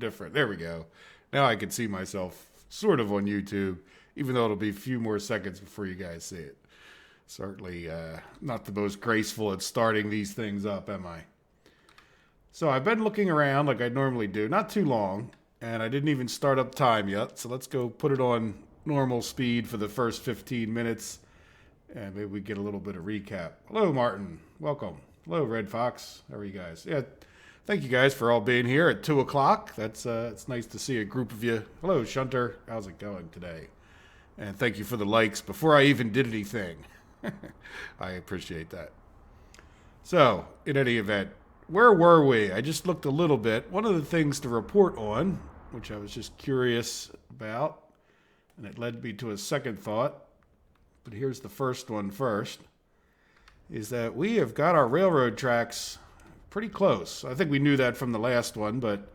different. There we go. Now I can see myself sort of on YouTube, even though it'll be a few more seconds before you guys see it. Certainly not the most graceful at starting these things up, am I? So I've been looking around like I normally do, not too long, and I didn't even start up time yet. So let's go put it on normal speed for the first 15 minutes, and maybe we get a little bit of recap. Hello, Martin. Welcome. Hello, Red Fox. How are you guys? Yeah, thank you guys for all being here at 2 o'clock. It's nice to see a group of you. Hello, Shunter. How's it going today? And thank you for the likes before I even did anything. I appreciate that. So, in any event, where were we? I just looked a little bit. One of the things to report on, which I was just curious about, and it led me to a second thought, but here's the first one first, is that we have got our railroad tracks pretty close. I think we knew that from the last one, but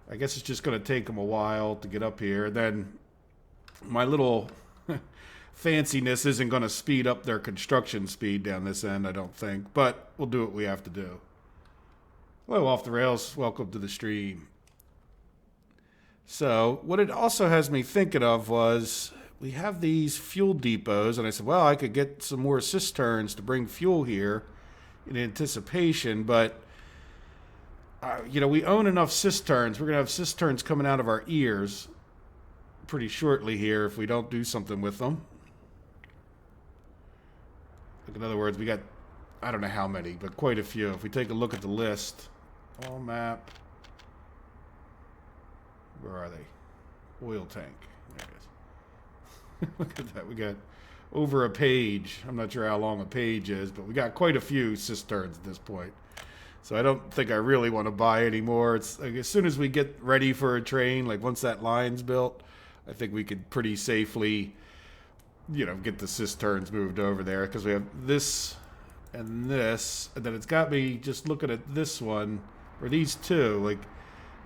I guess it's just going to take them a while to get up here. Then my little fanciness isn't going to speed up their construction speed down this end, I don't think, but we'll do what we have to do. Hello, Off the Rails. Welcome to the stream. So what it also has me thinking of was we have these fuel depots, and I said, well, I could get some more cisterns to bring fuel here in anticipation, but we own enough cisterns. We're going to have cisterns coming out of our ears pretty shortly here if we don't do something with them. In other words, we got, I don't know how many, but quite a few. If we take a look at the list, all map, where are they? Oil tank. There it is. Look at that. We got over a page. I'm not sure how long a page is, but we got quite a few cisterns at this point. So I don't think I really want to buy any more. It's like as soon as we get ready for a train, like once that line's built, I think we could pretty safely get the cisterns moved over there, because we have this, and then it's got me just looking at this one, or these two, like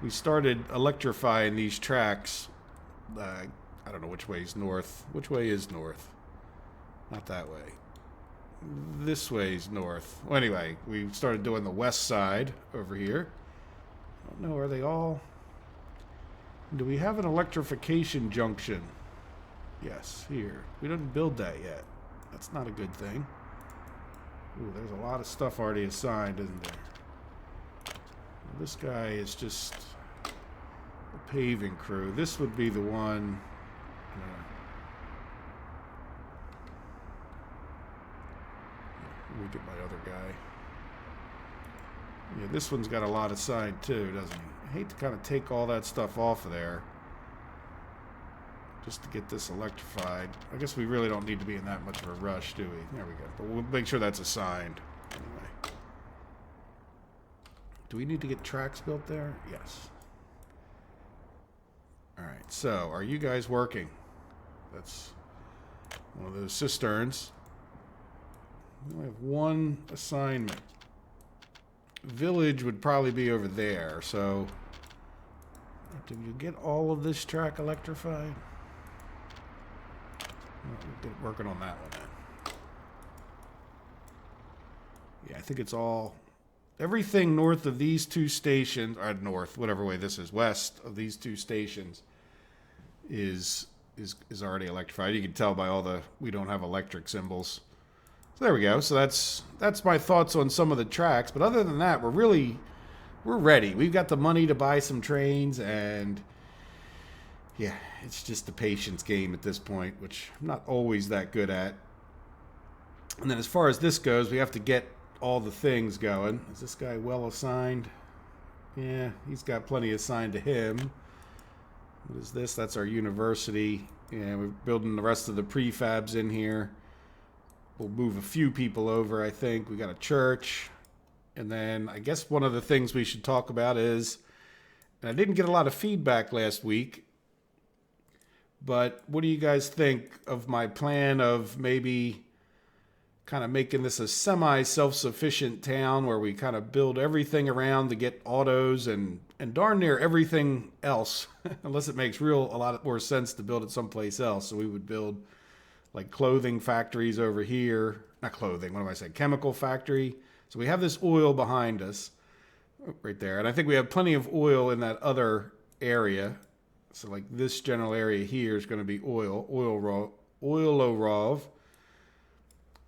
we started electrifying these tracks. I don't know which way is north. Which way is north? Not that way. This way's north. Well, anyway, we started doing the west side over here. I don't know, are they all? Do we have an electrification junction? Yes, here. We didn't build that yet. That's not a good thing. Ooh, there's a lot of stuff already assigned, isn't there? This guy is just a paving crew. This would be the one. Let me get my other guy. Yeah, this one's got a lot assigned too, doesn't he? I hate to kind of take all that stuff off of there just to get this electrified. I guess we really don't need to be in that much of a rush, do we? There we go. But we'll make sure that's assigned. Anyway. Do we need to get tracks built there? Yes. Alright, so are you guys working? That's one of those cisterns. We only have one assignment. Village would probably be over there, so did you get all of this track electrified? We'll get working on that one then. Yeah, I think it's all, everything north of these two stations, or north, whatever way this is, west of these two stations is already electrified. You can tell by all the, we don't have electric symbols. So there we go. So that's my thoughts on some of the tracks. But other than that, we're ready. We've got the money to buy some trains, and yeah, it's just a patience game at this point, which I'm not always that good at. And then as far as this goes, we have to get all the things going. Is this guy well assigned? Yeah, he's got plenty assigned to him. What is this? That's our university. Yeah, we're building the rest of the prefabs in here. We'll move a few people over, I think. We got a church. And then I guess one of the things we should talk about is, and I didn't get a lot of feedback last week, but what do you guys think of my plan of maybe kind of making this a semi-self-sufficient town where we kind of build everything around to get autos and darn near everything else, unless it makes a lot more sense to build it someplace else. So we would build like clothing factories over here. Not clothing, what am I saying? Chemical factory. So we have this oil behind us right there. And I think we have plenty of oil in that other area. So like this general area here is going to be oilorov.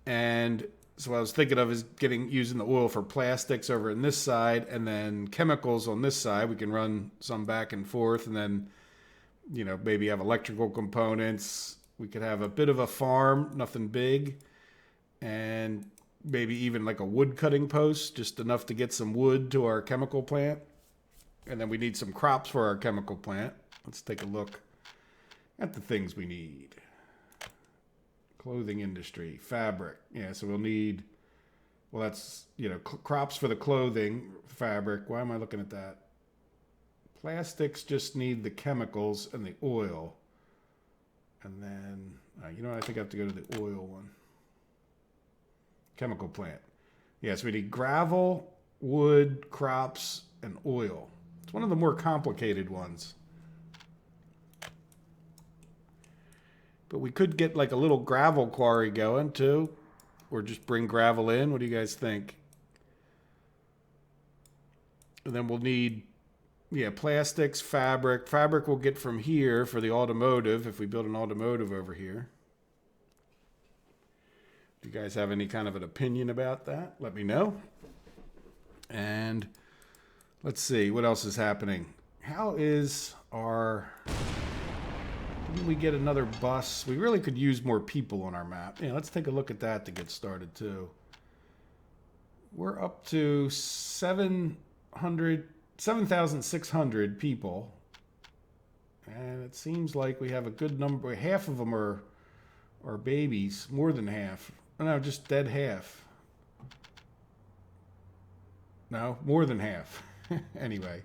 And so what I was thinking of is using the oil for plastics over in this side, and then chemicals on this side. We can run some back and forth, and then, you know, maybe have electrical components. We could have a bit of a farm, nothing big, and maybe even like a wood cutting post, just enough to get some wood to our chemical plant. And then we need some crops for our chemical plant. Let's take a look at the things we need. Clothing industry, fabric. Yeah, so we'll need, well, that's, you know, crops for the clothing, fabric. Why am I looking at that? Plastics just need the chemicals and the oil. And then, you know what? I think I have to go to the oil one. Chemical plant. Yeah, so we need gravel, wood, crops, and oil. It's one of the more complicated ones. But we could get like a little gravel quarry going too, or just bring gravel in. What do you guys think? And then we'll need, yeah, plastics, fabric. Fabric we'll get from here for the automotive if we build an automotive over here. Do you guys have any kind of an opinion about that? Let me know. And let's see, what else is happening? How is our... Didn't we get another bus? We really could use more people on our map. Yeah, let's take a look at that to get started too. We're up to 7,600 people. And it seems like we have a good number. Half of them are babies, more than half. No, just dead half. No, more than half. Anyway.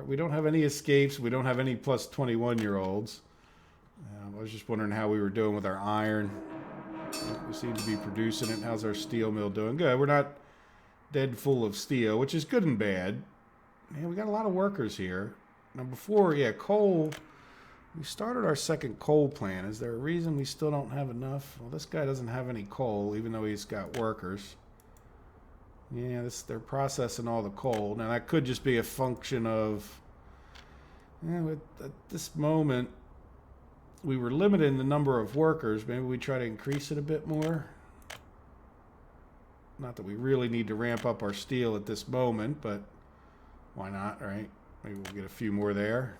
We don't have any escapes. We don't have any plus 21-year-olds. I was just wondering how we were doing with our iron. We seem to be producing it. How's our steel mill doing? Good. We're not dead full of steel, which is good and bad. Yeah, we got a lot of workers here. Now before, yeah, coal. We started our second coal plant. Is there a reason we still don't have enough? Well, this guy doesn't have any coal, even though he's got workers. Yeah, they're processing all the coal. Now, that could just be a function of, at this moment, we were limiting the number of workers. Maybe we try to increase it a bit more. Not that we really need to ramp up our steel at this moment, but why not, right? Maybe we'll get a few more there.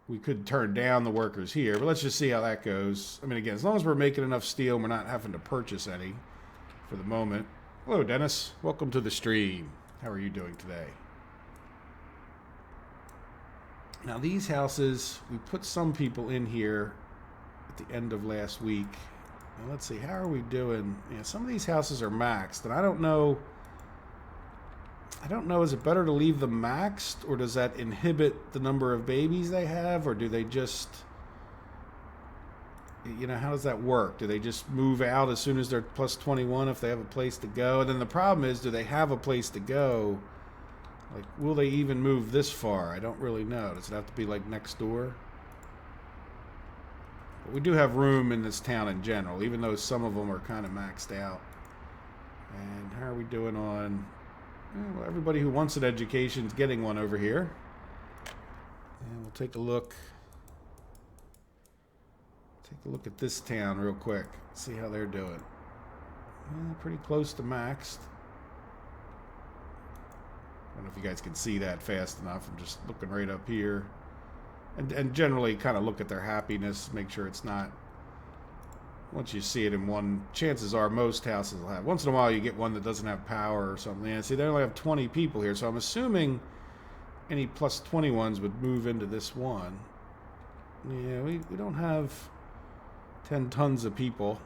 We could turn down the workers here, but let's just see how that goes. I mean, again, as long as we're making enough steel and we're not having to purchase any for the moment. Hello, Dennis. Welcome to the stream. How are you doing today? Now, these houses, we put some people in here at the end of last week. Now, let's see, how are we doing? Yeah, some of these houses are maxed, and I don't know, is it better to leave them maxed, or does that inhibit the number of babies they have, or do they just, you know, how does that work? Do they just move out as soon as they're plus 21 if they have a place to go? And then the problem is, do they have a place to go? Like, will they even move this far? I don't really know. Does it have to be like next door? But we do have room in this town in general, even though some of them are kind of maxed out. And how are we doing on... Well, everybody who wants an education is getting one over here. And we'll take a look. Take a look at this town real quick. See how they're doing. Pretty close to maxed. I don't know if you guys can see that fast enough. I'm just looking right up here. And generally kind of look at their happiness, make sure it's not... Once you see it in one, chances are most houses will have. Once in a while you get one that doesn't have power or something. And see, they only have 20 people here, so I'm assuming any plus 21s would move into this one. Yeah, we don't have 10 tons of people.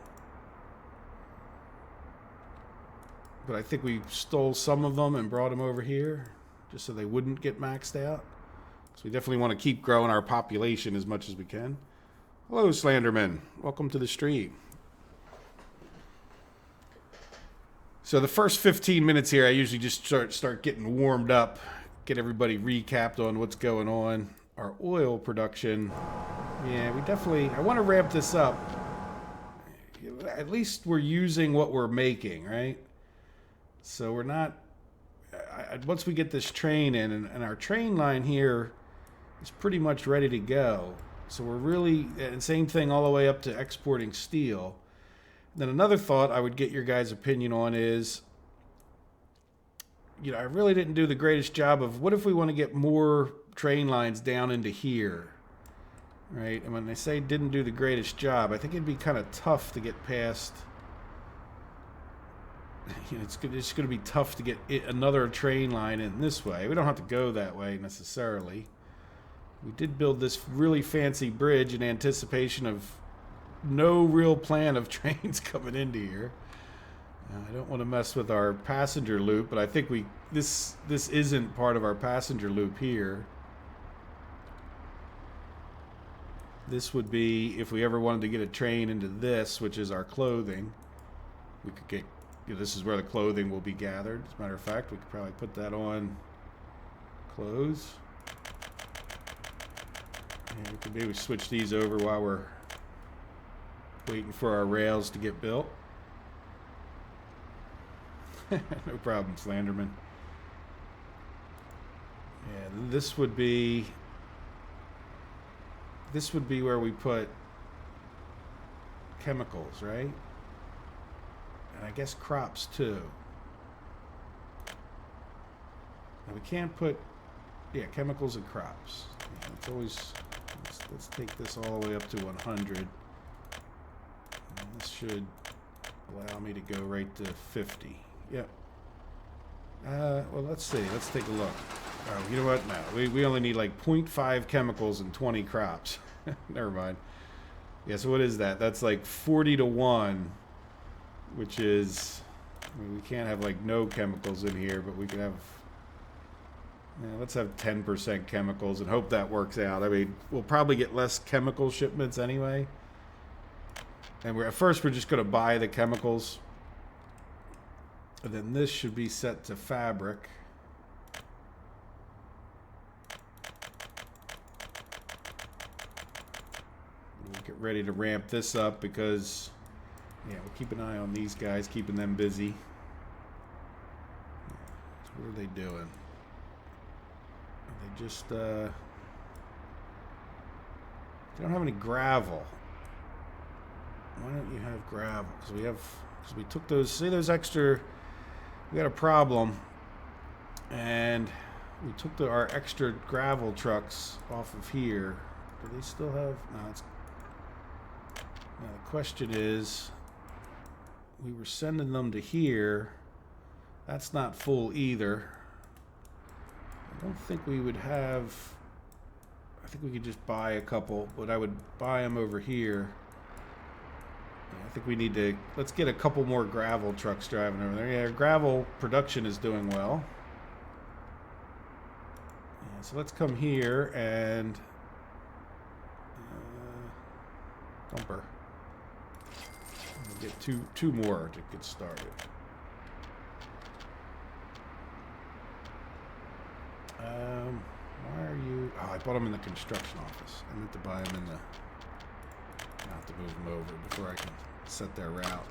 But I think we stole some of them and brought them over here just so they wouldn't get maxed out. So we definitely want to keep growing our population as much as we can. Hello, Slenderman. Welcome to the stream. So the first 15 minutes here, I usually just start getting warmed up, get everybody recapped on what's going on. Our oil production, yeah, I want to ramp this up. At least we're using what we're making, right? So we're not, once we get this train in, and our train line here is pretty much ready to go. So we're really, and same thing all the way up to exporting steel. Then another thought I would get your guys' opinion on is, I really didn't do the greatest job of what if we want to get more train lines down into here, right? And when they say didn't do the greatest job, I think it'd be kind of tough to get past. It's going to be tough to get another train line in this way. We don't have to go that way necessarily. We did build this really fancy bridge in anticipation of no real plan of trains coming into here. I don't want to mess with our passenger loop, but I think this isn't part of our passenger loop here. This would be if we ever wanted to get a train into this, which is our clothing. We could get, this is where the clothing will be gathered. As a matter of fact, we could probably put that on close. And we could maybe switch these over while we're waiting for our rails to get built. No problem, Slanderman. Yeah, this would be where we put chemicals, right? And I guess crops too. Now we can't put, chemicals and crops. Yeah, it's always, let's take this all the way up to 100. And this should allow me to go right to 50. Yep. Well, let's see. Let's take a look. Oh, you know what? No, we only need like 0.5 chemicals and 20 crops. Never mind. Yeah, so what is that? That's like 40 to 1, which is, we can't have like no chemicals in here, but we can have, let's have 10% chemicals and hope that works out. I mean, we'll probably get less chemical shipments anyway. And at first we're just going to buy the chemicals. And then this should be set to fabric. We'll get ready to ramp this up because, we'll keep an eye on these guys, keeping them busy. What are they doing? Are they just, they don't have any gravel. Why don't you have gravel? Because we took those, see those extra, we got a problem, and we took our extra gravel trucks off of here. Do they still have? No, it's. Now the question is, we were sending them to here. That's not full either. I don't think we would have. I think we could just buy a couple, but I would buy them over here. I think we need to, let's get a couple more gravel trucks driving over there. Yeah, gravel production is doing well. Yeah, so let's come here and dumper. We'll get two more to get started. Why are you? Oh, I bought them in the construction office. I meant to buy them in the. I have to move them over before I can set their route.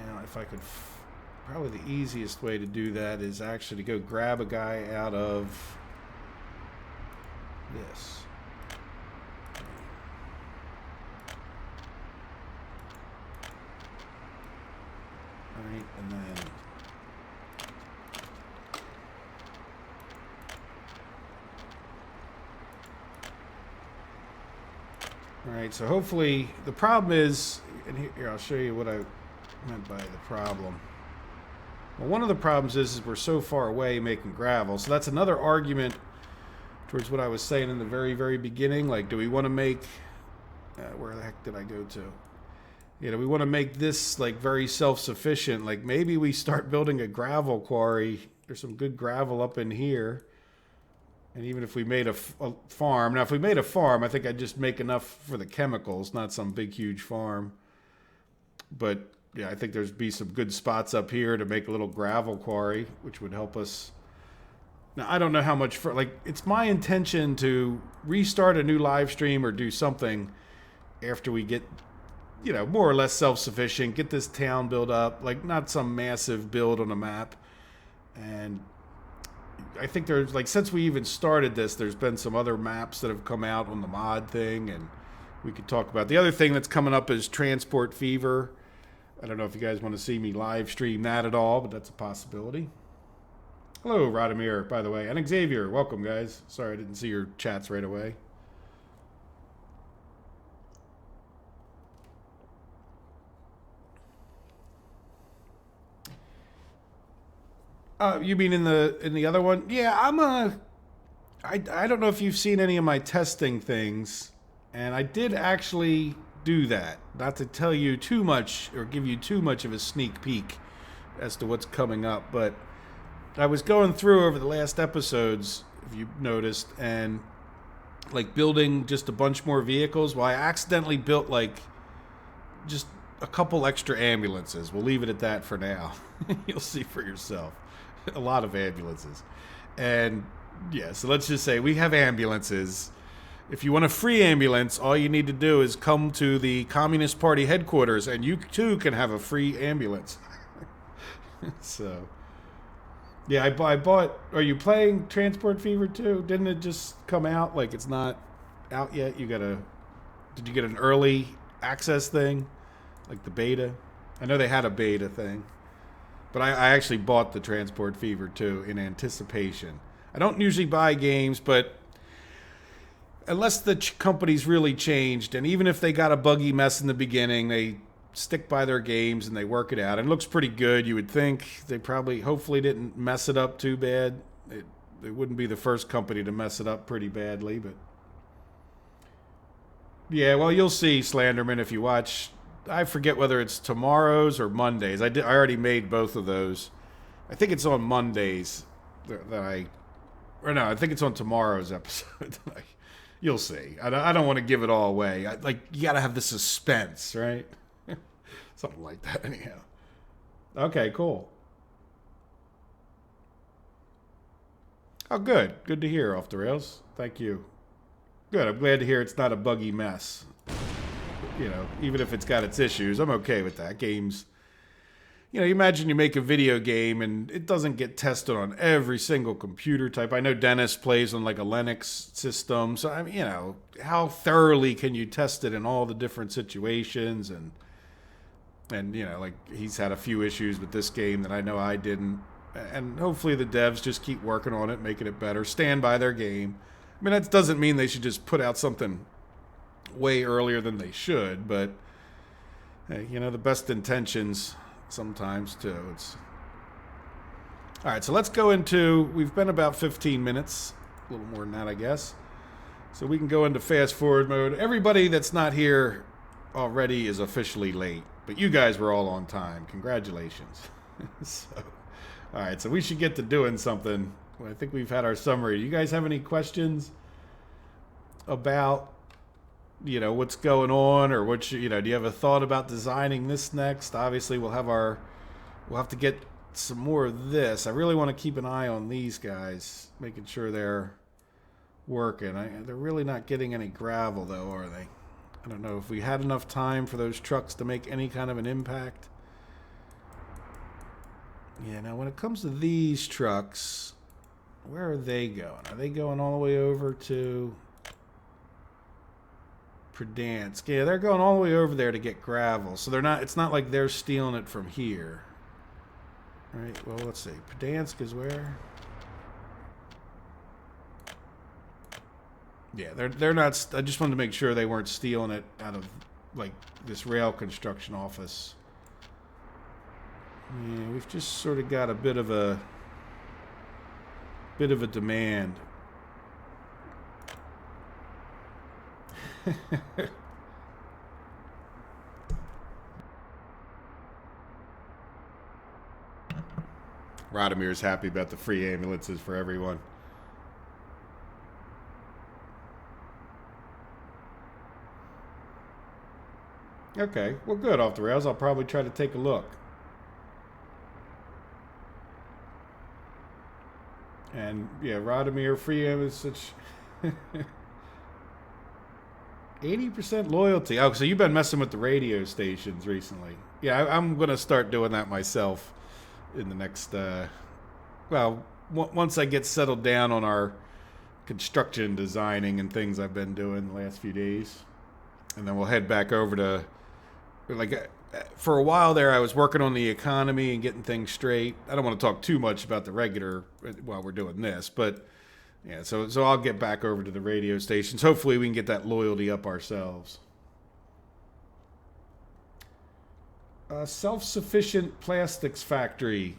Now, if I could, probably the easiest way to do that is actually to go grab a guy out of this. All right, and then all right, so hopefully the problem is, and here I'll show you what I meant by the problem. Well, one of the problems is we're so far away making gravel. So that's another argument towards what I was saying in the very, very beginning. Like, do we want to make, where the heck did I go to? We want to make this like very self-sufficient. Like maybe we start building a gravel quarry. There's some good gravel up in here. And even if we made a farm, now if we made a farm, I think I'd just make enough for the chemicals, not some big, huge farm. But yeah, I think there'd be some good spots up here to make a little gravel quarry, which would help us. Now, I don't know how much, it's my intention to restart a new live stream or do something after we get, more or less self-sufficient, get this town built up, like not some massive build on a map. And I think there's, like, since we even started this, there's been some other maps that have come out on the mod thing, and we could talk about. The other thing that's coming up is Transport Fever. I don't know if you guys want to see me live stream that at all, but that's a possibility. Hello, Radomir, by the way. And Xavier, welcome, guys. Sorry I didn't see your chats right away. You mean in the other one? Yeah, I don't know if you've seen any of my testing things, and I did actually do that. Not to tell you too much or give you too much of a sneak peek as to what's coming up, but I was going through over the last episodes, if you noticed, and like building just a bunch more vehicles. Well, I accidentally built like just a couple extra ambulances. We'll leave it at that for now. You'll see for yourself. A lot of ambulances. And yeah, so let's just say we have ambulances. If you want a free ambulance, all you need to do is come to the Communist Party headquarters and you too can have a free ambulance. So, yeah, I bought... Are you playing Transport Fever too? Didn't it just come out? Like, it's not out yet? You gotta... Did you get an early access thing? Like the beta? I know they had a beta thing. But I actually bought the Transport Fever 2 in anticipation. I don't usually buy games, but unless the company's really changed, and even if they got a buggy mess in the beginning, they stick by their games and they work it out. It looks pretty good, you would think. They probably, hopefully, didn't mess it up too bad. It wouldn't be the first company to mess it up pretty badly, but... Yeah, well, you'll see, Slenderman, if you watch... I forget whether it's tomorrow's or Mondays. I already made both of those. I think it's on Mondays I think it's on tomorrow's episode. You'll see. I don't want to give it all away. You got to have the suspense, right? Something like that, anyhow. Okay, cool. Oh, good. Good to hear, Off the Rails. Thank you. Good. I'm glad to hear it's not a buggy mess. You know, even if it's got its issues, I'm okay with that. Games, you know, you imagine you make a video game and it doesn't get tested on every single computer type. I know Dennis plays on like a Linux system, so I mean, you know, how thoroughly can you test it in all the different situations? And you know, like he's had a few issues with this game that I know I didn't, and hopefully the devs just keep working on it, making it better, stand by their game. I mean, that doesn't mean they should just put out something way earlier than they should, but hey, you know, the best intentions sometimes too. All right, so let's go into, we've been about 15 minutes, a little more than that, I guess. So we can go into fast forward mode. Everybody that's not here already is officially late, but you guys were all on time. Congratulations. So, all right, so we should get to doing something. I think we've had our summary. Do you guys have any questions about, you know, what's going on, or what you know, do you have a thought about designing this next? Obviously we'll have to get some more of this. I really want to keep an eye on these guys, making sure they're working. They're really not getting any gravel though, are they? I don't know if we had enough time for those trucks to make any kind of an impact. Yeah, now when it comes to these trucks, where are they going? Are they going all the way over to Verdansk? Yeah, they're going all the way over there to get gravel. So they're not, it's not like they're stealing it from here. All right, well, let's see. Verdansk is where? Yeah, they're not, I just wanted to make sure they weren't stealing it out of, like, this rail construction office. Yeah, we've just sort of got a bit of a demand. Radomir's happy about the free ambulances for everyone. Okay, well, good, Off the Rails. I'll probably try to take a look. And yeah, Radomir, free ambulance. 80% loyalty. Oh, so you've been messing with the radio stations recently. Yeah, I'm going to start doing that myself in the next well, once I get settled down on our construction designing and things I've been doing the last few days, and then we'll head back over to like for a while there. I was working on the economy and getting things straight. I don't want to talk too much about the regular while we're doing this, but yeah. So I'll get back over to the radio stations. Hopefully, we can get that loyalty up ourselves. A self-sufficient plastics factory.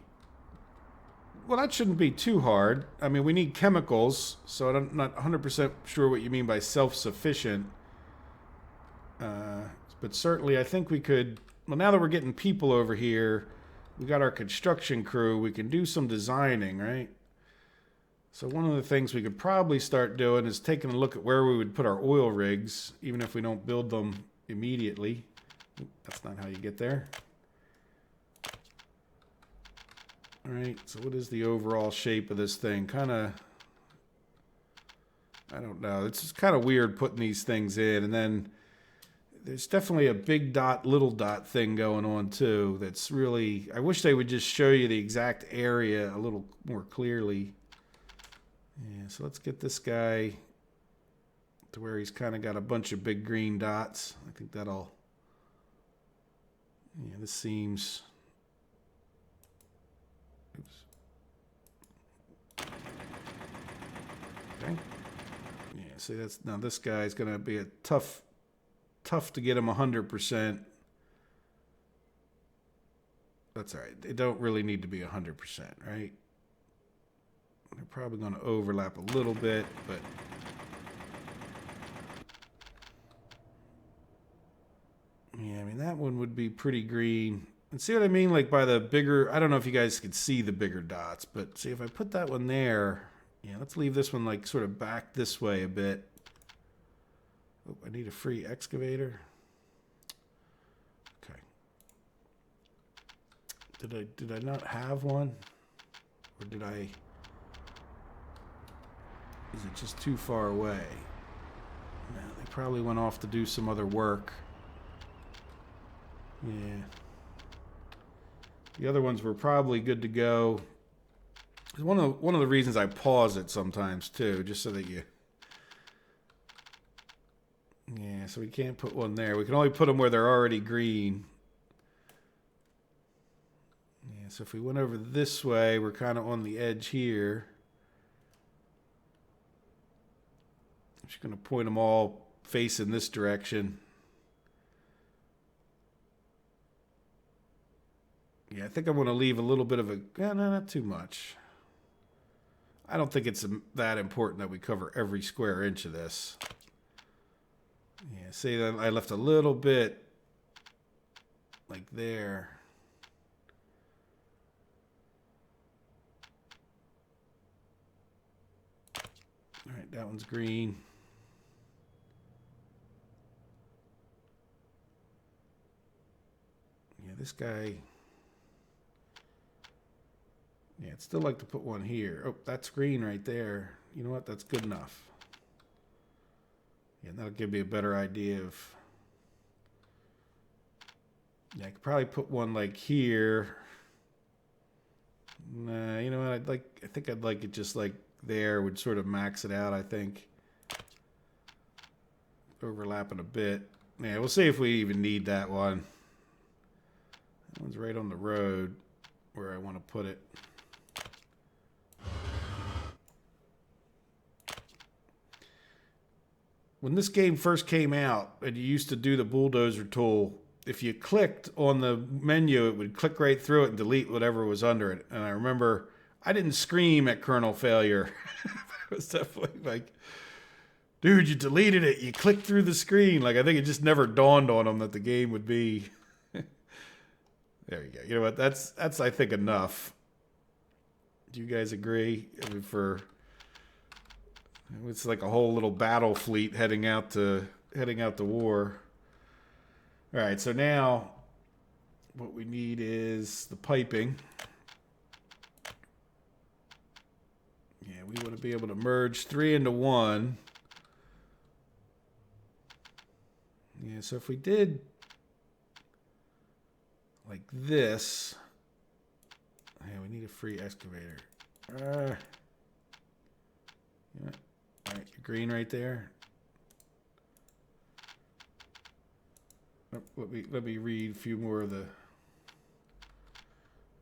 Well, that shouldn't be too hard. I mean, we need chemicals, so I'm not 100% sure what you mean by self-sufficient. But certainly, I think we could. Well, now that we're getting people over here, we got our construction crew. We can do some designing, right? So one of the things we could probably start doing is taking a look at where we would put our oil rigs, even if we don't build them immediately. That's not how you get there. All right, so what is the overall shape of this thing? Kind of, I don't know. It's just kind of weird putting these things in. And then there's definitely a big dot, little dot thing going on too. That's really, I wish they would just show you the exact area a little more clearly. Yeah, so let's get this guy to where he's kind of got a bunch of big green dots. I think that'll, yeah, this seems, oops. Okay. Yeah, see that's, now this guy's going to be a tough to get him 100%. That's all right. They don't really need to be 100%, right? They're probably going to overlap a little bit, but yeah, I mean, that one would be pretty green. And see what I mean? Like by the bigger, I don't know if you guys could see the bigger dots, but see if I put that one there, yeah, let's leave this one like sort of back this way a bit. Oh, I need a free excavator. Okay. Did I not have one? Or did I? Is it just too far away? No, they probably went off to do some other work. Yeah. The other ones were probably good to go. One of the reasons I pause it sometimes too, just so that you. Yeah, so we can't put one there. We can only put them where they're already green. Yeah, so if we went over this way, we're kind of on the edge here. I'm just going to point them all facing this direction. Yeah, I think I'm going to leave a little bit of a... No, not too much. I don't think it's that important that we cover every square inch of this. Yeah, see, I left a little bit like there. All right, that one's green. Yeah, this guy... Yeah, I'd still like to put one here. Oh, that's green right there. You know what? That's good enough. Yeah, that'll give me a better idea of... Yeah, I could probably put one like here. Nah, you know what? I think I'd like it just like there. Would sort of max it out, I think. Overlapping a bit. Yeah, we'll see if we even need that one. That one's right on the road where I want to put it. When this game first came out and you used to do the bulldozer tool, if you clicked on the menu, it would click right through it and delete whatever was under it. And I remember I didn't scream at kernel failure. It was definitely like, dude, you deleted it. You clicked through the screen. Like, I think it just never dawned on them that the game would be. There you go. You know what? That's I think enough. Do you guys agree? I mean, it's like a whole little battle fleet heading out to war. All right, so now what we need is the piping. Yeah, we want to be able to merge 3 into 1. Yeah, so if we did like this, yeah, we need a free excavator. Yeah. All right, green right there. Let me read a few more of the.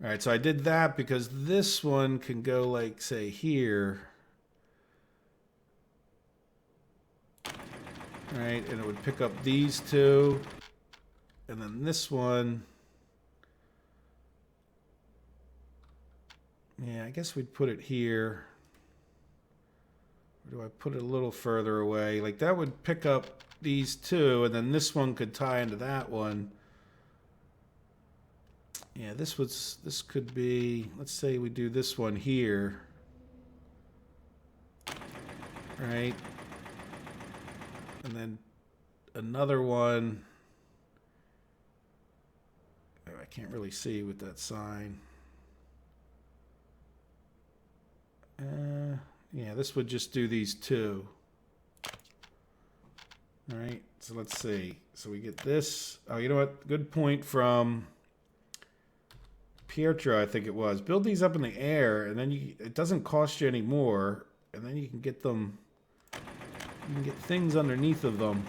All right, so I did that because this one can go like, say, here. Right, and it would pick up these two. And then this one. Yeah, I guess we'd put it here. Or do I put it a little further away? Like that would pick up these two, and then this one could tie into that one. Yeah, this could be, let's say we do this one here. Right? And then another one. Oh, I can't really see with that sign. Yeah, this would just do these two. All right, so let's see. So we get this. Oh, you know what? Good point from Pietro, I think it was. Build these up in the air, and then it doesn't cost you any more, and then you can get them. You can get things underneath of them.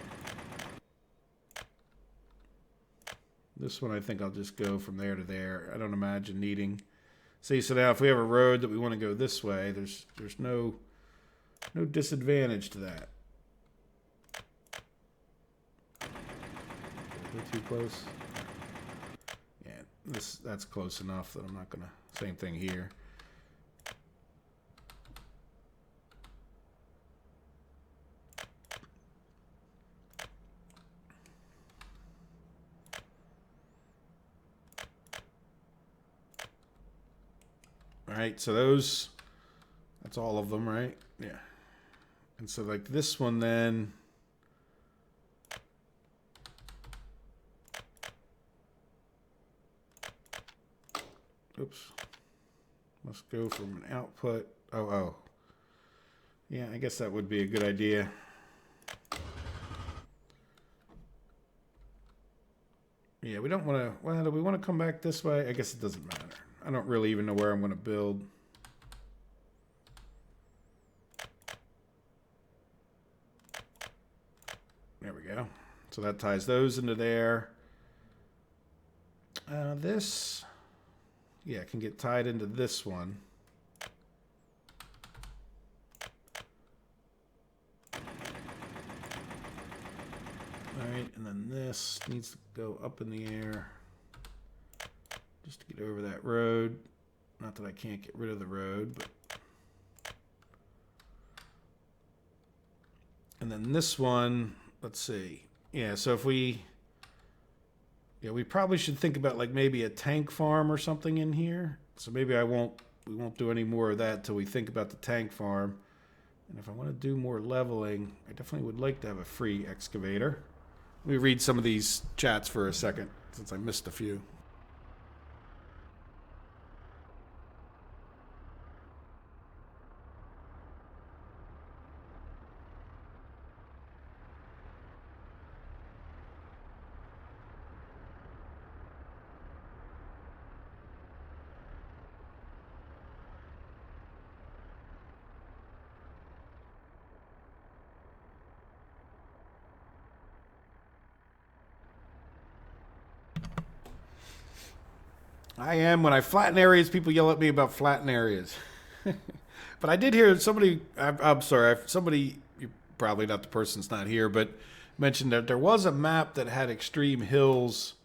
This one, I think I'll just go from there to there. I don't imagine needing. See, so now if we have a road that we want to go this way, there's no disadvantage to that. A bit too close. Yeah, that's close enough that I'm not gonna. Same thing here. All right, so that's all of them, right? Yeah. And so like this one then, oops, must go from an output. Oh. Yeah, I guess that would be a good idea. Yeah, we don't want to, well, do we want to come back this way? I guess it doesn't matter. I don't really even know where I'm going to build. There we go. So that ties those into there. This, yeah, can get tied into this one. All right, and then this needs to go up in the air. Just to get over that road. Not that I can't get rid of the road, but. And then this one, let's see. Yeah, so if we probably should think about like maybe a tank farm or something in here. So maybe we won't do any more of that till we think about the tank farm. And if I want to do more leveling, I definitely would like to have a free excavator. Let me read some of these chats for a second since I missed a few. I am. When I flatten areas, people yell at me about flatten areas. But I did hear somebody, I'm sorry, somebody, probably not the person's not here, but mentioned that there was a map that had extreme hills,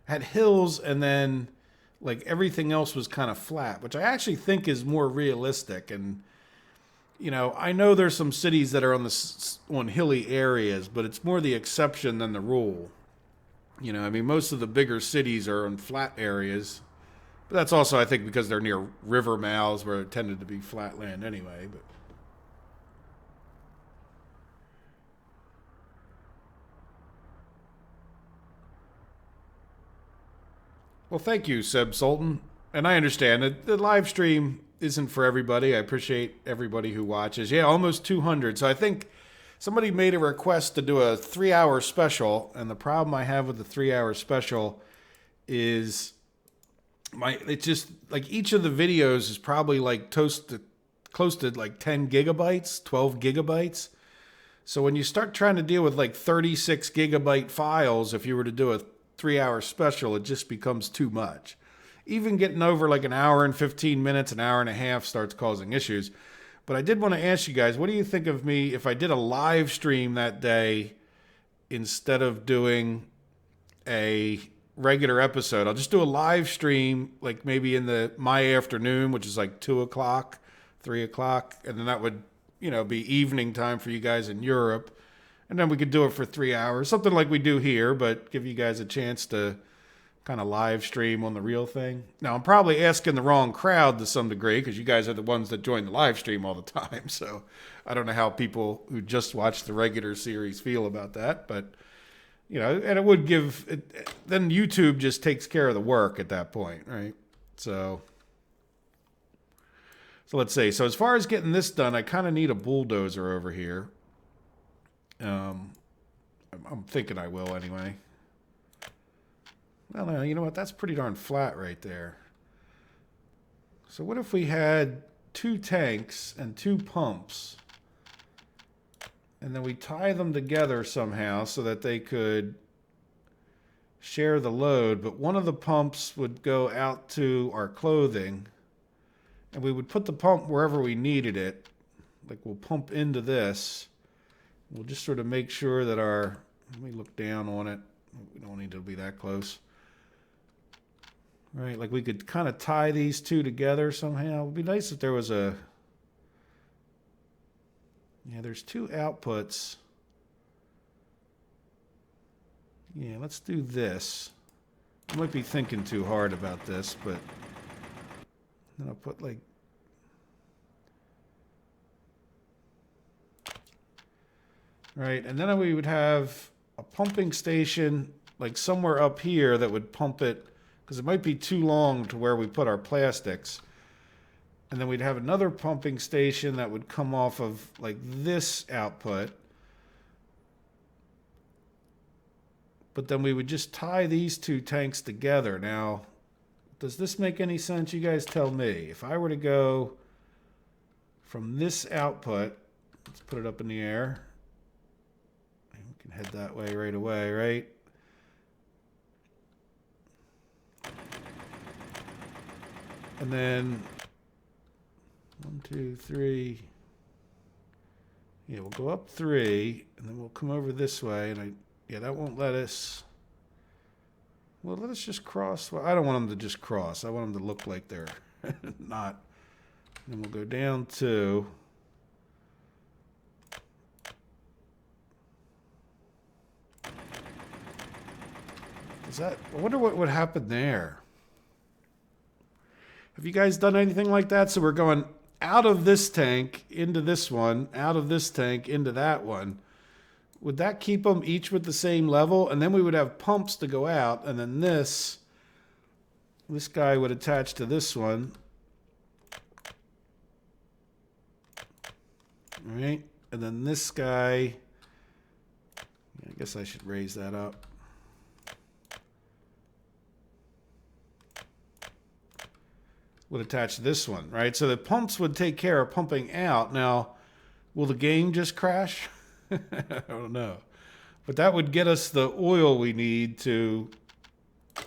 and then like everything else was kind of flat, which I actually think is more realistic. And, I know there's some cities that are on hilly areas, but it's more the exception than the rule. Most of the bigger cities are on flat areas. But that's also, I think, because they're near river mouths where it tended to be flat land anyway. But well, thank you, Seb Sultan. And I understand that the live stream isn't for everybody. I appreciate everybody who watches. Yeah, almost 200. So I think somebody made a request to do a 3-hour special. And the problem I have with the 3-hour special is it's just like each of the videos is probably like close to like 10 gigabytes, 12 gigabytes. So when you start trying to deal with like 36 gigabyte files, if you were to do a 3-hour special, it just becomes too much. Even getting over like an hour and 15 minutes, an hour and a half starts causing issues. But I did want to ask you guys, what do you think of me if I did a live stream that day instead of doing a regular episode? I'll just do a live stream, like maybe in my afternoon, which is like 2 o'clock, 3 o'clock. And then that would, be evening time for you guys in Europe. And then we could do it for 3 hours, something like we do here, but give you guys a chance to kind of live stream on the real thing. Now, I'm probably asking the wrong crowd to some degree because you guys are the ones that join the live stream all the time. So I don't know how people who just watch the regular series feel about that. But, and it would then YouTube just takes care of the work at that point, right? So let's see. So as far as getting this done, I kind of need a bulldozer over here. I'm thinking I will anyway. Well, no, you know what? That's pretty darn flat right there. So what if we had 2 tanks and 2 pumps, and then we tie them together somehow so that they could share the load, but one of the pumps would go out to our clothing, and we would put the pump wherever we needed it. Like we'll pump into this. We'll just sort of make sure that let me look down on it. We don't need to be that close. Right, like we could kind of tie these two together somehow. It would be nice if there was there's 2 outputs. Yeah, let's do this. I might be thinking too hard about this, but then I'll put like, right, and then we would have a pumping station like somewhere up here that would pump it, because it might be too long to where we put our plastics. And then we'd have another pumping station that would come off of like this output. But then we would just tie these 2 tanks together. Now, does this make any sense? You guys tell me. If I were to go from this output, let's put it up in the air. We can head that way right away, right? And then 1, 2, 3. Yeah, we'll go up 3, and then we'll come over this way. And that won't let us. Well, let us just cross. Well, I don't want them to just cross. I want them to look like they're not. And then we'll go down 2. I wonder what would happen there. Have you guys done anything like that? So we're going out of this tank into this one, out of this tank into that one. Would that keep them each with the same level? And then we would have pumps to go out, and then this guy would attach to this one. All right, and then this guy, I guess I should raise that up. Would attach to this one, right? So the pumps would take care of pumping out. Now, will the game just crash? I don't know. But that would get us the oil we need to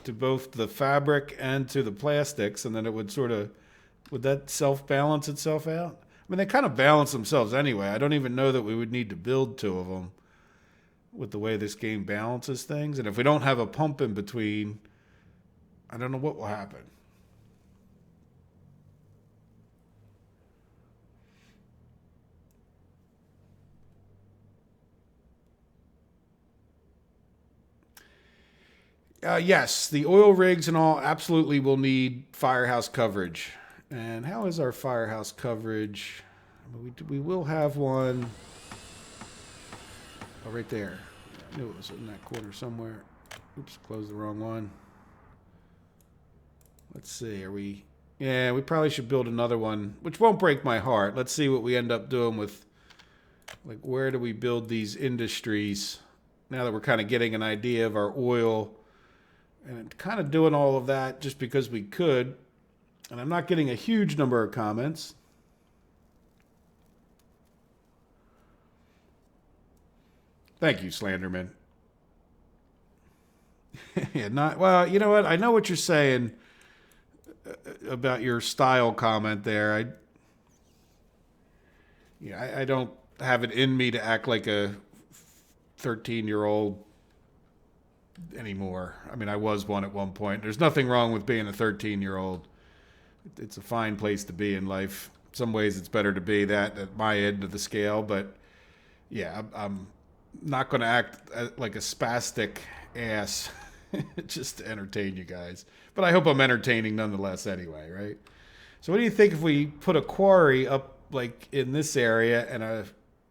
both the fabric and to the plastics, and then it would would that self-balance itself out? I mean, they kind of balance themselves anyway. I don't even know that we would need to build 2 of them with the way this game balances things. And if we don't have a pump in between, I don't know what will happen. Yes, the oil rigs and all absolutely will need firehouse coverage. And how is our firehouse coverage? We will have one. Oh, right there. I knew it was in that corner somewhere. Oops, closed the wrong one. Let's see, yeah, we probably should build another one, which won't break my heart. Let's see what we end up doing with, like, where do we build these industries? Now that we're kind of getting an idea of our oil And kind of doing all of that just because we could. And I'm not getting a huge number of comments. Thank you, Slenderman. Yeah, not well. You know what? I know what you're saying about your style comment there. I don't have it in me to act like a 13-year-old anymore. I mean, I was one at one point. There's nothing wrong with being a 13-year-old. It's a fine place to be in life. In some ways, it's better to be that at my end of the scale. But yeah, I'm not going to act like a spastic ass just to entertain you guys. But I hope I'm entertaining nonetheless anyway, right? So what do you think if we put a quarry up like in this area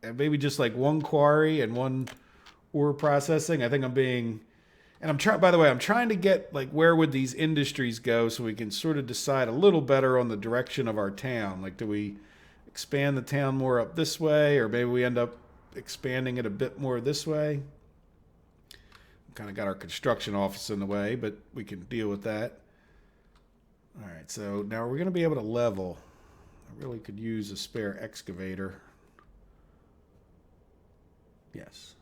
and maybe just like one quarry and one ore processing? I think I'm being... And by the way, I'm trying to get like where would these industries go so we can sort of decide a little better on the direction of our town. Like, do we expand the town more up this way, or maybe we end up expanding it a bit more this way? Kind of got our construction office in the way, but we can deal with that. All right, so now we're going to be able to level. I really could use a spare excavator. Yes,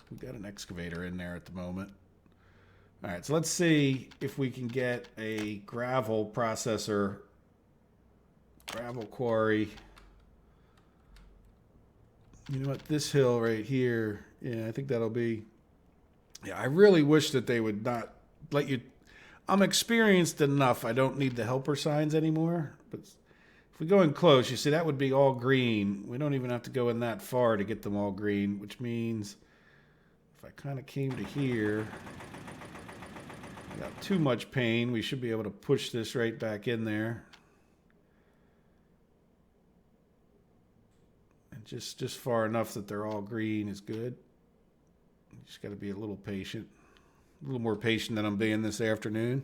we've got an excavator in there at the moment. All right, so let's see if we can get a gravel processor, gravel quarry. You know what, this hill right here, yeah, I think that'll be, yeah, I really wish that they would not let you, I'm experienced enough, I don't need the helper signs anymore, but if we go in close, you see that would be all green. We don't even have to go in that far to get them all green, which means if I kind of came to here, without too much pain, we should be able to push this right back in there. And just far enough that they're all green is good. You just got to be a little patient. A little more patient than I'm being this afternoon.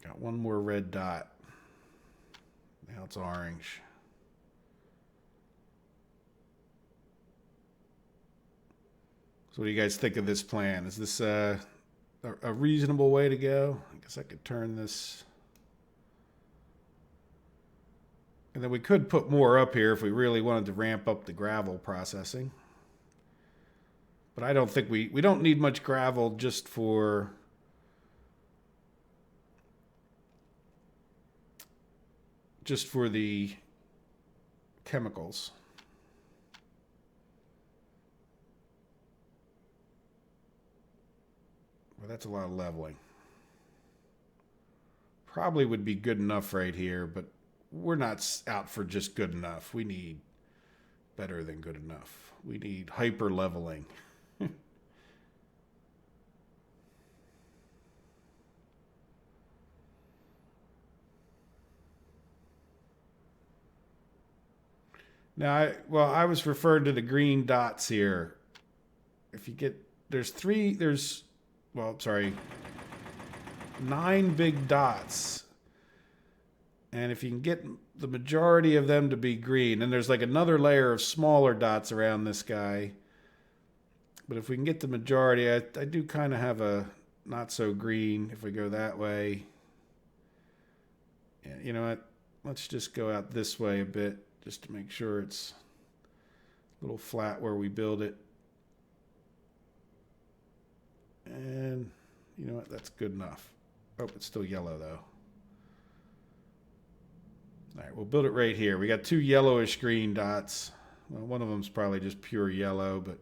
Got one more red dot. Now it's orange. So what do you guys think of this plan? Is this a reasonable way to go? I guess I could turn this. And then we could put more up here if we really wanted to ramp up the gravel processing. But I don't think we don't need much gravel just for the chemicals. Well, that's a lot of leveling. Probably would be good enough right here, but we're not out for just good enough. We need better than good enough. We need hyper leveling. Now, I was referring to the green dots here. If you get, sorry, 9 big dots. And if you can get the majority of them to be green, and there's like another layer of smaller dots around this guy. But if we can get the majority, I do kind of have a not so green if we go that way. Yeah, you know what? Let's just go out this way a bit, just to make sure it's a little flat where we build it. And you know what? That's good enough. Oh, it's still yellow though. All right, we'll build it right here. We got 2 yellowish green dots. Well, one of them's probably just pure yellow, but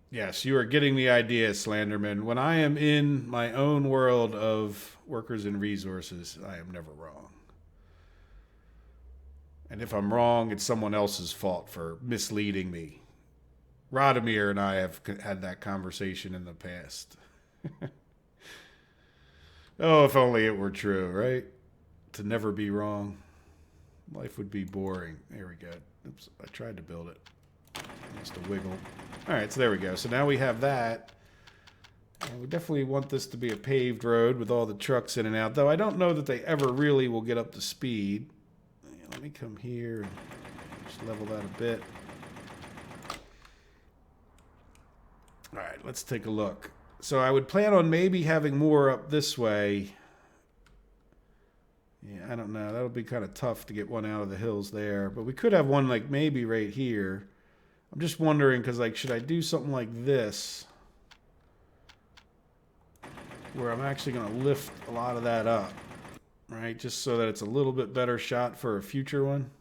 yes, you are getting the idea, Slenderman. When I am in my own world of workers and resources, I am never wrong. And if I'm wrong, it's someone else's fault for misleading me. Radomir and I have had that conversation in the past. Oh, if only it were true, right? To never be wrong. Life would be boring. There we go. Oops, I tried to build it. It must have wiggled. All right, so there we go. So now we have that. And we definitely want this to be a paved road with all the trucks in and out, though I don't know that they ever really will get up to speed. Let me come here and just level that a bit. All right, let's take a look. So I would plan on maybe having more up this way. Yeah, I don't know. That'll be kind of tough to get one out of the hills there. But we could have one like maybe right here. I'm just wondering because like, should I do something like this? Where I'm actually going to lift a lot of that up, right? Just so that it's a little bit better shot for a future one.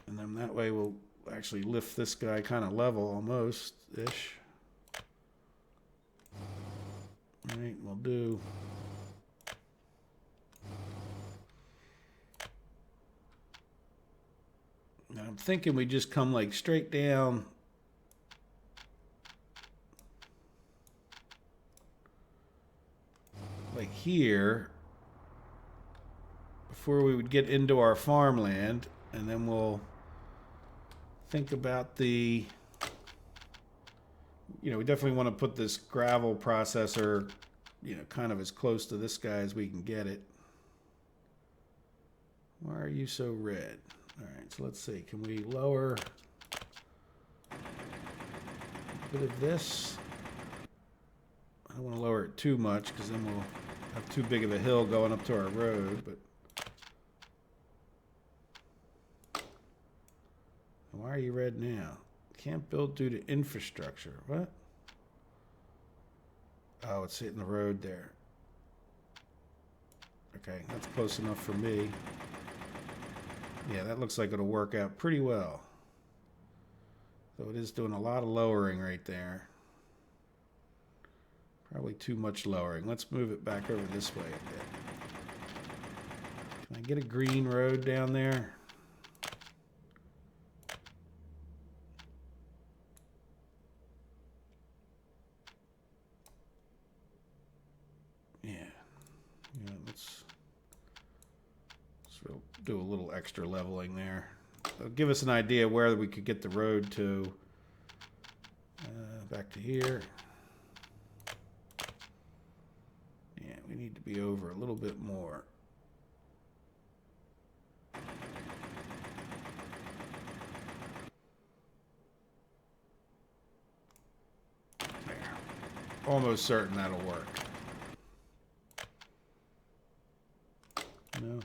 And then that way we'll actually lift this guy kind of level almost-ish. All right, we'll do... Now I'm thinking we just come like straight down... like here before we would get into our farmland, and then we'll think about the, you know, we definitely want to put this gravel processor, you know, kind of as close to this guy as we can get it. Why are you so red? All right, so let's see, can we lower a bit of this? I don't want to lower it too much because then we'll have too big of a hill going up to our road, but why are you red now? Can't build due to infrastructure. What? Oh, it's hitting the road there. Okay, that's close enough for me. Yeah, that looks like it'll work out pretty well. So it is doing a lot of lowering right there. Probably too much lowering. Let's move it back over this way a bit. Can I get a green road down there? Yeah. Yeah, let's do a little extra leveling there. It'll give us an idea where we could get the road to. Back to here. Yeah, we need to be over a little bit more. There. Almost certain that'll work. No.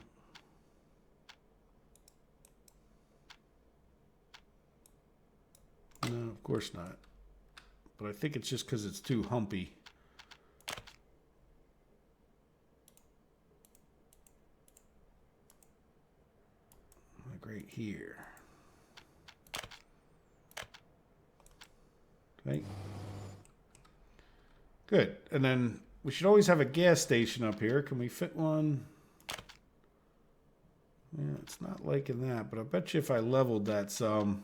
No, of course not. But I think it's just because it's too humpy. Like right here. Okay. Good. And then we should always have a gas station up here. Can we fit one? Yeah, it's not liking that, but I bet you if I leveled that some...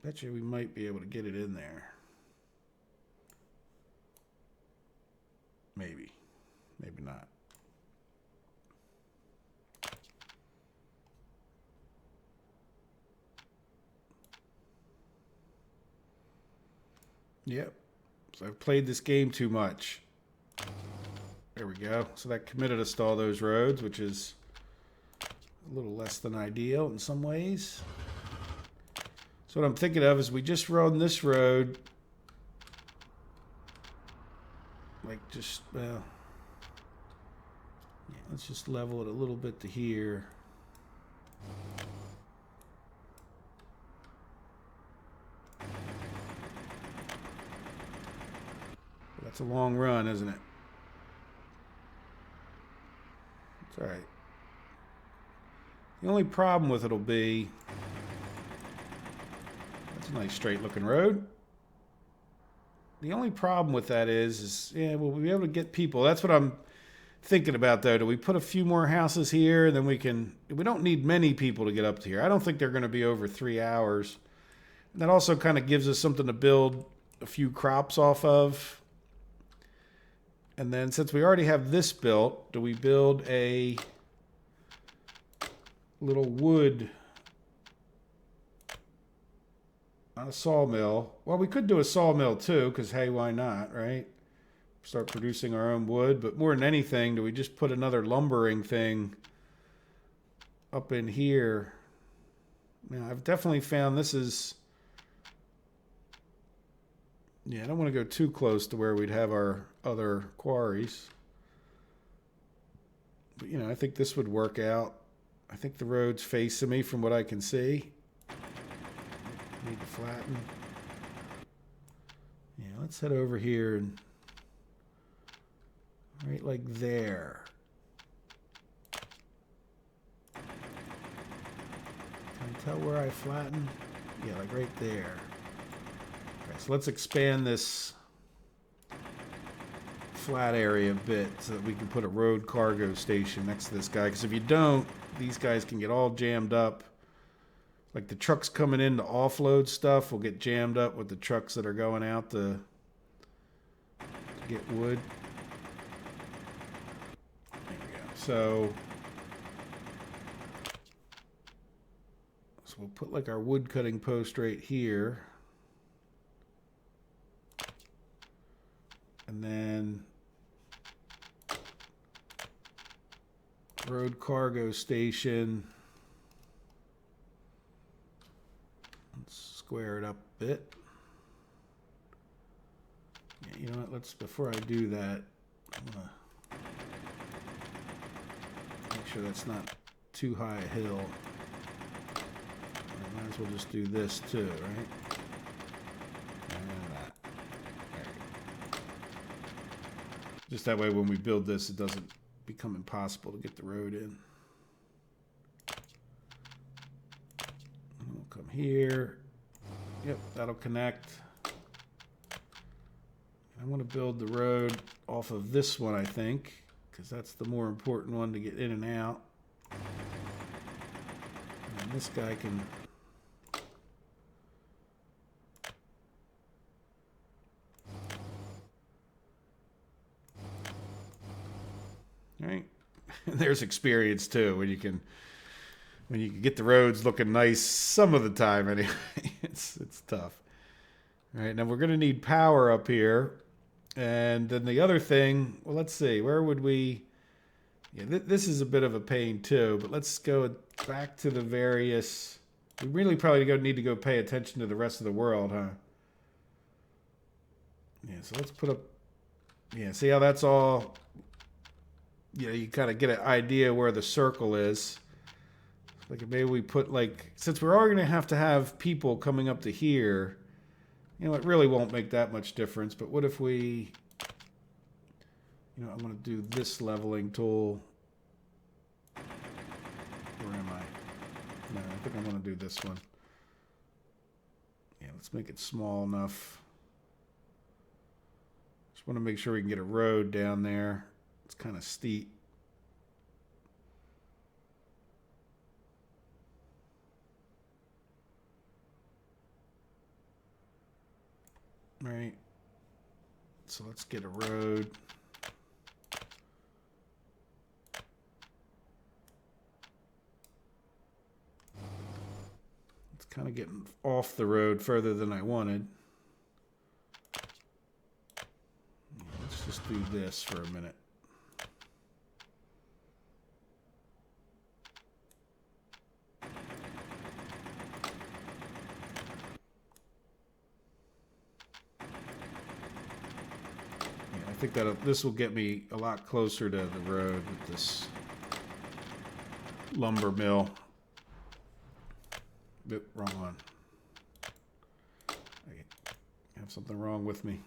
bet you we might be able to get it in there. Maybe. Maybe not. Yep. So I've played this game too much. There we go. So that committed us to all those roads, which is a little less than ideal in some ways. So what I'm thinking of is we just run this road, like just, well, yeah, let's just level it a little bit to here. That's a long run, isn't it? It's all right. The only problem with it'll be, that's a nice straight looking road. The only problem with that is yeah, we'll be able to get people. That's what I'm thinking about though. Do we put a few more houses here and then we don't need many people to get up to here. I don't think they're going to be over 3 hours. And that also kind of gives us something to build a few crops off of. And then since we already have this built, do we build a little wood Not a sawmill. Well, we could do a sawmill too, because hey, why not, right? Start producing our own wood. But more than anything, do we just put another lumbering thing up in here? Now, I've definitely found this is... Yeah, I don't want to go too close to where we'd have our other quarries. But, you know, I think this would work out. I think the road's facing me from what I can see. Need to flatten. Yeah, let's head over here and right like there. Can you tell where I flatten? Yeah, like right there. Okay, so let's expand this flat area a bit so that we can put a road cargo station next to this guy. Because if you don't, these guys can get all jammed up. Like the trucks coming in to offload stuff will get jammed up with the trucks that are going out to get wood. There we go. So we'll put like our wood cutting post right here. And then road cargo station. Let's square it up a bit. Yeah, you know what? Let's, before I do that, I'm gonna make sure that's not too high a hill. I might as well just do this too, right? And that. There you go. Just that way when we build this, it doesn't become impossible to get the road in. We'll come here. Yep, that'll connect. I want to build the road off of this one, I think, because that's the more important one to get in and out. And this guy can... Right? There's experience too when you can get the roads looking nice some of the time anyway. It's tough. All right, now we're going to need power up here. And then the other thing, well, let's see, where would we... Yeah, this is a bit of a pain too, but let's go back to the various... We really probably need to go pay attention to the rest of the world, huh? Yeah, so let's put up... Yeah, see how that's all... You know, you kind of get an idea where the circle is. Like maybe we put like... Since we're already going to have people coming up to here... You know, it really won't make that much difference, but what if we, you know, I'm going to do this leveling tool. Where am I? No, I think I'm going to do this one. Yeah, let's make it small enough. Just want to make sure we can get a road down there. It's kind of steep. Right, so let's get a road. It's kind of getting off the road further than I wanted. Let's just do this for a minute. I think that this will get me a lot closer to the road with this lumber mill. Oop, wrong one. I have something wrong with me.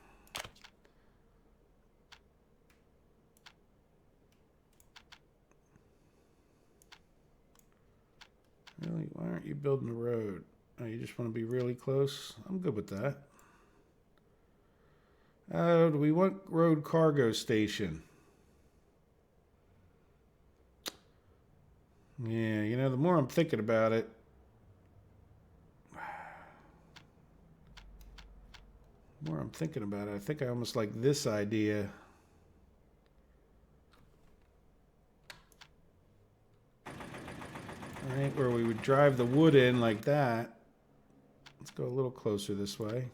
Really? Why aren't you building a road? Oh, you just want to be really close? I'm good with that. Do we want road cargo station? Yeah, you know, the more I'm thinking about it, I think I almost like this idea. All right, where we would drive the wood in like that. let's go a little closer this way.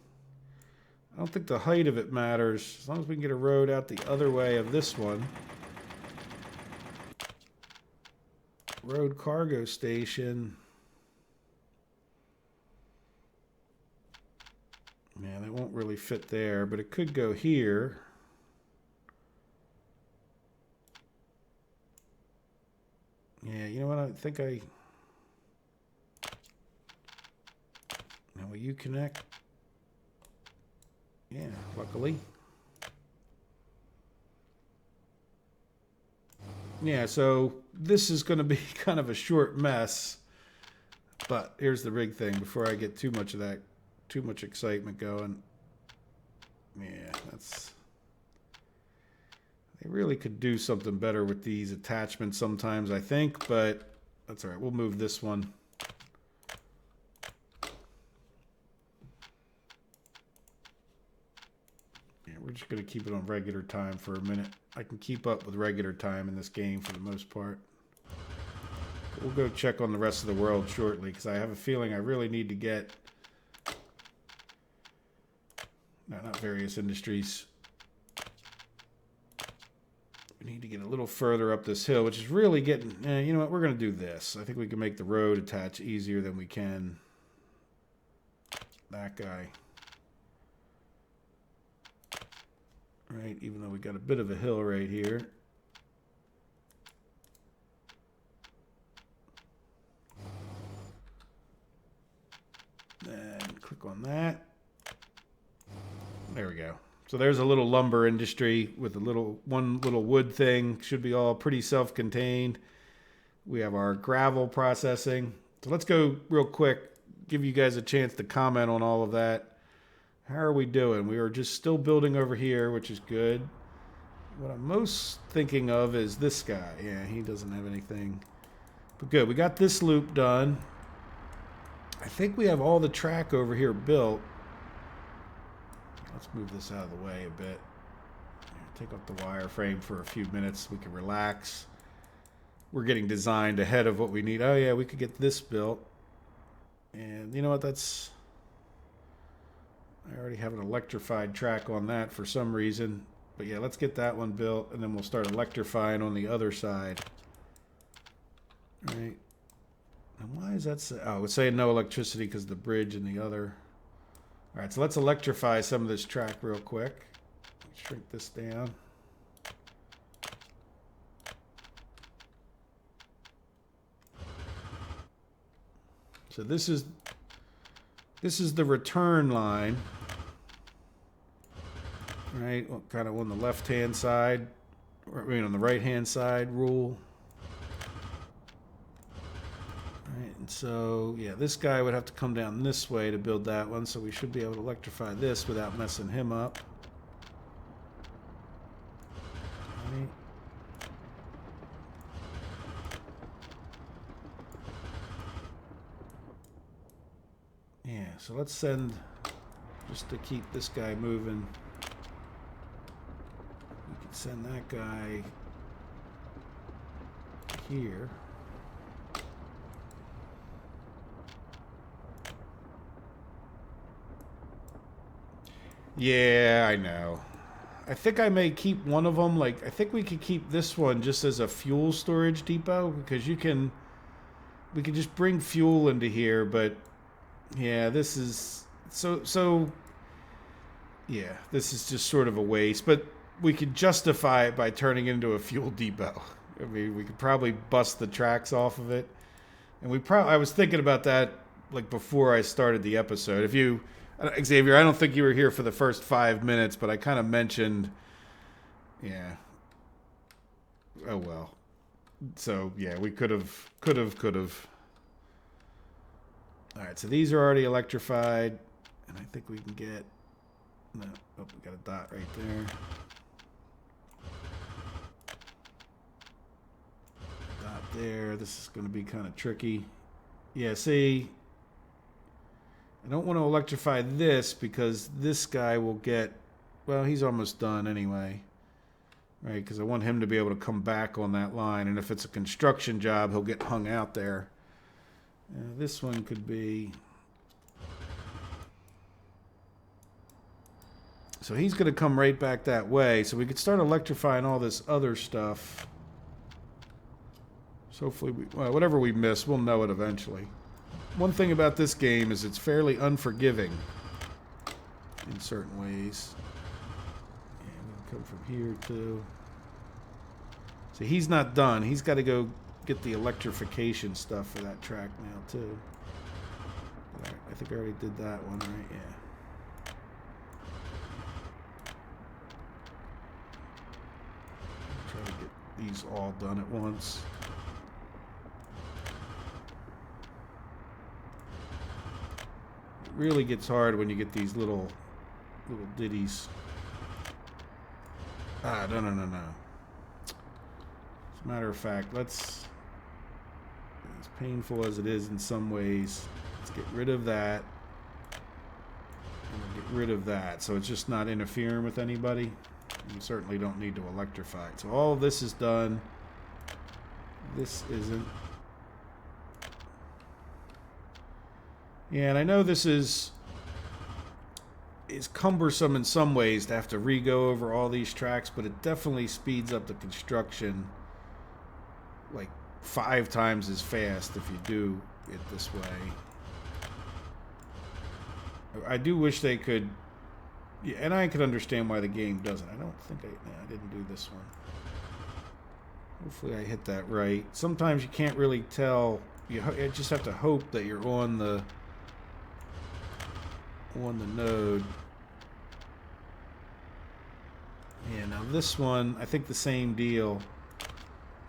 I don't think the height of it matters, as long as we can get a road out the other way of this one. Road cargo station. Man, it won't really fit there, but it could go here. Yeah, you know what? I think now will you connect? Yeah, luckily. Yeah, so this is going to be kind of a short mess. But here's the big thing before I get too much excitement going. Yeah, they really could do something better with these attachments sometimes, I think, but that's all right. We'll move this one. Yeah, we're just going to keep it on regular time for a minute. I can keep up with regular time in this game for the most part. We'll go check on the rest of the world shortly, because I have a feeling I really need to get... No, not various industries. We need to get a little further up this hill, which is really getting... you know what? We're going to do this. I think we can make the road attach easier than we can that guy. Right, even though we got a bit of a hill right here. Then click on that. There we go. So there's a little lumber industry with one little wood thing. Should be all pretty self-contained. We have our gravel processing. So let's go real quick, give you guys a chance to comment on all of that. How are we doing? We are just still building over here, which is good. What I'm most thinking of is this guy. Yeah, he doesn't have anything. But good, we got this loop done. I think we have all the track over here built. Let's move this out of the way a bit. Take off the wireframe for a few minutes. We can relax. We're getting designed ahead of what we need. Oh yeah, we could get this built. And you know what, I already have an electrified track on that for some reason. But yeah, let's get that one built, and then we'll start electrifying on the other side. All right. And why is that? Oh, it's saying no electricity because of the bridge and the other. All right, so let's electrify some of this track real quick. Shrink this down. So this is the return line. Right, well, kind of on the left-hand side, or I mean on the right-hand side rule. Right, and so, yeah, this guy would have to come down this way to build that one, so we should be able to electrify this without messing him up. Right. Yeah, so let's send, just to keep this guy moving. Send that guy here. Yeah, I know. I think I may keep one of them. Like, I think we could keep this one just as a fuel storage depot, because we can just bring fuel into here. But yeah, this is so yeah, this is just sort of a waste. But we could justify it by turning it into a fuel depot. I mean, we could probably bust the tracks off of it. And I was thinking about that like before I started the episode. If you, Xavier, I don't think you were here for the first 5 minutes, but I kind of mentioned, yeah. Oh, well. So, yeah, we could have. All right, so these are already electrified. And I think we can get, no, oh, we got a dot right there. There, this is going to be kind of tricky. Yeah, see, I don't want to electrify this because this guy will get, well, he's almost done anyway, right? Because I want him to be able to come back on that line, and if it's a construction job, he'll get hung out there. This one could be, So he's going to come right back that way. So we could start electrifying all this other stuff. So hopefully, well, whatever we miss, we'll know it eventually. One thing about this game is it's fairly unforgiving in certain ways. And we can come from here too. So he's not done. He's got to go get the electrification stuff for that track now too. All right, I think I already did that one, right? Yeah. Try to get these all done at once. It really gets hard when you get these little ditties. Ah, no. As a matter of fact, as painful as it is in some ways, let's get rid of that. And we'll get rid of that. So it's just not interfering with anybody. You certainly don't need to electrify it. So all of this is done. This isn't. Yeah, and I know this is cumbersome in some ways to have to re-go over all these tracks, but it definitely speeds up the construction like 5 times as fast if you do it this way. I do wish they could. Yeah, and I could understand why the game doesn't. I don't think I didn't do this one. Hopefully I hit that right. Sometimes you can't really tell. You just have to hope that you're on the node. Yeah, now this one, I think the same deal.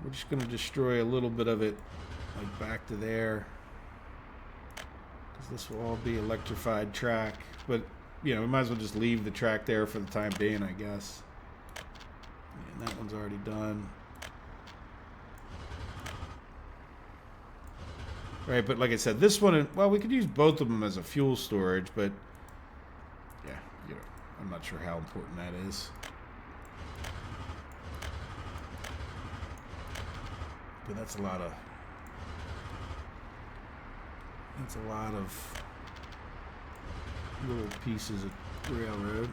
We're just going to destroy a little bit of it, like back to there. Because this will all be electrified track. But you know, we might as well just leave the track there for the time being, I guess. And that one's already done. Right, but like I said, this one, well, we could use both of them as a fuel storage, but yeah, you know, I'm not sure how important that is. But that's a lot of little pieces of railroad.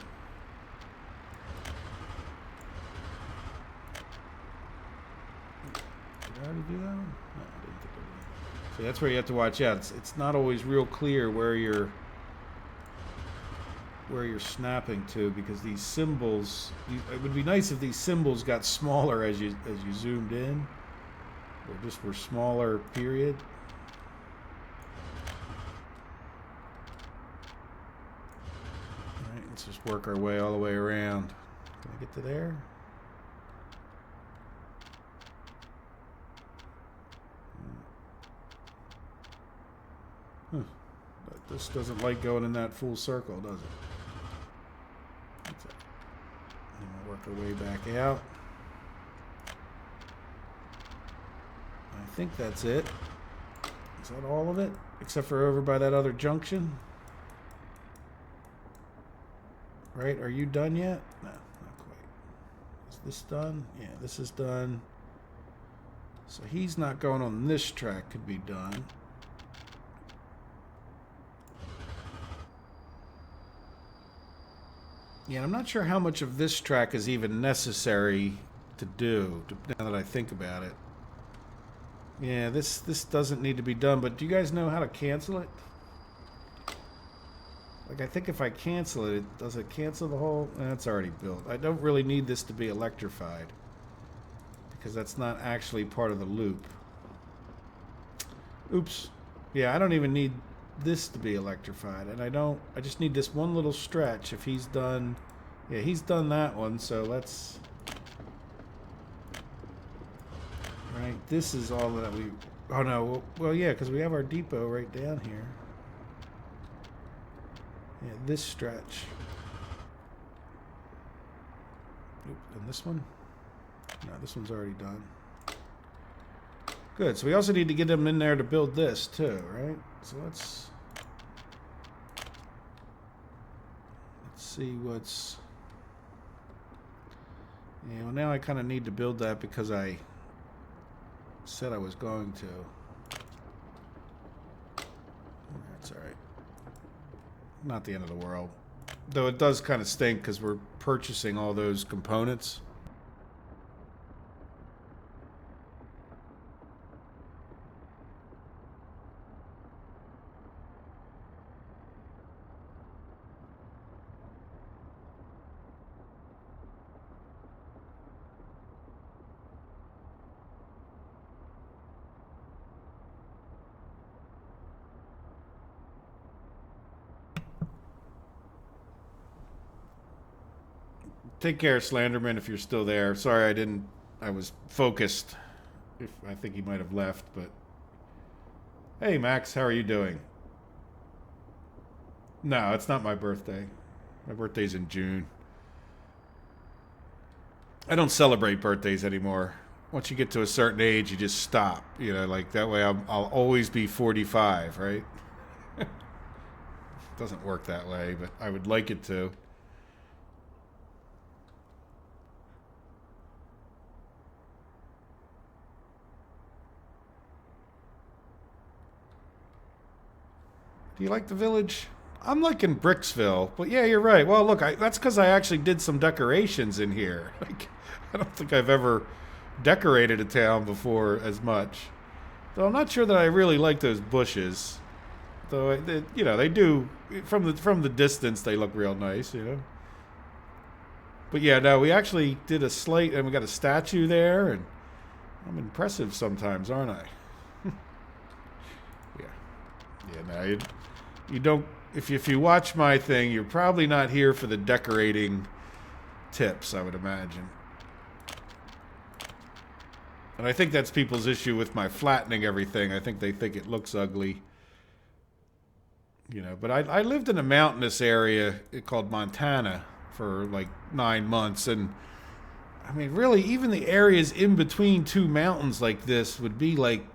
Did I already do that one? No, I didn't think I did. So that's where you have to watch out. It's not always real clear where you're snapping to, because these symbols. It would be nice if these symbols got smaller as you zoomed in, or just were smaller. Period. Let's just work our way all the way around. Can I get to there? Huh. But this doesn't like going in that full circle, does it? That's it. And we'll work our way back out. I think that's it. Is that all of it? Except for over by that other junction? Right, are you done yet? No, not quite. Is this done? Yeah, this is done. So he's not going on this track, could be done. Yeah, I'm not sure how much of this track is even necessary to do, now that I think about it. Yeah, this doesn't need to be done, but do you guys know how to cancel it? Like, I think if I cancel it, does it cancel the whole? That's already built. I don't really need this to be electrified, because that's not actually part of the loop. Oops. Yeah, I don't even need this to be electrified, and I just need this one little stretch. If he's done, yeah, he's done that one, so let's, right, this is all that we, oh no, well yeah, because we have our depot right down here. Yeah, this stretch. Oop, and this one? No, this one's already done. Good, so we also need to get them in there to build this too, right? So let's see what's... Yeah, well now I kind of need to build that because I said I was going to. That's alright. Not the end of the world. Though it does kind of stink because we're purchasing all those components. Take care, Slenderman, if you're still there. Sorry, I didn't. I was focused. If I think he might have left, but hey, Max, how are you doing? No, it's not my birthday. My birthday's in June. I don't celebrate birthdays anymore. Once you get to a certain age, you just stop. Like that way I'll always be 45, right? Doesn't work that way, but I would like it to. Do you like the village? I'm liking Bricksville, but yeah, you're right. Well, look, that's because I actually did some decorations in here. Like, I don't think I've ever decorated a town before as much. Though I'm not sure that I really like those bushes. Though, they do from the distance they look real nice. But yeah, no, we actually did a slate and we got a statue there, and I'm impressive sometimes, aren't I? Yeah, yeah. No, you don't. If you watch my thing, you're probably not here for the decorating tips, I would imagine. And I think that's people's issue with my flattening everything. I think they think it looks ugly. But I lived in a mountainous area called Montana for like 9 months. And I mean, really, even the areas in between two mountains like this would be like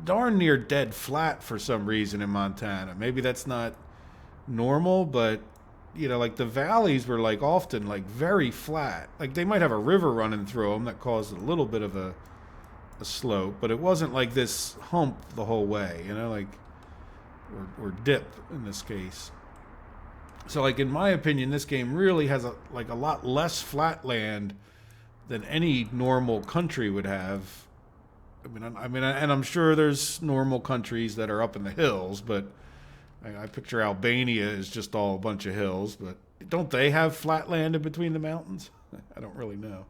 darn near dead flat for some reason in Montana. Maybe that's not normal, but like the valleys were like often like very flat. Like they might have a river running through them that caused a little bit of a slope, but it wasn't like this hump the whole way, like or dip in this case. So like in my opinion, this game really has a lot less flat land than any normal country would have. And I'm sure there's normal countries that are up in the hills, but I picture Albania is just all a bunch of hills. But don't they have flat land in between the mountains? I don't really know.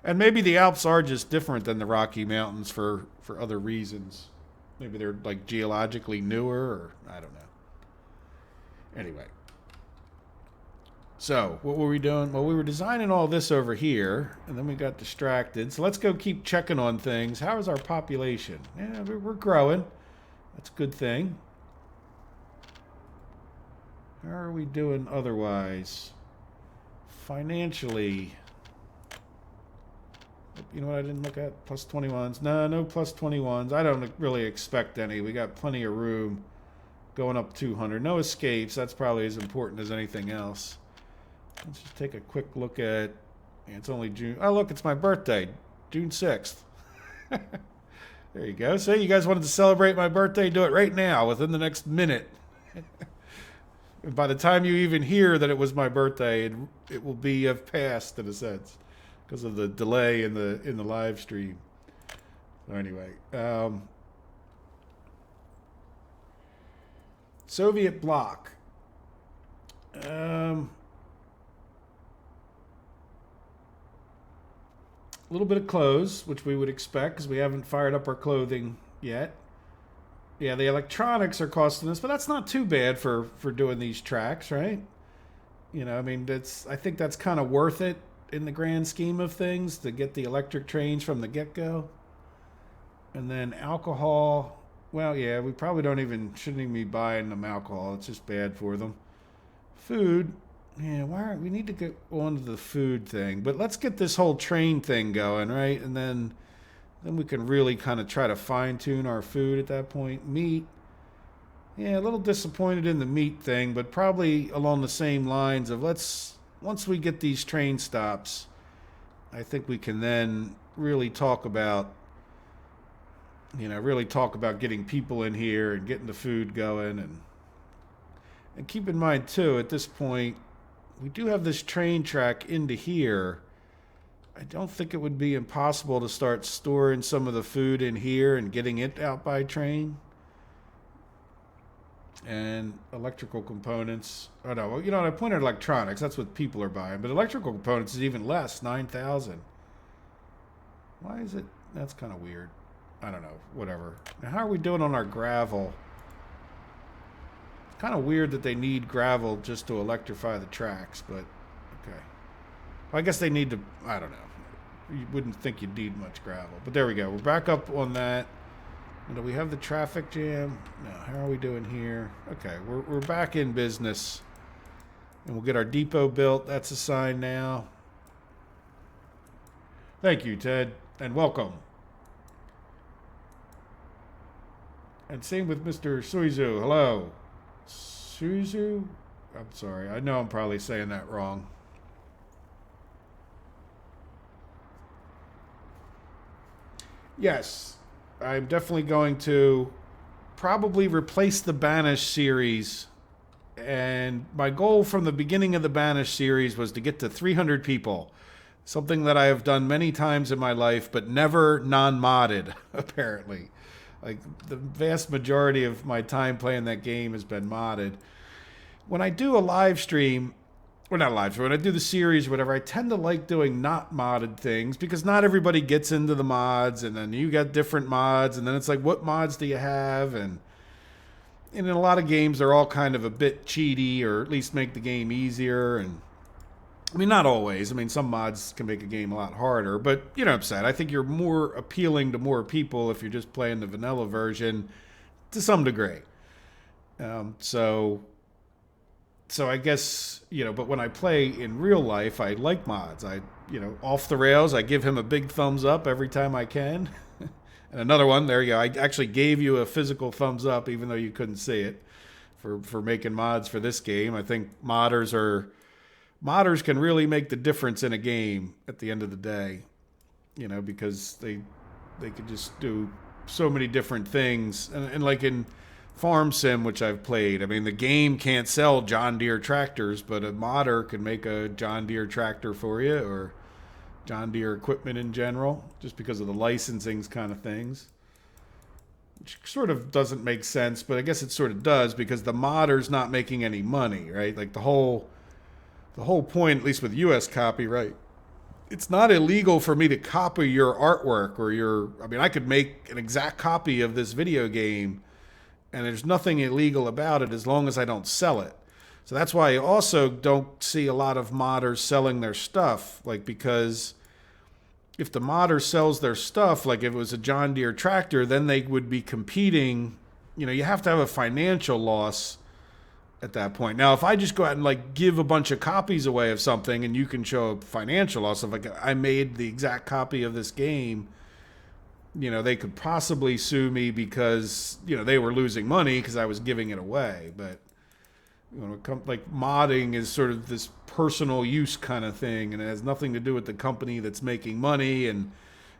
And maybe the Alps are just different than the Rocky Mountains for other reasons. Maybe they're like geologically newer, or I don't know. Anyway. So, what were we doing? Well, we were designing all this over here, and then we got distracted. So let's go keep checking on things. How is our population? Yeah, we're growing. That's a good thing. How are we doing otherwise? Financially. You know what I didn't look at? Plus 21s. No plus 21s. I don't really expect any. We got plenty of room going up 200. No escapes. That's probably as important as anything else. Let's just take a quick look at... It's only June... Oh, look, it's my birthday. June 6th. There you go. So you guys wanted to celebrate my birthday? Do it right now, within the next minute. And by the time you even hear that it was my birthday, it will be have passed in a sense, because of the delay in the live stream. So anyway, Soviet bloc. A little bit of clothes, which we would expect because we haven't fired up our clothing yet. Yeah, the electronics are costing us, but that's not too bad for doing these tracks, right? I think that's kind of worth it in the grand scheme of things to get the electric trains from the get-go. And then alcohol, well, yeah, we probably shouldn't even be buying them alcohol. It's just bad for them. Food, yeah, we need to get on to the food thing. But let's get this whole train thing going, right? And then we can really kind of try to fine-tune our food at that point. Meat, yeah, a little disappointed in the meat thing, but probably along the same lines of once we get these train stops, I think we can then really talk about getting people in here and getting the food going And keep in mind, too, at this point, we do have this train track into here. I don't think it would be impossible to start storing some of the food in here and getting it out by train. And electrical components. Oh, no. Well, you know, I pointed electronics. That's what people are buying. But electrical components is even less, 9,000. Why is it? That's kind of weird. I don't know. Whatever. Now, how are we doing on our gravel? It's kind of weird that they need gravel just to electrify the tracks, but okay. Well, I guess they need to, I don't know. You wouldn't think you'd need much gravel. But there we go. We're back up on that. And do we have the traffic jam? No. How are we doing here? Okay, we're back in business. And we'll get our depot built. That's a sign now. Thank you, Ted. And welcome. And same with Mr. Suizu. Hello. Suizu? I'm sorry. I know I'm probably saying that wrong. Yes, I'm definitely going to probably replace the Banish series. And my goal from the beginning of the Banish series was to get to 300 people. Something that I have done many times in my life, but never non-modded, apparently. Like, the vast majority of my time playing that game has been modded. When I do a live stream, or not live stream, when I do the series or whatever, I tend to like doing not modded things because not everybody gets into the mods, and then you got different mods, and then it's like, what mods do you have? And in a lot of games, they're all kind of a bit cheaty, or at least make the game easier. And I mean, not always. I mean, some mods can make a game a lot harder, but you know what I'm saying. I think you're more appealing to more people if you're just playing the vanilla version to some degree. So I guess, you know, but when I play in real life, I like mods. Off the rails, I give him a big thumbs up every time I can. And another one, there you go. I actually gave you a physical thumbs up, even though you couldn't see it, for making mods for this game. I think modders can really make the difference in a game at the end of the day, you know, because they could just do so many different things. And like in Farm Sim, which I've played, I mean, the game can't sell John Deere tractors, but a modder can make a John Deere tractor for you, or John Deere equipment in general, just because of the licensing kind of things. Which sort of doesn't make sense, but I guess it sort of does, because the modder's not making any money, right? Like the whole point, at least with U.S. copyright, it's not illegal for me to copy your artwork or I could make an exact copy of this video game, and there's nothing illegal about it as long as I don't sell it. So that's why I also don't see a lot of modders selling their stuff, like, because if the modder sells their stuff, like if it was a John Deere tractor, then they would be competing. You know, you have to have a financial loss at that point. Now, if I just go out and like give a bunch of copies away of something and you can show a financial loss of, like, I made the exact copy of this game, you know, they could possibly sue me because, you know, they were losing money because I was giving it away. But, you know, like, modding is sort of this personal use kind of thing, and it has nothing to do with the company that's making money. And,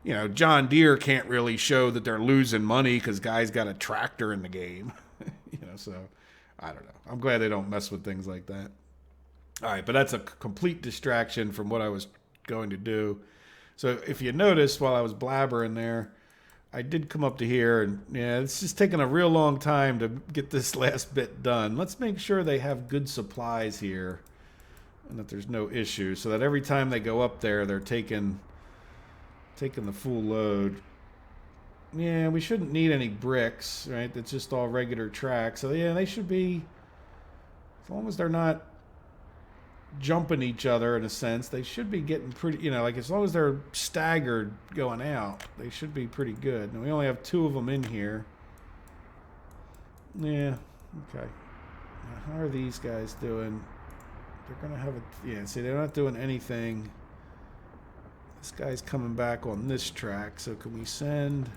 you know, John Deere can't really show that they're losing money because guys got a tractor in the game. You know, so I don't know. I'm glad they don't mess with things like that. All right, but that's a complete distraction from what I was going to do. So if you notice, while I was blabbering there, I did come up to here, and yeah, it's just taking a real long time to get this last bit done. Let's make sure they have good supplies here and that there's no issue, so that every time they go up there, they're taking the full load. Yeah, we shouldn't need any bricks, right? It's just all regular track. So yeah, they should be, as long as they're not jumping each other in a sense, they should be getting pretty, you know, like, as long as they're staggered going out, they should be pretty good. And we only have 2 of them in here. Yeah, okay. Now, how are these guys doing? They're gonna have yeah, see, they're not doing anything. This guy's coming back on this track, so can we send?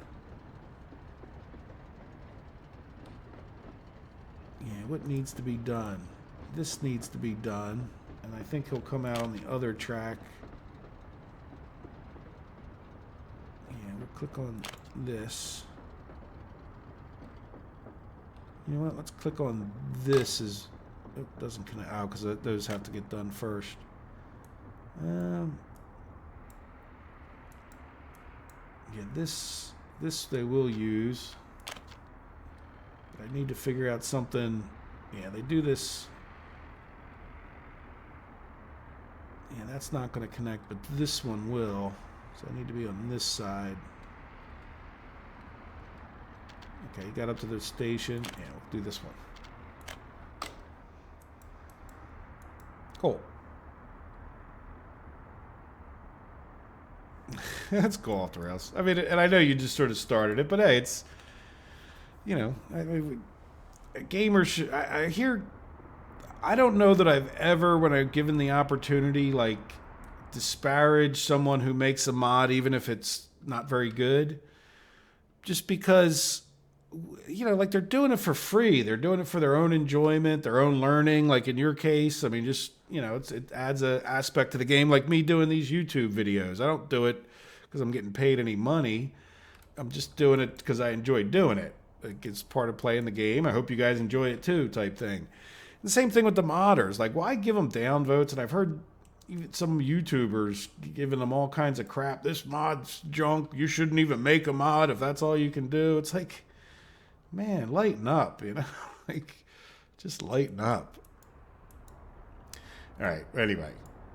Yeah, what needs to be done? This needs to be done. And I think he'll come out on the other track. Yeah, we'll click on this. You know what? Let's click on this. It doesn't connect out because those have to get done first. Yeah, this they will use. But I need to figure out something. Yeah, they do this. Yeah, that's not going to connect, but this one will. So I need to be on this side. Okay, got up to the station. Yeah, we'll do this one. Cool. Let's go off the rails. I mean, and I know you just sort of started it, but hey, it's, you know, I mean, gamers. I hear. I don't know that I've ever, when I've given the opportunity, like disparage someone who makes a mod, even if it's not very good, just because, you know, like they're doing it for free. They're doing it for their own enjoyment, their own learning. Like in your case, I mean, just, you know, it adds an aspect to the game. Like me doing these YouTube videos, I don't do it because I'm getting paid any money. I'm just doing it because I enjoy doing it. Like it's part of playing the game. I hope you guys enjoy it too, type thing. The same thing with the modders. Like, why give them downvotes? And I've heard even some YouTubers giving them all kinds of crap. This mod's junk. You shouldn't even make a mod if that's all you can do. It's like, man, lighten up, you know? Like, just lighten up. All right, anyway,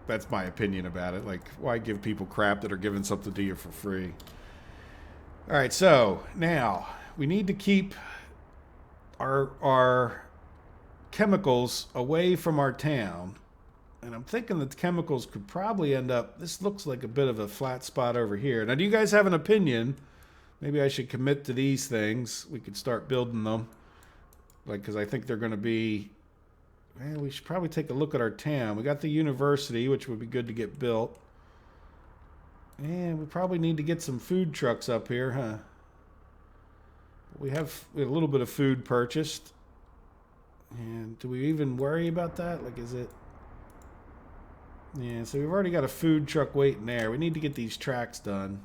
that's my opinion about it. Like, why give people crap that are giving something to you for free? All right, so now we need to keep our chemicals away from our town. And I'm thinking that the chemicals could probably end up, this looks like a bit of a flat spot over here. Now, do you guys have an opinion? Maybe I should commit to these things. We could start building them. Like, because I think they're going to be, well, we should probably take a look at our town. We got the university, which would be good to get built. And we probably need to get some food trucks up here, huh? We have a little bit of food purchased. And do we even worry about that? Like, is it? Yeah, so we've already got a food truck waiting there. We need to get these tracks done.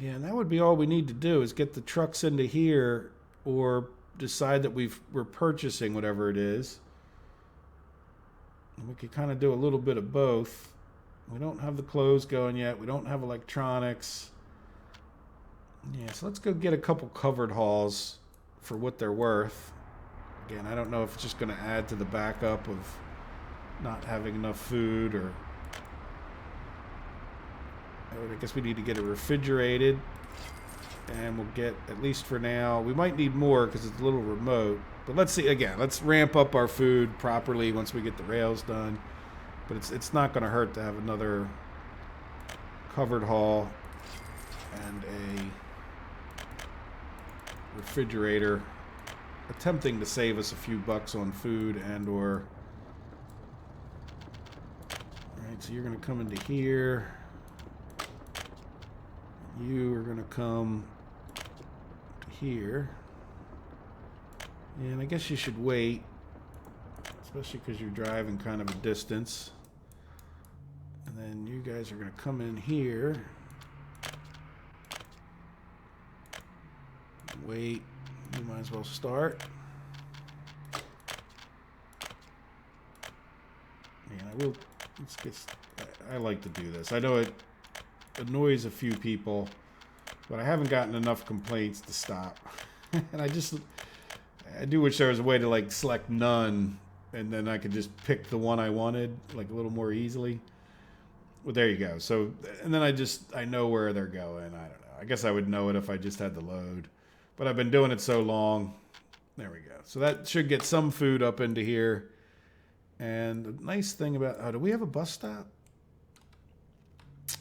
Yeah, and that would be all we need to do is get the trucks into here or decide that we're purchasing whatever it is. And we could kind of do a little bit of both. We don't have the clothes going yet. We don't have electronics. Yeah, so let's go get a couple covered hauls for what they're worth. Again, I don't know if it's just going to add to the backup of not having enough food, or I guess we need to get it refrigerated. And we'll get, at least for now, we might need more because it's a little remote. But let's see, again, let's ramp up our food properly once we get the rails done. But it's not going to hurt to have another covered haul and a refrigerator, attempting to save us a few bucks on food and or. Alright, so you're going to come into here. You are going to come to here. And I guess you should wait, especially because you're driving kind of a distance. And then you guys are going to come in here. Wait, you might as well start. And I will, I like to do this. I know it annoys a few people, but I haven't gotten enough complaints to stop. And I do wish there was a way to like select none, and then I could just pick the one I wanted like a little more easily. Well, there you go. So, and then I know where they're going. I don't know. I guess I would know it if I just had the load. But I've been doing it so long. There we go. So that should get some food up into here. And the nice thing about... Oh, do we have a bus stop?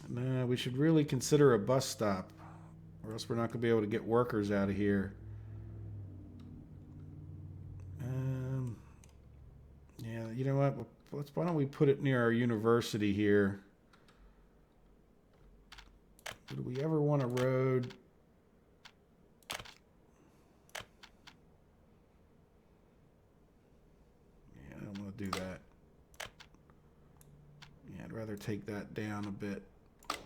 No, we should really consider a bus stop. Or else we're not going to be able to get workers out of here. Yeah, you know what? Why don't we put it near our university here? Do we ever want a road... do that. Yeah, I'd rather take that down a bit. All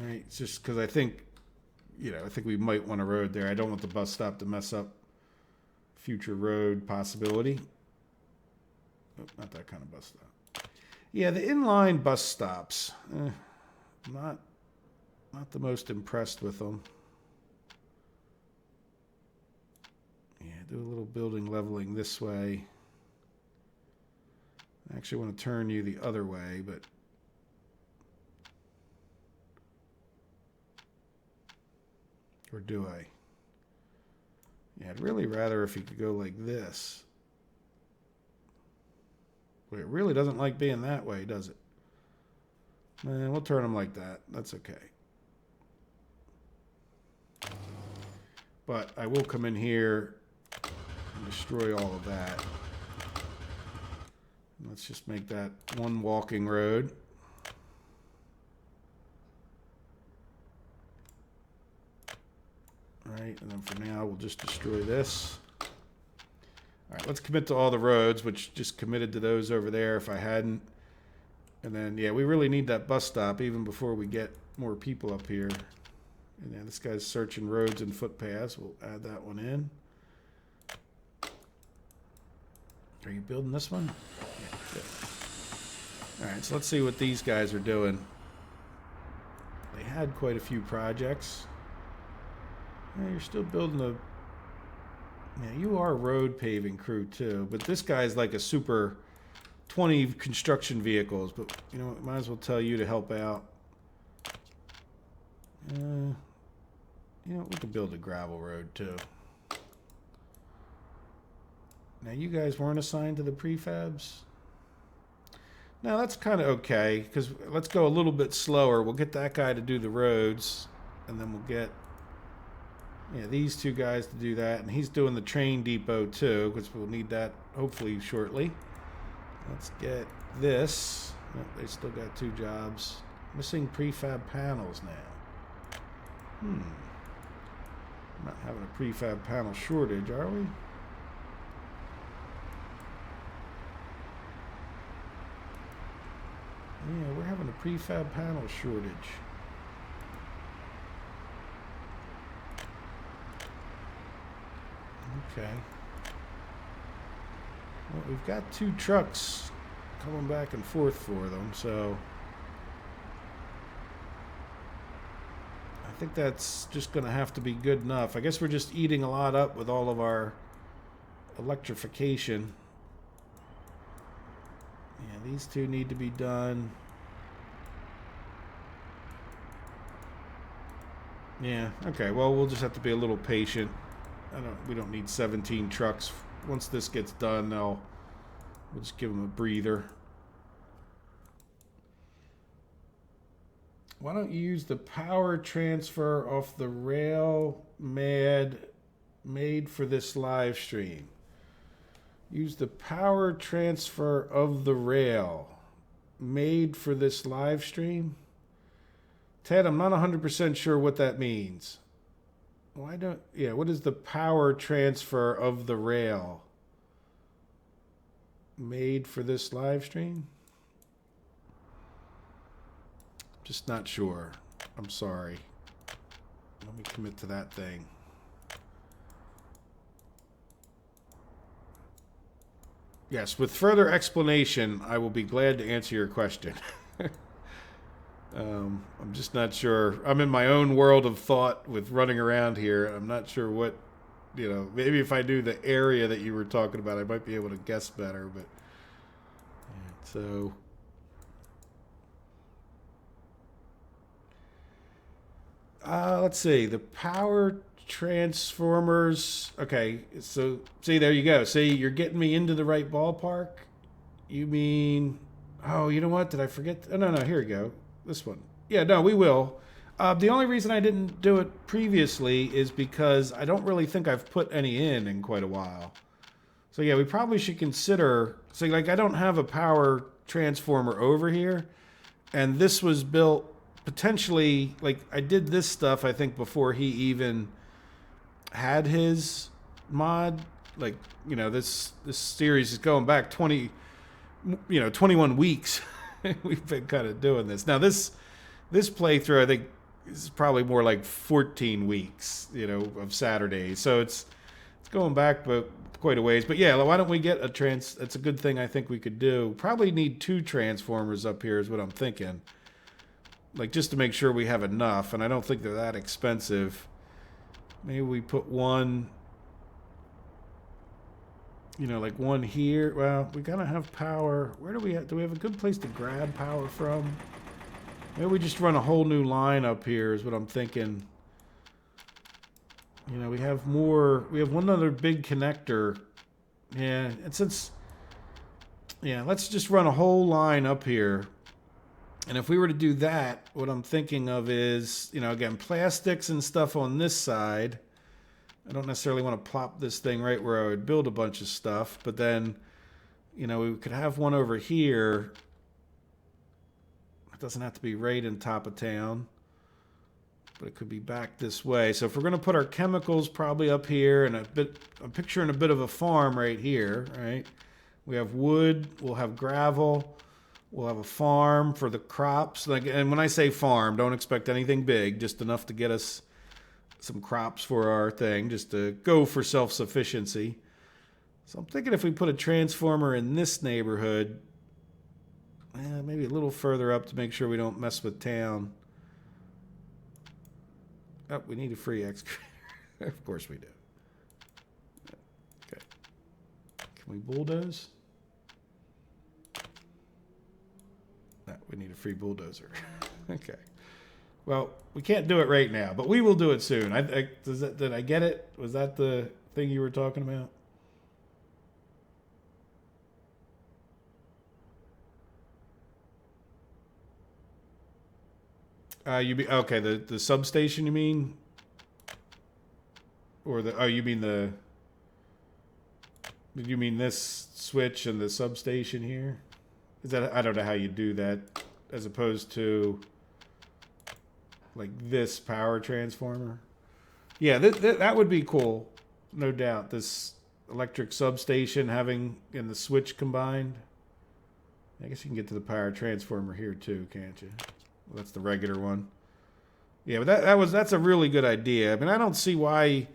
right, it's just because I think I think we might want a road there. I don't want the bus stop to mess up future road possibility. Oh, not that kind of bus stop. Yeah, the inline bus stops. Not the most impressed with them. Yeah, do a little building leveling this way. I actually want to turn you the other way, but or do I? Yeah, I'd really rather if you could go like this. But it really doesn't like being that way, does it? Man, we'll turn them like that. That's okay. But I will come in here and destroy all of that. Let's just make that one walking road. All right, and then for now, we'll just destroy this. All right, let's commit to all the roads, which just committed to those over there if I hadn't. And then, yeah, we really need that bus stop even before we get more people up here. And then this guy's searching roads and footpaths. We'll add that one in. Are you building this one? Yeah, good. All right, so let's see what these guys are doing. They had quite a few projects. Yeah, you're still building a... Yeah, you are a road paving crew too, but this guy's like a super 20 construction vehicles, but you know, might as well tell you to help out. You know, we could build a gravel road too. Now you guys weren't assigned to the prefabs? Now that's kind of okay, because let's go a little bit slower. We'll get that guy to do the roads, and then we'll get these two guys to do that, and he's doing the train depot too, because we'll need that hopefully shortly. Let's get this. Oh, they still got two jobs. Missing prefab panels now. We're not having a prefab panel shortage, are we? Yeah, we're having a prefab panel shortage. Okay. Well, we've got two trucks coming back and forth for them, so I think that's just going to have to be good enough. I guess we're just eating a lot up with all of our electrification. Yeah, these two need to be done. Yeah, okay, well, we'll just have to be a little patient. We don't need 17 trucks. Once this gets done, we'll just give them a breather. Why don't you use the power transfer off the rail made for this live stream? Use the power transfer of the rail made for this live stream? Ted, I'm not 100% sure what that means. What is the power transfer of the rail made for this live stream? Just not sure. I'm sorry. Let me commit to that thing. Yes, with further explanation, I will be glad to answer your question. I'm just not sure. I'm in my own world of thought with running around here. I'm not sure what, maybe if I knew the area that you were talking about, I might be able to guess better. But so let's see. The power transformers. Okay, so see, there you go. See, you're getting me into the right ballpark. You mean, oh, you know what? Did I forget? Oh, no, here we go. This one. Yeah, no, we will. The only reason I didn't do it previously is because I don't really think I've put any in quite a while. So yeah, we probably should consider, so like I don't have a power transformer over here, and this was built potentially, like I did this stuff I think before he even had his mod. Like, this series is going back 21 weeks. We've been kind of doing this. Now this playthrough, I think It's probably more like 14 weeks, you know, of Saturdays. So it's going back, but quite a ways. But yeah, why don't we get a trans? That's a good thing I think we could do. Probably need 2 transformers up here is what I'm thinking. Like just to make sure we have enough, and I don't think they're that expensive. Maybe we put one, you know, like one here. Well, we gotta have power. Where do we have? Do we have a good place to grab power from? Maybe we just run a whole new line up here is what I'm thinking. You know, we have more. We have one other big connector. Yeah, and since, yeah, let's just run a whole line up here. And if we were to do that, what I'm thinking of is, you know, again, plastics and stuff on this side. I don't necessarily want to plop this thing right where I would build a bunch of stuff, but then, you know, we could have one over here. It doesn't have to be right in top of town, but it could be back this way. So if we're going to put our chemicals probably up here, and I'm picturing a bit of a farm right here, right? We have wood, we'll have gravel. We'll have a farm for the crops. And when I say farm, don't expect anything big, just enough to get us some crops for our thing, just to go for self-sufficiency. So I'm thinking if we put a transformer in this neighborhood, maybe a little further up to make sure we don't mess with town. Oh, we need a free excavator. Of course we do. Okay. Can we bulldoze? No, we need a free bulldozer. Okay. Well, we can't do it right now, but we will do it soon. Did I get it? Was that the thing you were talking about? Okay, the substation you mean? Or you mean did you mean this switch and the substation here? Is that, I don't know how you do that, as opposed to like this power transformer. Yeah, that would be cool, no doubt. This electric substation having and the switch combined. I guess you can get to the power transformer here too, can't you? Well, that's the regular one. Yeah, but that's a really good idea. I mean, I don't see why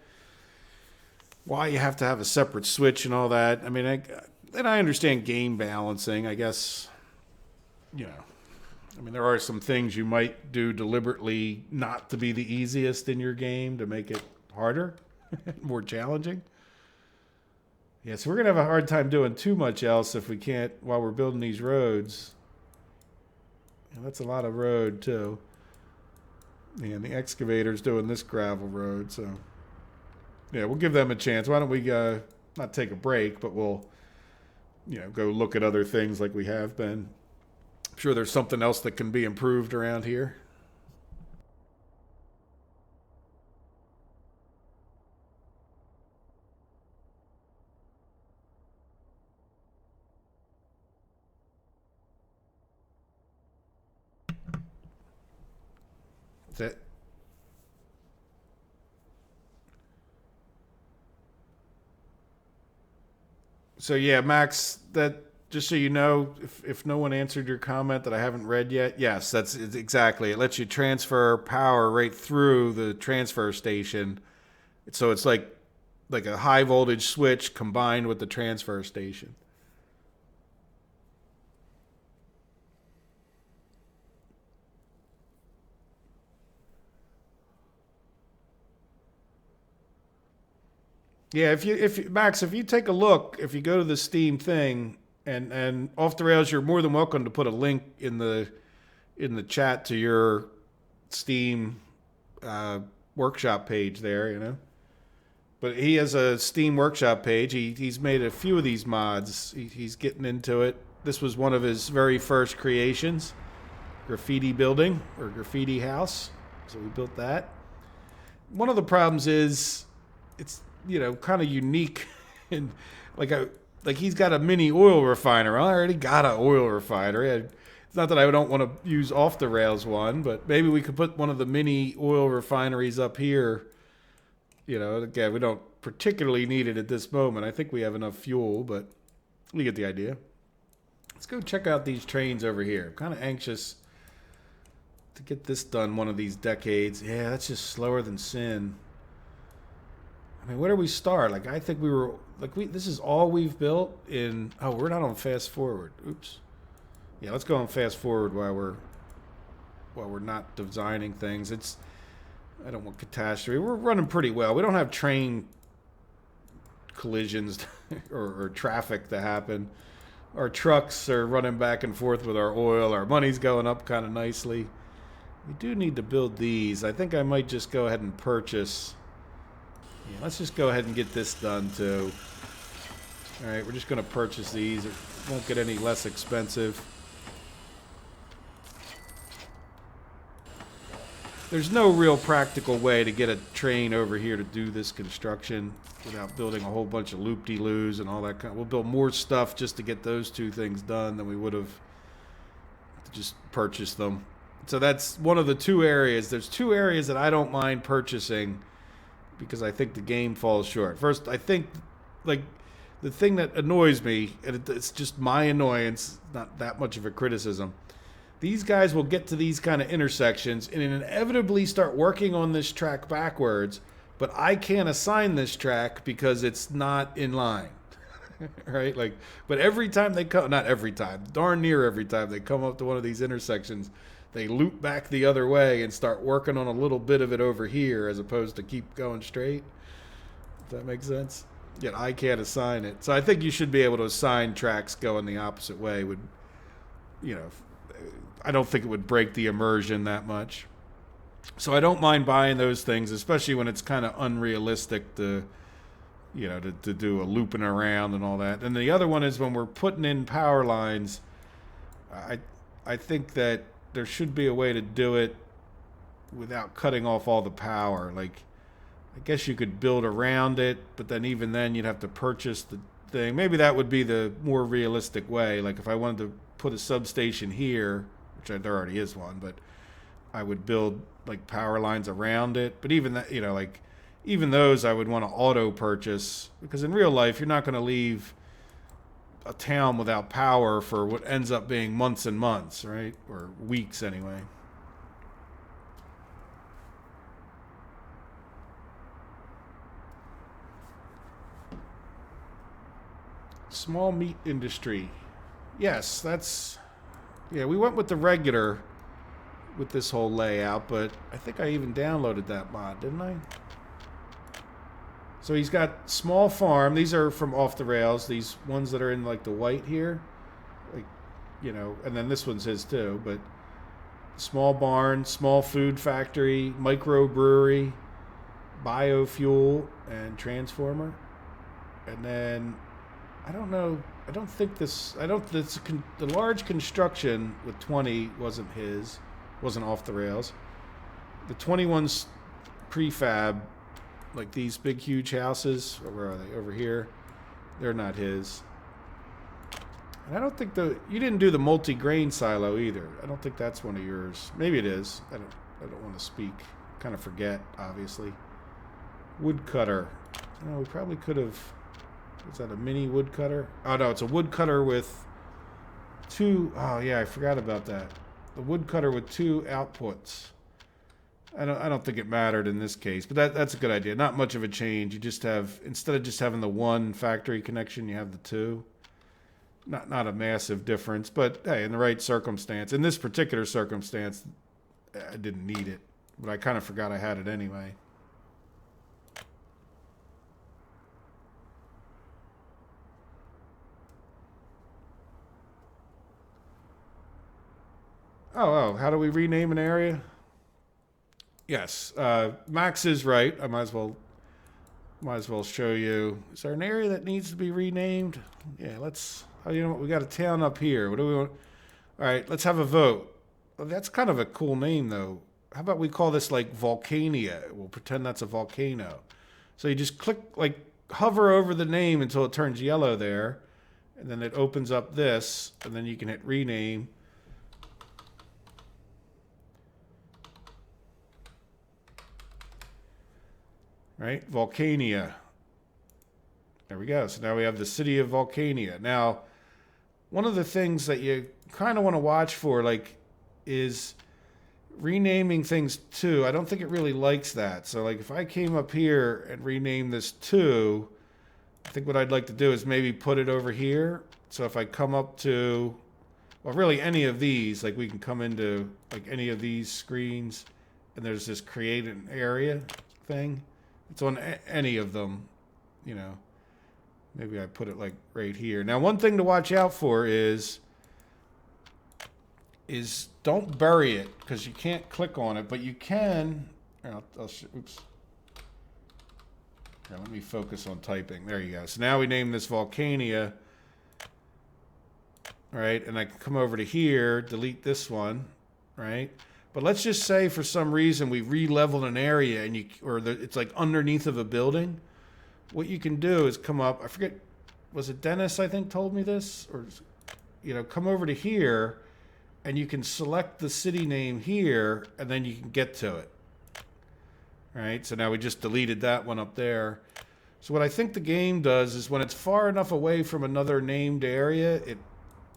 you have to have a separate switch and all that. I mean, I understand game balancing, I guess. You know, I mean, there are some things you might do deliberately not to be the easiest in your game to make it harder, more challenging. Yeah, so we're going to have a hard time doing too much else if we can't, while we're building these roads. And that's a lot of road, too. And the excavator's doing this gravel road, so... Yeah, we'll give them a chance. Why don't we not take a break, but we'll, you know, go look at other things like we have been. I'm sure there's something else that can be improved around here. That's it. So yeah, Max, that just so you know, if no one answered your comment that I haven't read yet, yes, that's exactly. It lets you transfer power right through the transfer station. So it's like a high voltage switch combined with the transfer station. Yeah, if Max, if you take a look, if you go to the Steam thing and off the rails, you're more than welcome to put a link in the chat to your Steam workshop page there, you know. But he has a Steam workshop page. He's made a few of these mods. He's getting into it. This was one of his very first creations, graffiti building or graffiti house. So we built that. One of the problems is it's, you know, kind of unique and like he's got a mini oil refiner. Well, I already got an oil refinery. It's not that I don't want to use off the rails one, but maybe we could put one of the mini oil refineries up here. You know, again, we don't particularly need it at this moment. I think we have enough fuel, but you get the idea. Let's go check out these trains over here. I'm kind of anxious to get this done one of these decades. Yeah, that's just slower than sin. I mean, where do we start? Like, I think we were like this is all we've built in. Oh, we're not on fast forward. Oops. Yeah, let's go on fast forward while we're not designing things. I don't want catastrophe. We're running pretty well. We don't have train collisions or traffic to happen. Our trucks are running back and forth with our oil. Our money's going up kind of nicely. We do need to build these. I think I might just go ahead and purchase. Yeah, let's just go ahead and get this done too. All right, we're just going to purchase these. It won't get any less expensive. There's no real practical way to get a train over here to do this construction without building a whole bunch of loop-de-loos and all that kind. We'll build more stuff just to get those two things done than we would have just purchased them. So that's one of the two areas. There's two areas that I don't mind purchasing because I think the game falls short. First, I think like the thing that annoys me, and it's just my annoyance, not that much of a criticism. These guys will get to these kind of intersections and inevitably start working on this track backwards, but I can't assign this track because it's not in line. Right? Like, but every time they come, not every time, darn near every time they come up to one of these intersections, they loop back the other way and start working on a little bit of it over here as opposed to keep going straight. Does that make sense? Yet I can't assign it. So I think you should be able to assign tracks going the opposite way. Would, you know, I don't think it would break the immersion that much. So I don't mind buying those things, especially when it's kind of unrealistic to do a looping around and all that. And the other one is when we're putting in power lines, I think that there should be a way to do it without cutting off all the power. Like, I guess you could build around it, but then even then you'd have to purchase the thing. Maybe that would be the more realistic way. Like if I wanted to put a substation here, which there already is one, but I would build like power lines around it. But even that, like even those I would want to auto purchase, because in real life you're not going to leave a town without power for what ends up being months and months, right? Or weeks anyway. Small meat industry. Yes, yeah, we went with the regular with this whole layout, but I think I even downloaded that mod, didn't I? So he's got small farm. These are from Off the Rails. These ones that are in like the white here, like, and then this one's his too, but small barn, small food factory, micro brewery, biofuel, and transformer. And then the large construction with 20 wasn't Off the Rails. The 21's prefab, like these big huge houses, where are they? Over here. They're not his. And I don't think you didn't do the multi-grain silo either. I don't think that's one of yours. Maybe it is. I don't want to speak. Kind of forget, obviously. Woodcutter. We probably could have. Is that a mini woodcutter? Oh no, it's a woodcutter with two. Oh yeah, I forgot about that. The woodcutter with two outputs. I don't think it mattered in this case, but that's a good idea. Not much of a change. You just have, instead of just having the one factory connection, you have the two. Not a massive difference, but hey, in the right circumstance. In this particular circumstance, I didn't need it, but I kind of forgot I had it anyway. Oh, how do we rename an area? Yes, Max is right. I might as well show you. Is there an area that needs to be renamed? Yeah, let's. Oh, you know what? We got a town up here. What do we want? All right, let's have a vote. Well, that's kind of a cool name, though. How about we call this like Volcania? We'll pretend that's a volcano. So you just hover over the name until it turns yellow there, and then it opens up this, and then you can hit rename. Right? Volcania. There we go. So now we have the city of Volcania. Now, one of the things that you kind of want to watch for, is renaming things too, I don't think it really likes that. So like if I came up here and renamed this 2, I think what I'd like to do is maybe put it over here. So if I come up to, well, really any of these, like we can come into like any of these screens and there's this create an area thing. It's on any of them, you know. Maybe I put it like right here. Now, one thing to watch out for is don't bury it because you can't click on it, but you can. Oops. Here, let me focus on typing. There you go. So now we name this Volcania. All right, and I can come over to here, delete this one, right? But let's just say for some reason we re-leveled an area and it's like underneath of a building. What you can do is come up. I forget, was it Dennis? I think told me this, or come over to here, and you can select the city name here, and then you can get to it. All right. So now we just deleted that one up there. So what I think the game does is when it's far enough away from another named area,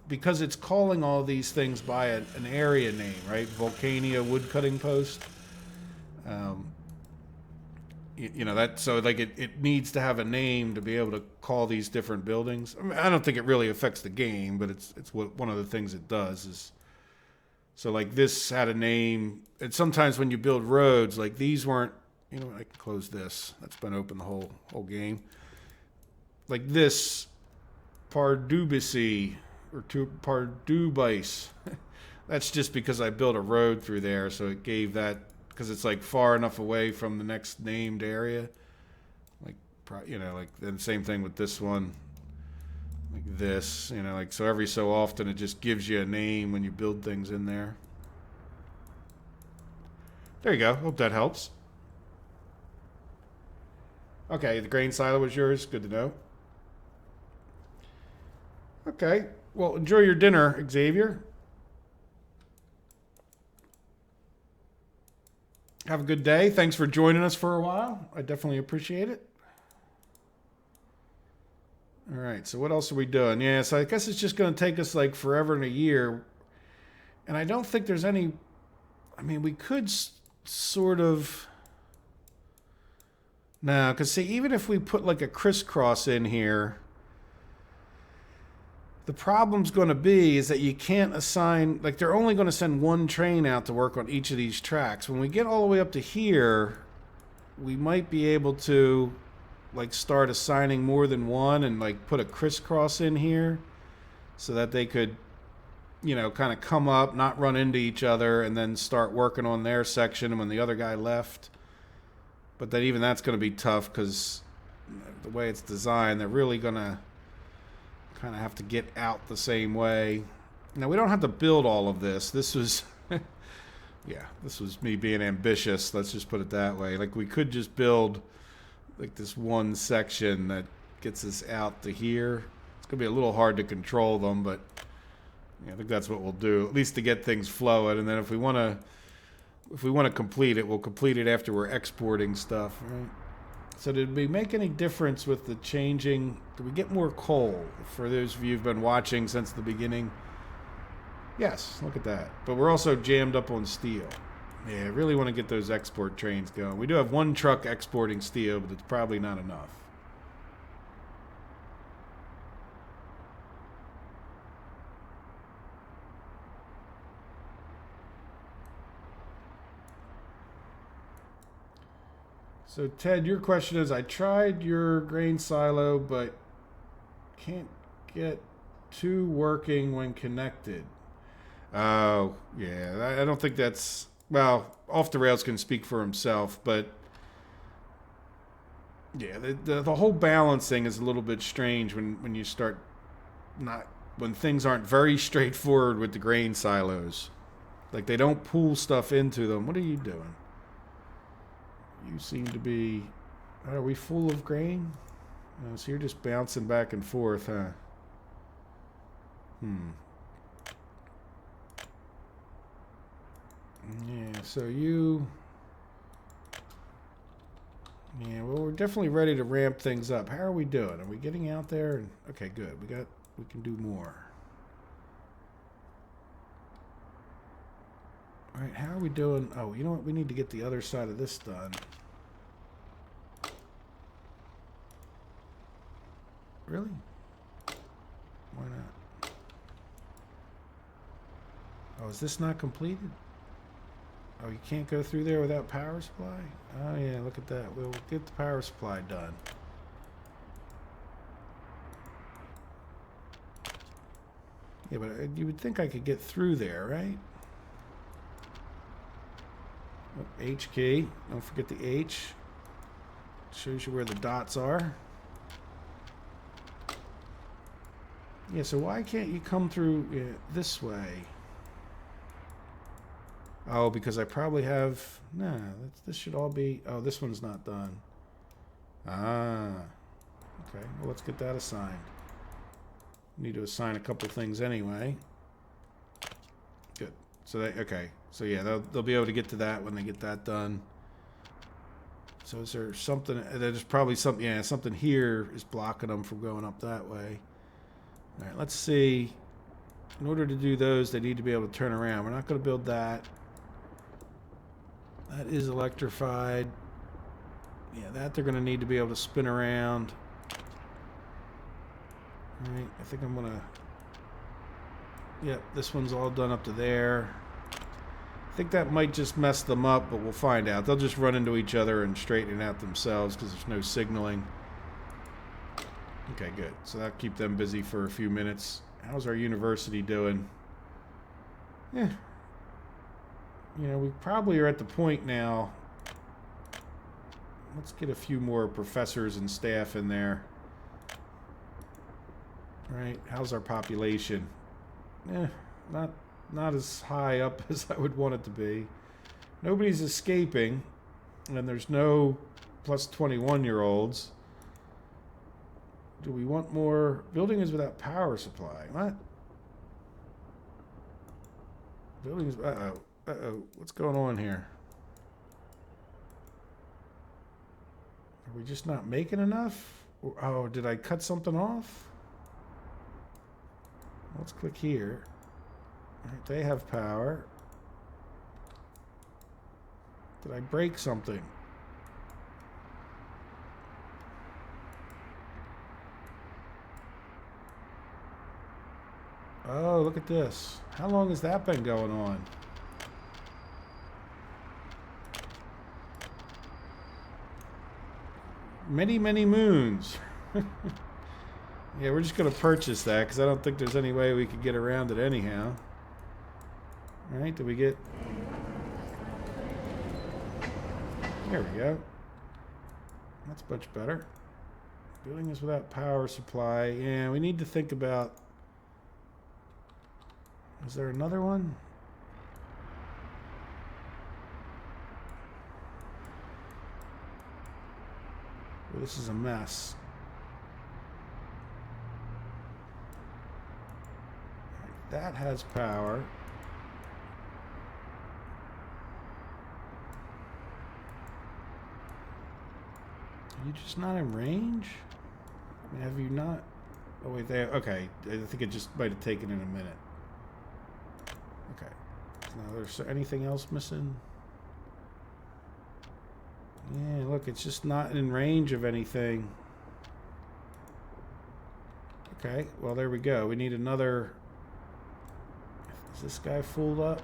because it's calling all these things by an area name, right? Volcania woodcutting post. So like it needs to have a name to be able to call these different buildings. I mean, I don't think it really affects the game, but it's one of the things it does is. So like this had a name, and sometimes when you build roads, like these weren't. I can close this. That's been open the whole game. Like this, Pardubice or Pardubice. That's just because I built a road through there, so it gave that. Because it's like far enough away from the next named area, like then same thing with this one, like this, like so every so often it just gives you a name when you build things in there. There you go. Hope that helps. Okay, the grain silo was yours. Good to know. Okay, well enjoy your dinner, Xavier. Have a good day. Thanks for joining us for a while. I definitely appreciate it. All right, so what else are we doing? Yeah, so I guess it's just going to take us like forever and a year. And I don't think there's any... I mean, we could sort of... No, because see, even if we put like a crisscross in here... The problem's going to be is that you can't assign, like they're only going to send one train out to work on each of these tracks. When we get all the way up to here, we might be able to like start assigning more than one and like put a crisscross in here so that they could, kind of come up, not run into each other and then start working on their section when the other guy left. But then even that's going to be tough because the way it's designed, they're really going to kind of have to get out the same way. Now, we don't have to build all of this. This was, this was me being ambitious. Let's just put it that way. Like, we could just build, like, this one section that gets us out to here. It's going to be a little hard to control them, but I think that's what we'll do, at least to get things flowing. And then if we want to complete it, we'll complete it after we're exporting stuff, right? So did we make any difference with the changing? Did we get more coal? For those of you who've been watching since the beginning. Yes, look at that. But we're also jammed up on steel. Yeah, I really want to get those export trains going. We do have one truck exporting steel, but it's probably not enough. So, Ted, your question is, I tried your grain silo, but can't get 2 working when connected. Oh, yeah. I don't think that's... Well, Off the Rails can speak for himself, but... Yeah, the whole balancing is a little bit strange when you start not... When things aren't very straightforward with the grain silos. Like, they don't pull stuff into them. What are you doing? You seem to be... Are we full of grain? So you're just bouncing back and forth, huh? Yeah, so you... Yeah, well, we're definitely ready to ramp things up. How are we doing? Are we getting out there? Okay, good. We can do more. Alright, how are we doing? Oh, you know what? We need to get the other side of this done. Really? Why not? Oh, is this not completed? Oh, you can't go through there without power supply? Oh yeah, look at that. We'll get the power supply done. Yeah, but you would think I could get through there, right? Oh, H key. Don't forget the H. Shows you where the dots are. Yeah, so why can't you come through this way? Oh, because I probably have... Nah, this should all be... Oh, this one's not done. Ah. Okay, well, let's get that assigned. Need to assign a couple things anyway. Good. So they... Okay. So yeah, they'll be able to get to that when they get that done. So is there something... There's probably something... Yeah, something here is blocking them from going up that way. All right, let's see. In order to do those, they need to be able to turn around. We're not going to build that. That is electrified. Yeah, that they're going to need to be able to spin around. All right, I think I'm going to... Yep, this one's all done up to there. I think that might just mess them up, but we'll find out. They'll just run into each other and straighten it out themselves because there's no signaling. Okay, good. So that'll keep them busy for a few minutes. How's our university doing? Yeah. You know, we probably are at the point now. Let's get a few more professors and staff in there. All right, how's our population? Not as high up as I would want it to be. Nobody's escaping, and there's no plus 21-year-olds. Do we want more? Building is without power supply. What? Building is... Uh-oh. Uh-oh. What's going on here? Are we just not making enough? Oh, did I cut something off? Let's click here. All right, they have power. Did I break something? Oh, look at this. How long has that been going on? Many, many moons. Yeah, we're just going to purchase that because I don't think there's any way we could get around it anyhow. All right, did we get... There we go. That's much better. Building is without power supply. Yeah, we need to think about... Is there another one? Well, this is a mess. That has power. Are you just not in range? I mean, have you not? Oh wait, there. Okay, I think it just might have taken it a minute. Okay. Now, there's anything else missing? Yeah, look, it's just not in range of anything. Okay, well, there we go. We need another... Is this guy fooled up?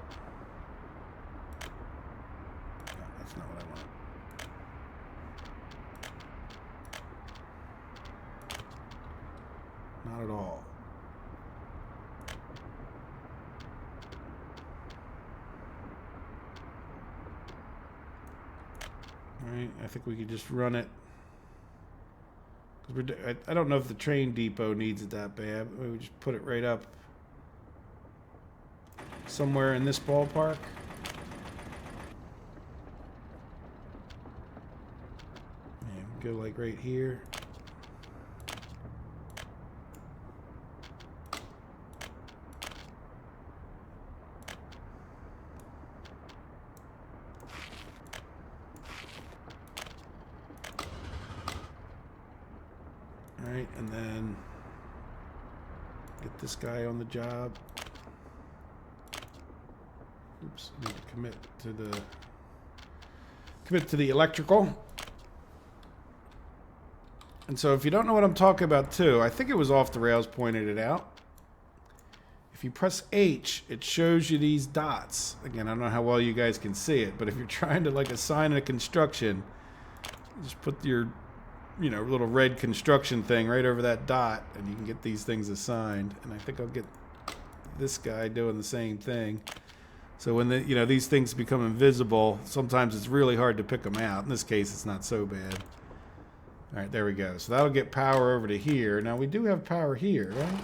No, that's not what I want. Not at all. Alright, I think we could just run it. I don't know if the train depot needs it that bad. We would just put it right up somewhere in this ballpark. Yeah, go like right here. Alright, and then get this guy on the job. Oops. oops, I need to commit to the electrical. And so if you don't know what I'm talking about too, I think it was Off the Rails pointed it out. If you press H, it shows you these dots. Again, I don't know how well you guys can see it, but if you're trying to like assign a construction, just put your, you know, little red construction thing right over that dot, and you can get these things assigned. And I think I'll get this guy doing the same thing. So when the, you know, these things become invisible, sometimes it's really hard to pick them out. In this case, it's not so bad. All right, there we go. So that'll get power over to here. Now we do have power here, right?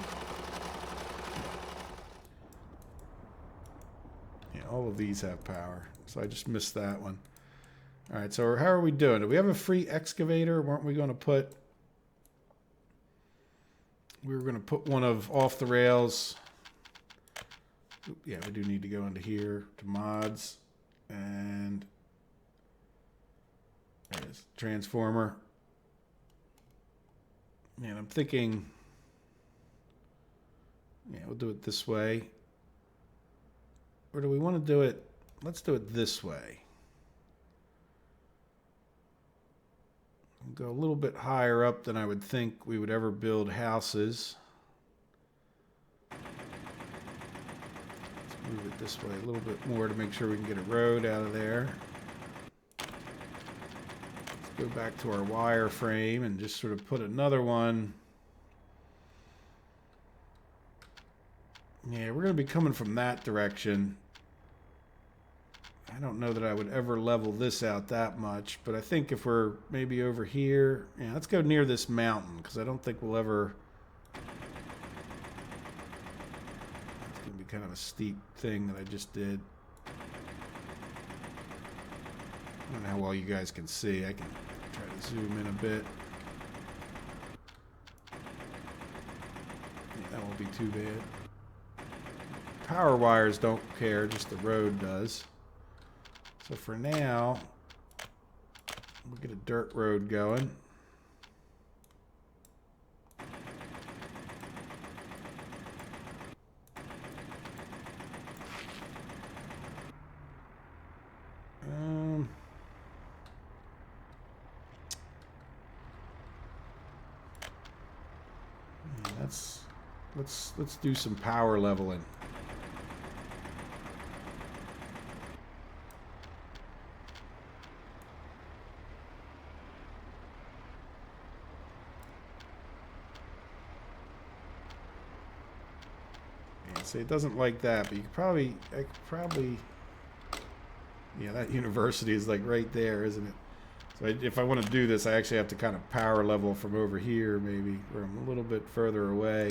Yeah, all of these have power. So I just missed that one. All right, so how are we doing? Do we have a free excavator? Weren't we going to put... We were going to put one of Off the Rails. Yeah, we do need to go into here to mods. And there's transformer. And I'm thinking, yeah, we'll do it this way. Or do we want to do it? Let's do it this way. Go a little bit higher up than I would think we would ever build houses. Let's move it this way a little bit more to make sure we can get a road out of there. Go back to our wire frame and just sort of put another one. Yeah, we're going to be coming from that direction. I don't know that I would ever level this out that much, but I think if we're maybe over here, yeah, let's go near this mountain because I don't think we'll ever. It's going to be kind of a steep thing that I just did. I don't know how well you guys can see. I can try to zoom in a bit. Yeah, that won't be too bad. Power wires don't care, just the road does. So for now, we'll get a dirt road going. Let's do some power leveling. Yeah, see, it doesn't like that, but you could probably, yeah, that university is like right there, isn't it? So if I want to do this, I actually have to kind of power level from over here, maybe, where I'm a little bit further away.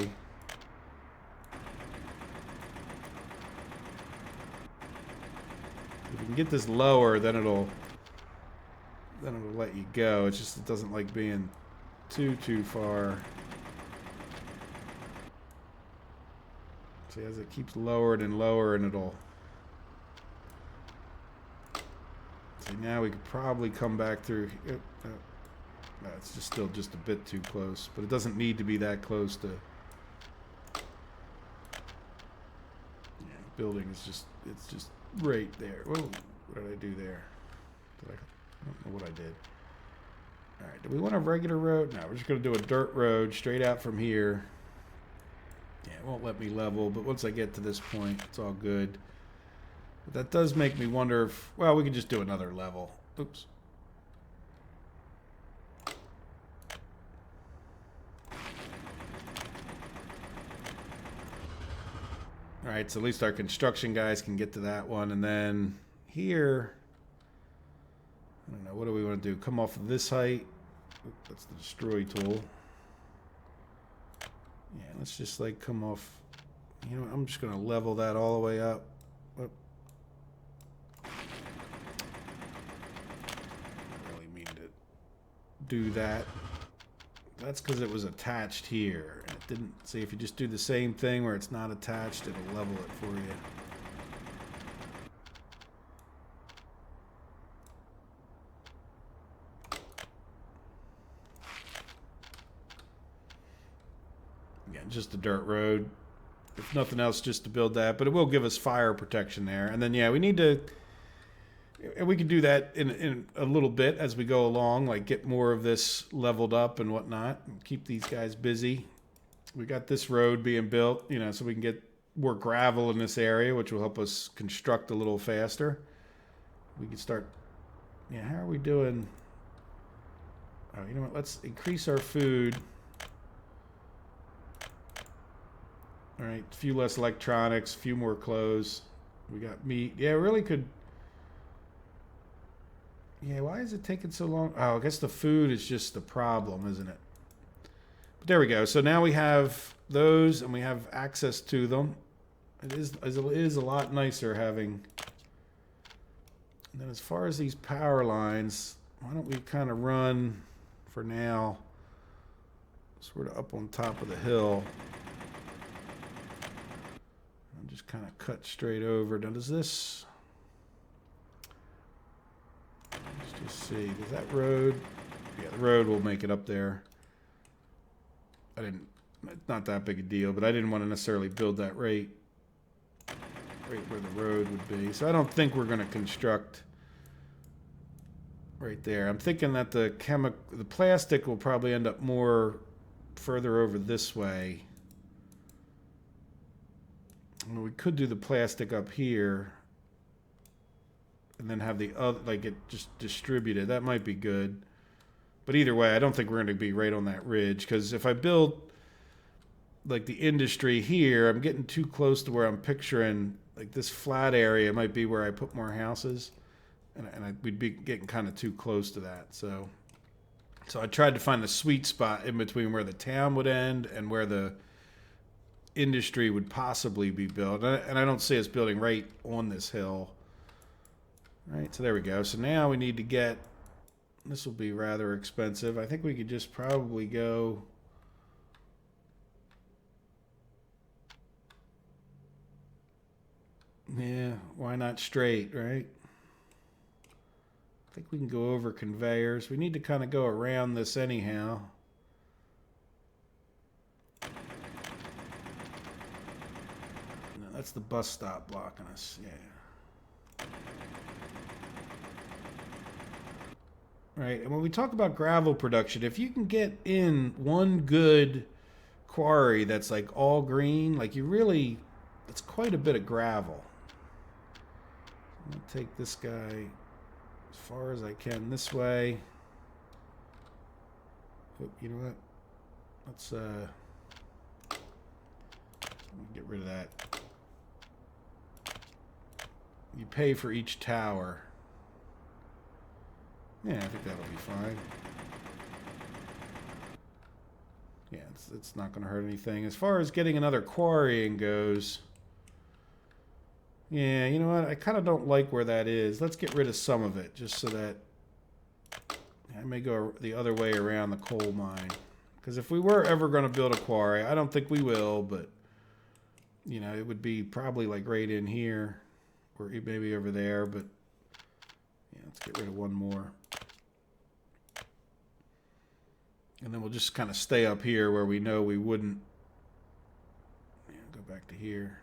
If you can get this lower, then it'll let you go. It's just it doesn't like being too far. See, as it keeps lowering and lower, and it'll. See, now we could probably come back through. No, it's just still just a bit too close, but it doesn't need to be that close to. Yeah, building is just it's just right there. Whoa, what did I do there? I don't know what I did. All right, do we want a regular road? No, we're just going to do a dirt road straight out from here. Yeah, it won't let me level, but once I get to this point, it's all good. But that does make me wonder if, well, we could just do another level. Oops. All right, so at least our construction guys can get to that one. And then here, I don't know, what do we want to do? Come off of this height. Oop, that's the destroy tool. Yeah, let's just like come off. You know, I'm just going to level that all the way up. Oop. I don't really mean to do that. That's because it was attached here. And it didn't. See, if you just do the same thing where it's not attached, it'll level it for you. Yeah, just a dirt road. if nothing else, just to build that. But it will give us fire protection there. And then, yeah, we need to... And we can do that in a little bit as we go along, like get more of this leveled up and whatnot, and keep these guys busy. We got this road being built, you know, so we can get more gravel in this area, which will help us construct a little faster. We can start... Yeah, how are we doing? Oh, you know what? Let's increase our food. All right, a few less electronics, a few more clothes. We got meat. Yeah, really could... Yeah, why is it taking so long? Oh, I guess the food is just the problem, isn't it? But there we go. So now we have those, and we have access to them. It is a lot nicer having... And then as far as these power lines, why don't we kind of run, for now, sort of up on top of the hill. And just kind of cut straight over. Now, does this... Let's just see. Does that road... Yeah, the road will make it up there. I didn't... It's not that big a deal, but I didn't want to necessarily build that right where the road would be. So I don't think we're going to construct right there. I'm thinking that the plastic will probably end up more further over this way. We could do the plastic up here and then have the other, like, it just distributed. That might be good. But either way, I don't think we're going to be right on that ridge, because if I build like the industry here, I'm getting too close to where I'm picturing, like, this flat area might be where I put more houses, and we'd be getting kind of too close to that. So I tried to find a sweet spot in between where the town would end and where the industry would possibly be built. And I don't see us building right on this hill. All right, so there we go. So now we need to get, this will be rather expensive. I think we could just probably go... Yeah, why not straight, right? I think we can go over conveyors. We need to kind of go around this anyhow. No, that's the bus stop blocking us, yeah. Right, and when we talk about gravel production, if you can get in one good quarry that's like all green, like, you really, it's quite a bit of gravel. I'm going to take this guy as far as I can this way. Oh, you know what? Let's get rid of that. You pay for each tower. Yeah, I think that'll be fine. Yeah, it's not going to hurt anything. As far as getting another quarrying goes... Yeah, you know what? I kind of don't like where that is. Let's get rid of some of it, just so that I may go the other way around the coal mine. Because if we were ever going to build a quarry, I don't think we will, but, you know, it would be probably like right in here, or maybe over there, but yeah, let's get rid of one more. And then we'll just kind of stay up here where we know we wouldn't. Yeah, go back to here.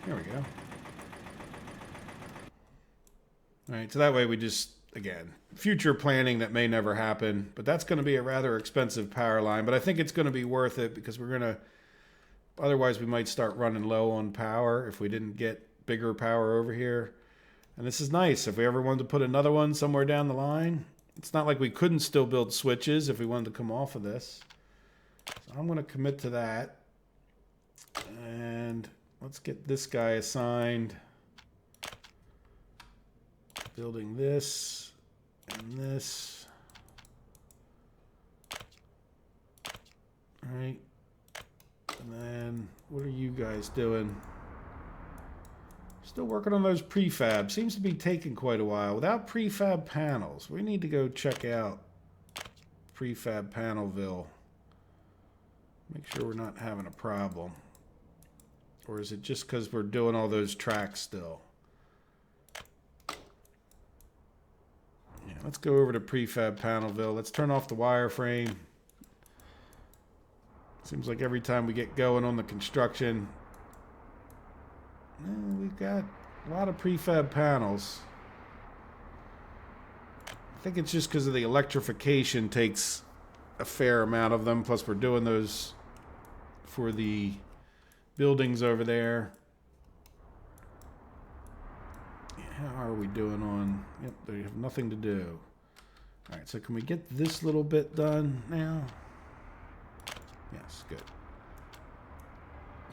There we go. All right, so that way we just, again, future planning that may never happen, but that's going to be a rather expensive power line, but I think it's going to be worth it, because we're going to, otherwise we might start running low on power if we didn't get bigger power over here. And this is nice. If we ever wanted to put another one somewhere down the line, it's not like we couldn't still build switches if we wanted to come off of this. So I'm going to commit to that. And let's get this guy assigned. Building this and this. All right. And then what are you guys doing? Still working on those prefab. Seems to be taking quite a while. Without prefab panels, we need to go check out prefab Panelville. Make sure we're not having a problem. Or is it just because we're doing all those tracks still? Yeah, let's go over to prefab Panelville. Let's turn off the wireframe. Seems like every time we get going on the construction, we've got a lot of prefab panels. I think it's just because of the electrification takes a fair amount of them. Plus, we're doing those for the buildings over there. How are we doing on? Yep, they have nothing to do. All right, so can we get this little bit done now? Yes, good.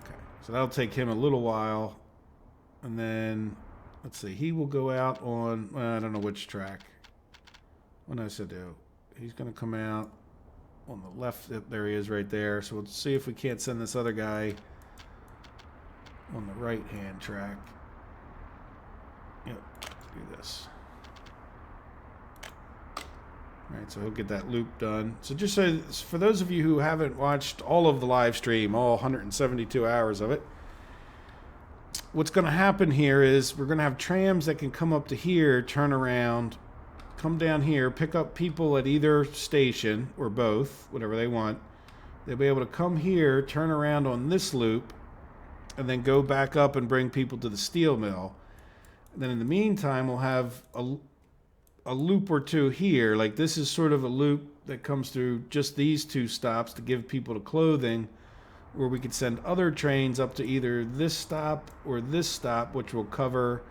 Okay, so that'll take him a little while. And then, let's see, he will go out on, well, I don't know which track. What else to do? He's going to come out on the left. There he is right there. So we'll see if we can't send this other guy on the right-hand track. Yep, do this. All right, so he'll get that loop done. So just so, for those of you who haven't watched all of the live stream, all 172 hours of it, what's going to happen here is we're going to have trams that can come up to here, turn around, come down here, pick up people at either station or both, whatever they want. They'll be able to come here, turn around on this loop, and then go back up and bring people to the steel mill. And then in the meantime, we'll have a loop or two here. Like this is sort of a loop that comes through just these two stops to give people to clothing, where we could send other trains up to either this stop or this stop, which will cover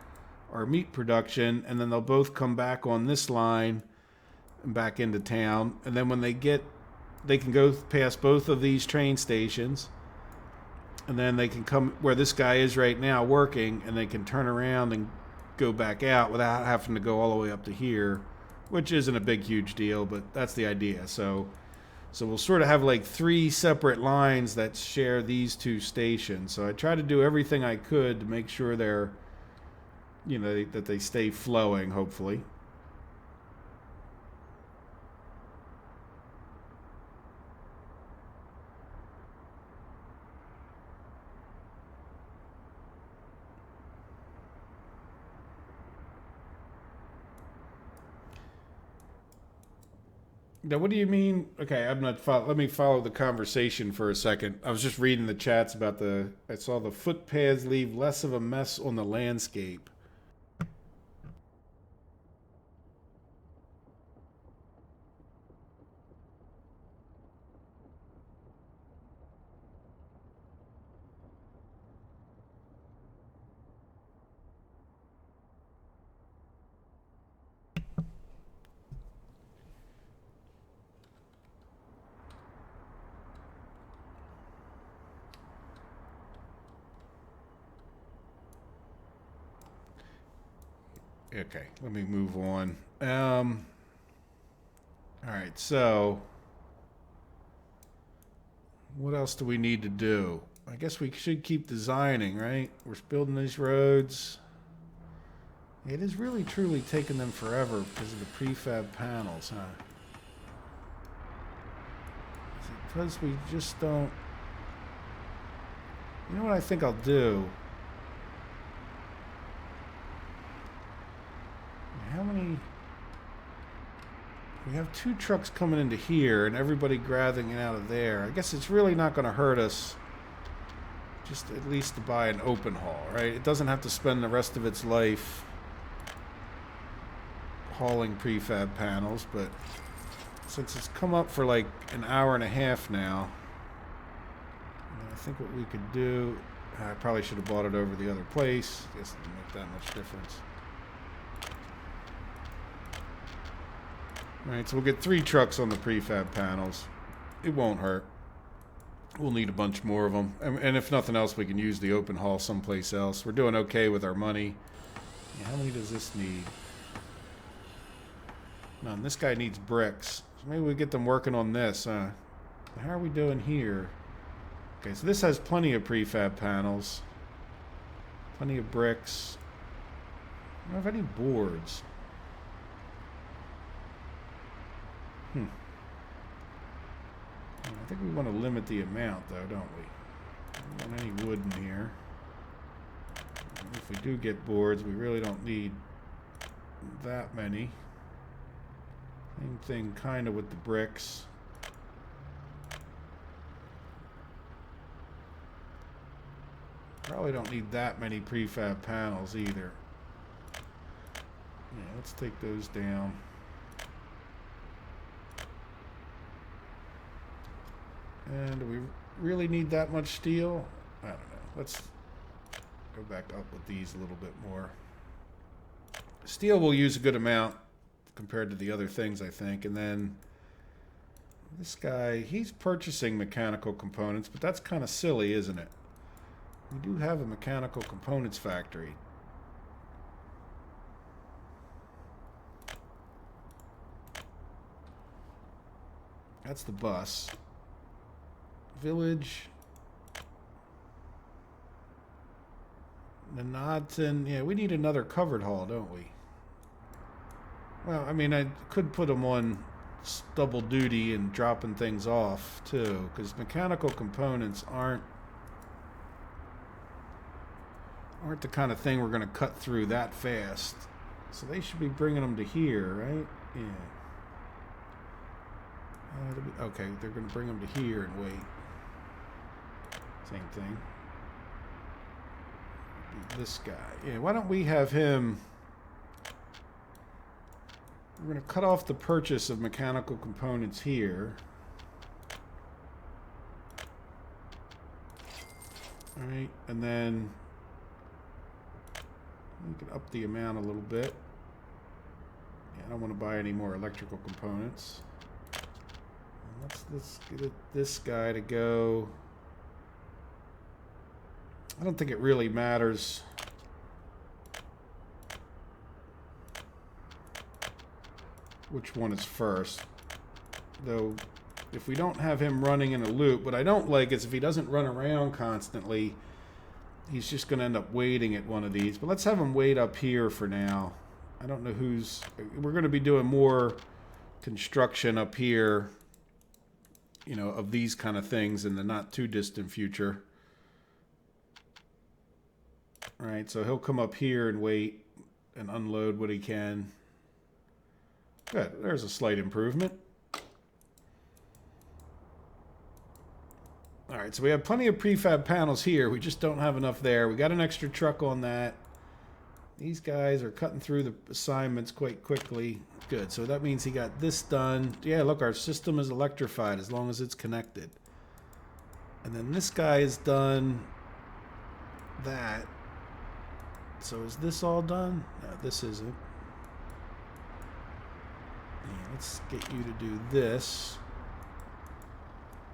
our meat production, and then they'll both come back on this line and back into town. And then when they can go past both of these train stations, and then they can come where this guy is right now working, and they can turn around and go back out without having to go all the way up to here, which isn't a big, huge deal, but that's the idea. So we'll sort of have like 3 separate lines that share these 2 stations. So I try to do everything I could to make sure they're, you know, that they stay flowing, hopefully. Now, what do you mean? Okay, I'm not. Let me follow the conversation for a second. I was just reading the chats about I saw the footpaths leave less of a mess on the landscape. Okay, let me move on. All right, so what else do we need to do? I guess we should keep designing, right? We're building these roads. It is really truly taking them forever because of the prefab panels, huh? Is it because we just don't... You know what I think I'll do? How many... We have 2 trucks coming into here and everybody grabbing out of there. I guess it's really not going to hurt us just at least to buy an open haul, right? It doesn't have to spend the rest of its life hauling prefab panels, but since it's come up for like an hour and a half now, I think what we could do... I probably should have bought it over the other place. I guess it didn't make that much difference. Alright, so we'll get 3 trucks on the prefab panels. It won't hurt. We'll need a bunch more of them. And if nothing else, we can use the open haul someplace else. We're doing okay with our money. Yeah, how many does this need? None. This guy needs bricks. So maybe we get them working on this. How are we doing here? Okay, so this has plenty of prefab panels. Plenty of bricks. I don't have any boards. I think we want to limit the amount, though, don't we? We don't want any wood in here. If we do get boards, we really don't need that many. Same thing kind of with the bricks. Probably don't need that many prefab panels either. Yeah, let's take those down. And do we really need that much steel? I don't know. Let's go back up with these a little bit more. Steel will use a good amount compared to the other things, I think. And then this guy, he's purchasing mechanical components, but that's kind of silly, isn't it? We do have a mechanical components factory. That's the bus. Village. Nanodton. Yeah, we need another covered hall, don't we? Well, I mean, I could put them on double duty and dropping things off, too, because mechanical components aren't the kind of thing we're going to cut through that fast. So they should be bringing them to here, right? Yeah. Okay, they're going to bring them to here and wait. Same thing. This guy. Yeah, why don't we have him... We're going to cut off the purchase of mechanical components here. Alright, and then... we can up the amount a little bit. Yeah, I don't want to buy any more electrical components. Let's get this guy to go. I don't think it really matters. Which one is first. Though, if we don't have him running in a loop, what I don't like is if he doesn't run around constantly, he's just going to end up waiting at one of these. But let's have him wait up here for now. I don't know who's... We're going to be doing more construction up here, you know, of these kind of things in the not too distant future. All right, so he'll come up here and wait and unload what he can. Good, there's a slight improvement. All right, so we have plenty of prefab panels here. We just don't have enough there. We got an extra truck on that. These guys are cutting through the assignments quite quickly. Good, so that means he got this done. Yeah, look, our system is electrified as long as it's connected. And then this guy is done that. So is this all done? No, this isn't. Yeah, let's get you to do this.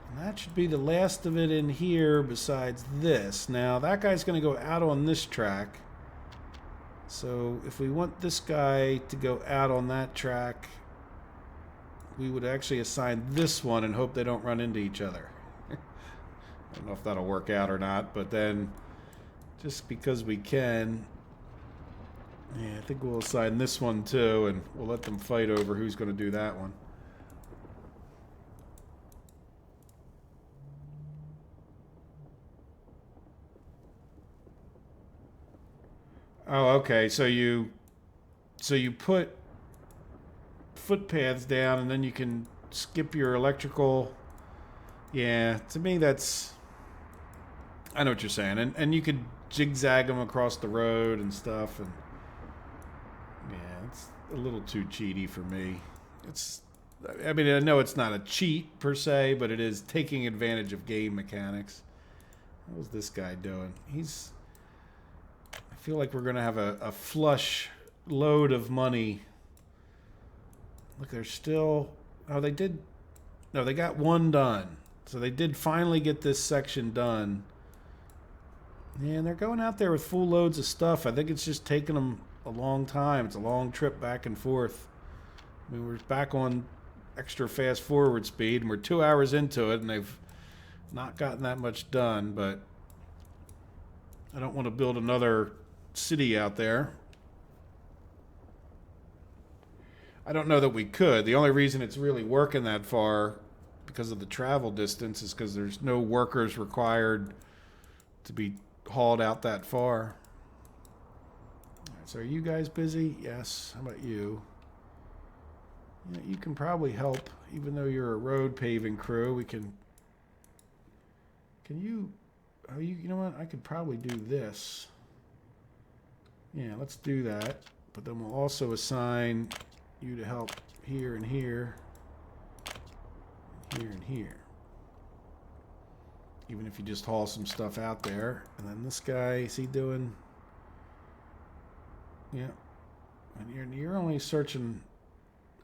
And that should be the last of it in here besides this. Now, that guy's going to go out on this track. So if we want this guy to go out on that track, we would actually assign this one and hope they don't run into each other. I don't know if that'll work out or not, but then just because we can... Yeah, I think we'll assign this one too, and we'll let them fight over who's going to do that one. Oh, okay. So you put footpaths down, and then you can skip your electrical. Yeah, to me that's... I know what you're saying, and you could zigzag them across the road and stuff, and yeah, it's a little too cheaty for me. It's, I mean, I know it's not a cheat per se, but it is taking advantage of game mechanics. What was this guy doing? He's... I feel like we're going to have a flush load of money. Look, they're still... Oh, they did... No, they got one done. So they did finally get this section done. Yeah, and they're going out there with full loads of stuff. I think it's just taking them a long time. It's a long trip back and forth. I mean, we're back on extra fast forward speed, and we're 2 hours into it, and they've not gotten that much done, but I don't want to build another city out there. I don't know that we could. The only reason it's really working that far because of the travel distance is because there's no workers required to be hauled out that far. All right, so are you guys busy? Yes. How about you? Yeah, you can probably help, even though you're a road paving crew. We can. Can you? Oh, you know what? I could probably do this. Yeah, let's do that. But then we'll also assign you to help here and here, here and here. Even if you just haul some stuff out there. And then this guy, is he doing? Yeah. And you're only searching.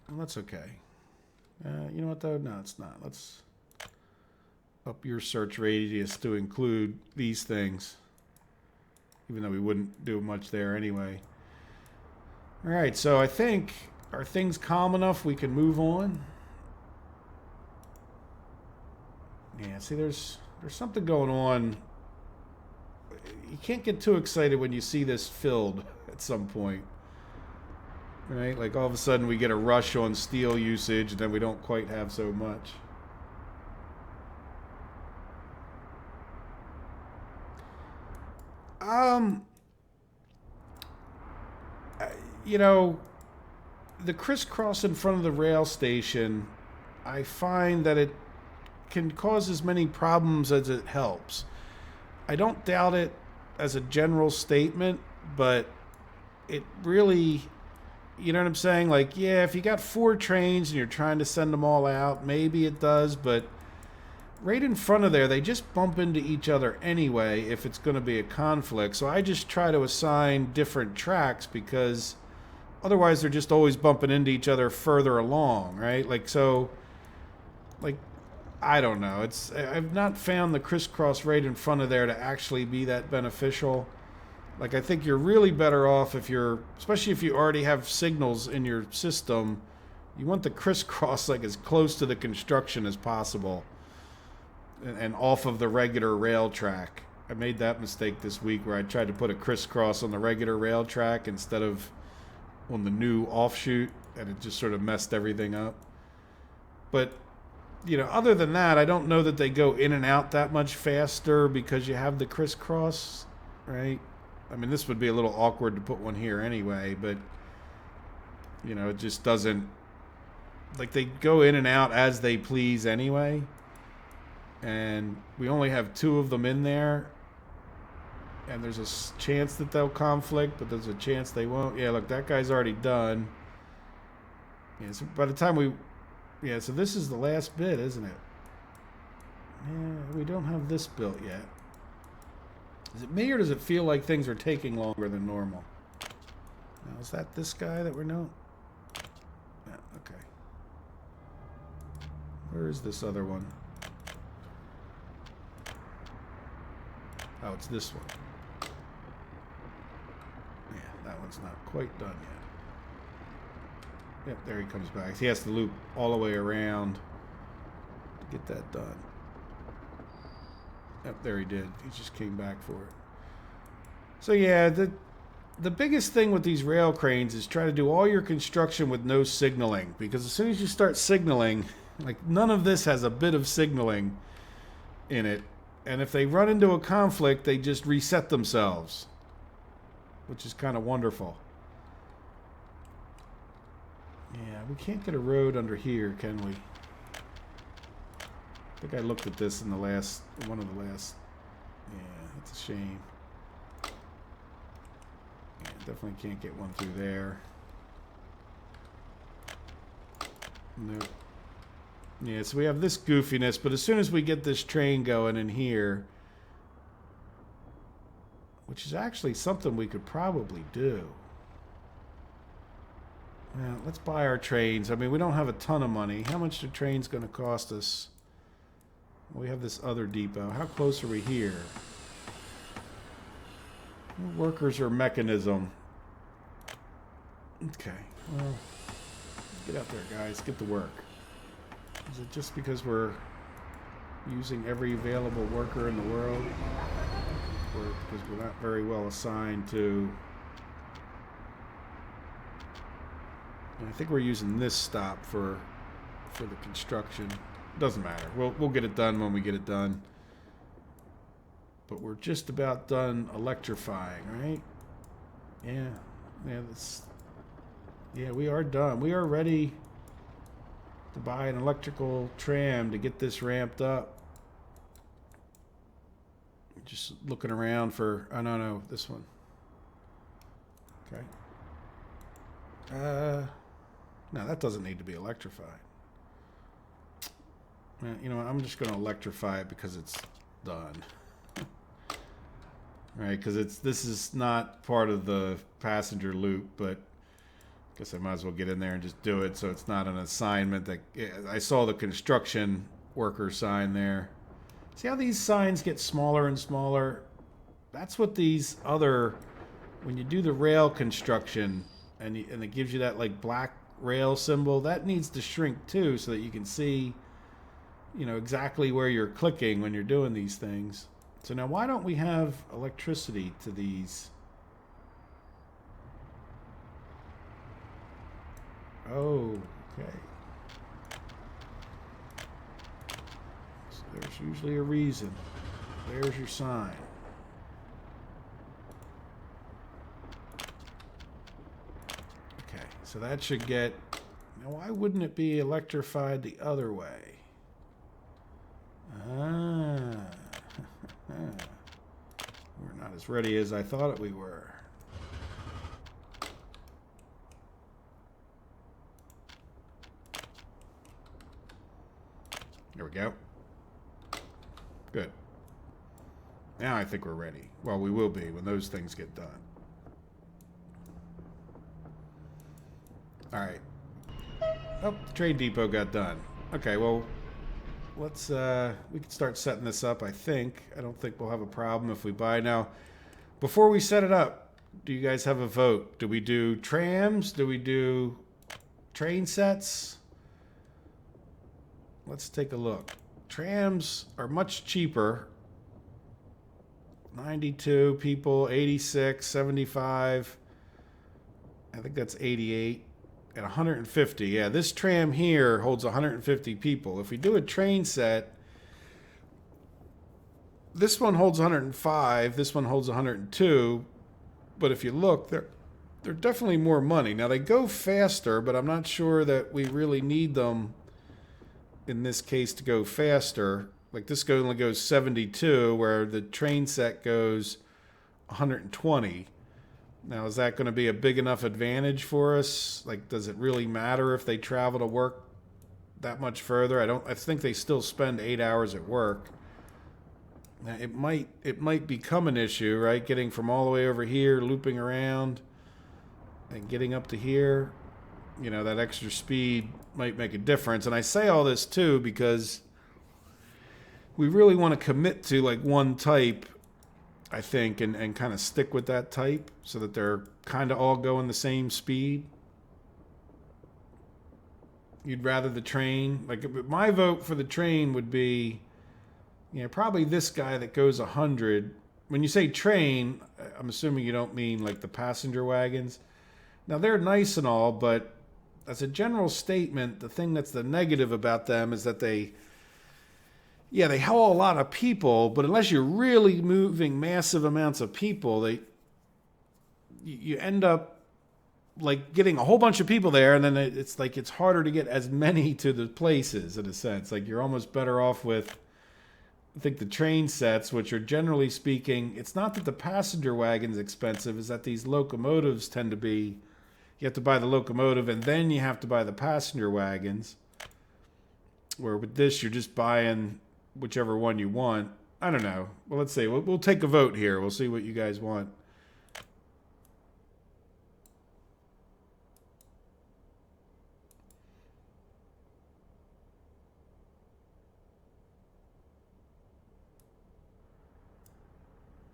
Well, that's okay. You know what though? No, it's not. Let's up your search radius to include these things. Even though we wouldn't do much there anyway. Alright, so I think, are things calm enough we can move on? Yeah, see there's something going on. You can't get too excited when you see this filled at some point. Right? Like all of a sudden we get a rush on steel usage and then we don't quite have so much. You know, the crisscross in front of the rail station, I find that it can cause as many problems as it helps. I don't doubt it as a general statement, but it really, you know what I'm saying? Like, yeah, if you got 4 trains and you're trying to send them all out, maybe it does, but right in front of there, they just bump into each other anyway if it's going to be a conflict. So I just try to assign different tracks because otherwise they're just always bumping into each other further along, right? Like, so, like, I don't know. I've not found the crisscross right in front of there to actually be that beneficial. Like, I think you're really better off if you're, especially if you already have signals in your system, you want the crisscross like as close to the construction as possible and off of the regular rail track. I made that mistake this week where I tried to put a crisscross on the regular rail track instead of on the new offshoot, and it just sort of messed everything up. But, you know, other than that, I don't know that they go in and out that much faster because you have the crisscross, right? I mean, this would be a little awkward to put one here anyway, but, you know, it just doesn't, like, they go in and out as they please anyway. And we only have 2 of them in there. And there's a chance that they'll conflict, but there's a chance they won't. Yeah, look, that guy's already done. Yeah, so by the time we... Yeah, so this is the last bit, isn't it? Yeah, we don't have this built yet. Is it me, or does it feel like things are taking longer than normal? Now, is that this guy that we're now... Yeah, okay. Where is this other one? Oh, it's this one. Yeah, that one's not quite done yet. Yep, there he comes back. He has to loop all the way around to get that done. Yep, there he did. He just came back for it. So yeah, the biggest thing with these rail cranes is try to do all your construction with no signaling. Because as soon as you start signaling, like none of this has a bit of signaling in it. And if they run into a conflict, they just reset themselves. Which is kind of wonderful. Yeah, we can't get a road under here, can we? I think I looked at this in the last, one of the last. Yeah, that's a shame. Yeah, definitely can't get one through there. Nope. Yeah, so we have this goofiness, but as soon as we get this train going in here, which is actually something we could probably do. Well, let's buy our trains. I mean, we don't have a ton of money. How much are trains going to cost us? Well, we have this other depot. How close are we here? Workers or mechanism? Okay. Well, get out there, guys. Get to work. Is it just because we're using every available worker in the world? Or because we're not very well assigned to... And I think we're using this stop for the construction. Doesn't matter. We'll get it done when we get it done. But we're just about done electrifying, right? Yeah. Yeah, we are done. We are ready to buy an electrical tram to get this ramped up. Just looking around for, oh no, this one. Okay. No, that doesn't need to be electrified. You know what, I'm just going to electrify it because it's done. Right, because this is not part of the passenger loop, but I guess I might as well get in there and just do it so it's not an assignment. That I saw the construction worker sign there. See how these signs get smaller and smaller? That's what these other, when you do the rail construction and it gives you that like black rail symbol, that needs to shrink too so that you can see, you know, exactly where you're clicking when you're doing these things. So now why don't we have electricity to these? Oh, okay. So there's usually a reason. There's your sign. Okay, so that should get... Now why wouldn't it be electrified the other way? We're not as ready as I thought we were. There we go. Good. Now I think we're ready. Well, we will be when those things get done. All right. Oh, the train depot got done. Okay, well, let's, we can start setting this up, I think. I don't think we'll have a problem if we buy. Now, before we set it up, do you guys have a vote? Do we do trams? Do we do train sets? Let's take a look. Trams are much cheaper. 92 people, 86, 75. I think that's 88. At 150. Yeah, this tram here holds 150 people. If we do a train set, this one holds 105, this one holds 102. But if you look, they're definitely more money. Now, they go faster, but I'm not sure that we really need them in this case to go faster. Like this only goes 72, where the train set goes 120. Now, is that going to be a big enough advantage for us? Like, does it really matter if they travel to work that much further? I think they still spend 8 hours at work. Now, it might become an issue, right? Getting from all the way over here, looping around, and getting up to here. You know, that extra speed might make a difference. And I say all this, too, because we really want to commit to, like, one type, I think, and kind of stick with that type so that they're kind of all going the same speed. You'd rather the train. Like, my vote for the train would be, you know, probably this guy that goes 100. When you say train, I'm assuming you don't mean like the passenger wagons. Now, they're nice and all, but as a general statement, the thing that's the negative about them is that they haul a lot of people, but unless you're really moving massive amounts of people, you end up like getting a whole bunch of people there, and then it's like it's harder to get as many to the places in a sense. Like you're almost better off with, I think, the train sets, which are generally speaking, it's not that the passenger wagon's expensive, is that these locomotives tend to be, you have to buy the locomotive and then you have to buy the passenger wagons. Where with this, you're just buying whichever one you want. I don't know. Well, let's see. We'll take a vote here. We'll see what you guys want.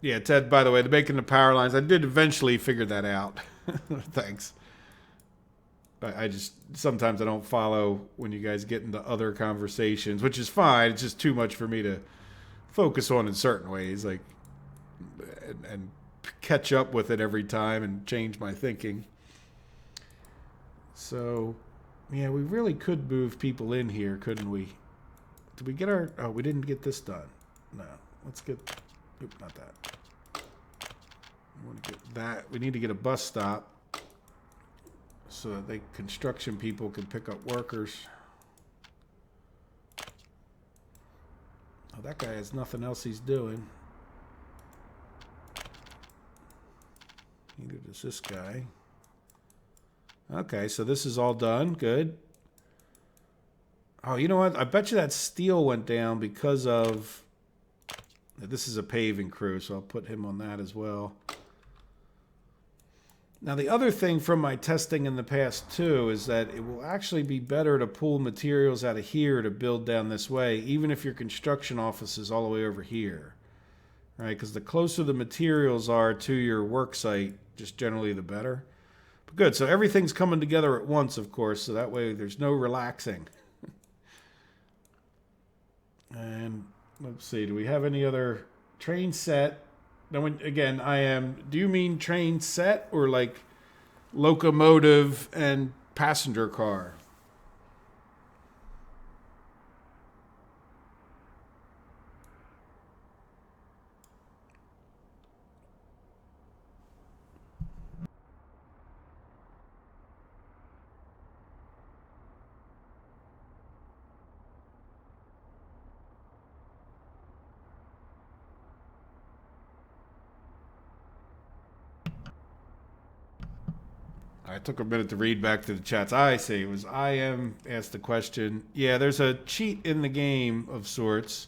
Yeah, Ted, by the way, the making the power lines, I did eventually figure that out. Thanks. I just, sometimes I don't follow when you guys get into other conversations, which is fine. It's just too much for me to focus on in certain ways, like, and catch up with it every time and change my thinking. So, yeah, we really could move people in here, couldn't we? Did we get our, oh, we didn't get this done. No, let's get, oop, not that. We want to get that. We need to get a bus stop so that construction people can pick up workers. Oh, that guy has nothing else he's doing. Neither does this guy. Okay, so this is all done. Good. Oh, you know what? I bet you that steel went down because of... This is a paving crew, so I'll put him on that as well. Now, the other thing from my testing in the past, too, is that it will actually be better to pull materials out of here to build down this way, even if your construction office is all the way over here. Right? Because the closer the materials are to your work site, just generally the better. But good, so everything's coming together at once, of course, so that way there's no relaxing. And let's see, do we have any other train set? Now, again, do you mean train set or like locomotive and passenger car? I took a minute to read back to the chats. I see. It was IM asked the question. Yeah, there's a cheat in the game of sorts.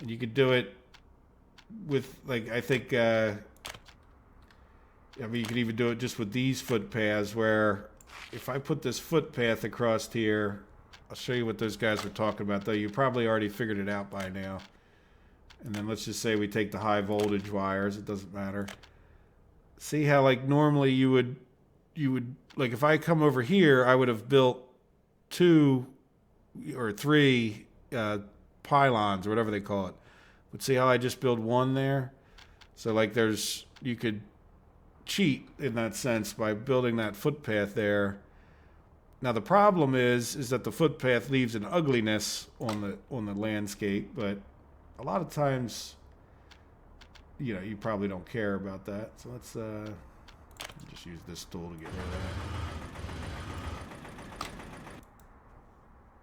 And you could do it with, like, I think, I mean, you could even do it just with these footpaths where if I put this footpath across here, I'll show you what those guys were talking about, though. You probably already figured it out by now. And then let's just say we take the high voltage wires. It doesn't matter. See how, like, normally you would, like, if I come over here, I would have built 2 or 3 pylons or whatever they call it. But see how I just build 1 there? So, like, you could cheat in that sense by building that footpath there. Now, the problem is that the footpath leaves an ugliness on the landscape, but a lot of times, you know, you probably don't care about that. So let's just use this tool to get rid of that.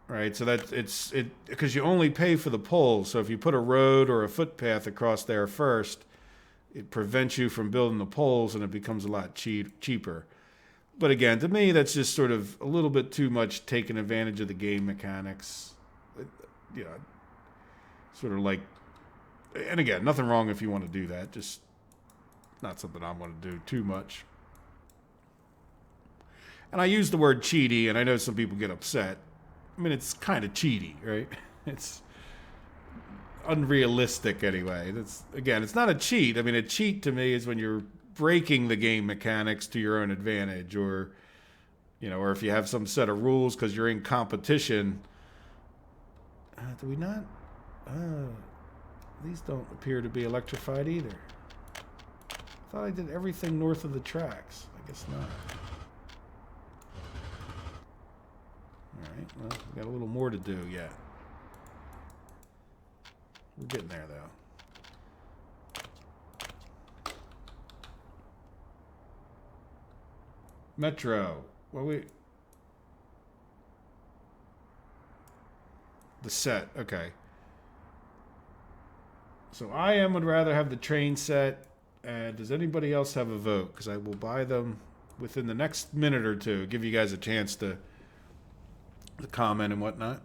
Right, so that it's because you only pay for the poles. So if you put a road or a footpath across there first, it prevents you from building the poles, and it becomes a lot cheaper. But again, to me, that's just sort of a little bit too much taking advantage of the game mechanics. You know, sort of like, and again, nothing wrong if you want to do that. Just not something I want to do too much. And I use the word cheaty, and I know some people get upset. I mean, it's kind of cheaty, right? It's unrealistic anyway. Again, it's not a cheat. I mean, a cheat to me is when you're breaking the game mechanics to your own advantage, or, you know, or if you have some set of rules because you're in competition. Do we not? These don't appear to be electrified either. I thought I did everything north of the tracks. I guess not. Alright, well, we got a little more to do yet. We're getting there, though. Metro. Well, the set. Okay. So IM would rather have the train set. Does anybody else have a vote? Because I will buy them within the next minute or two. Give you guys a chance to comment and whatnot.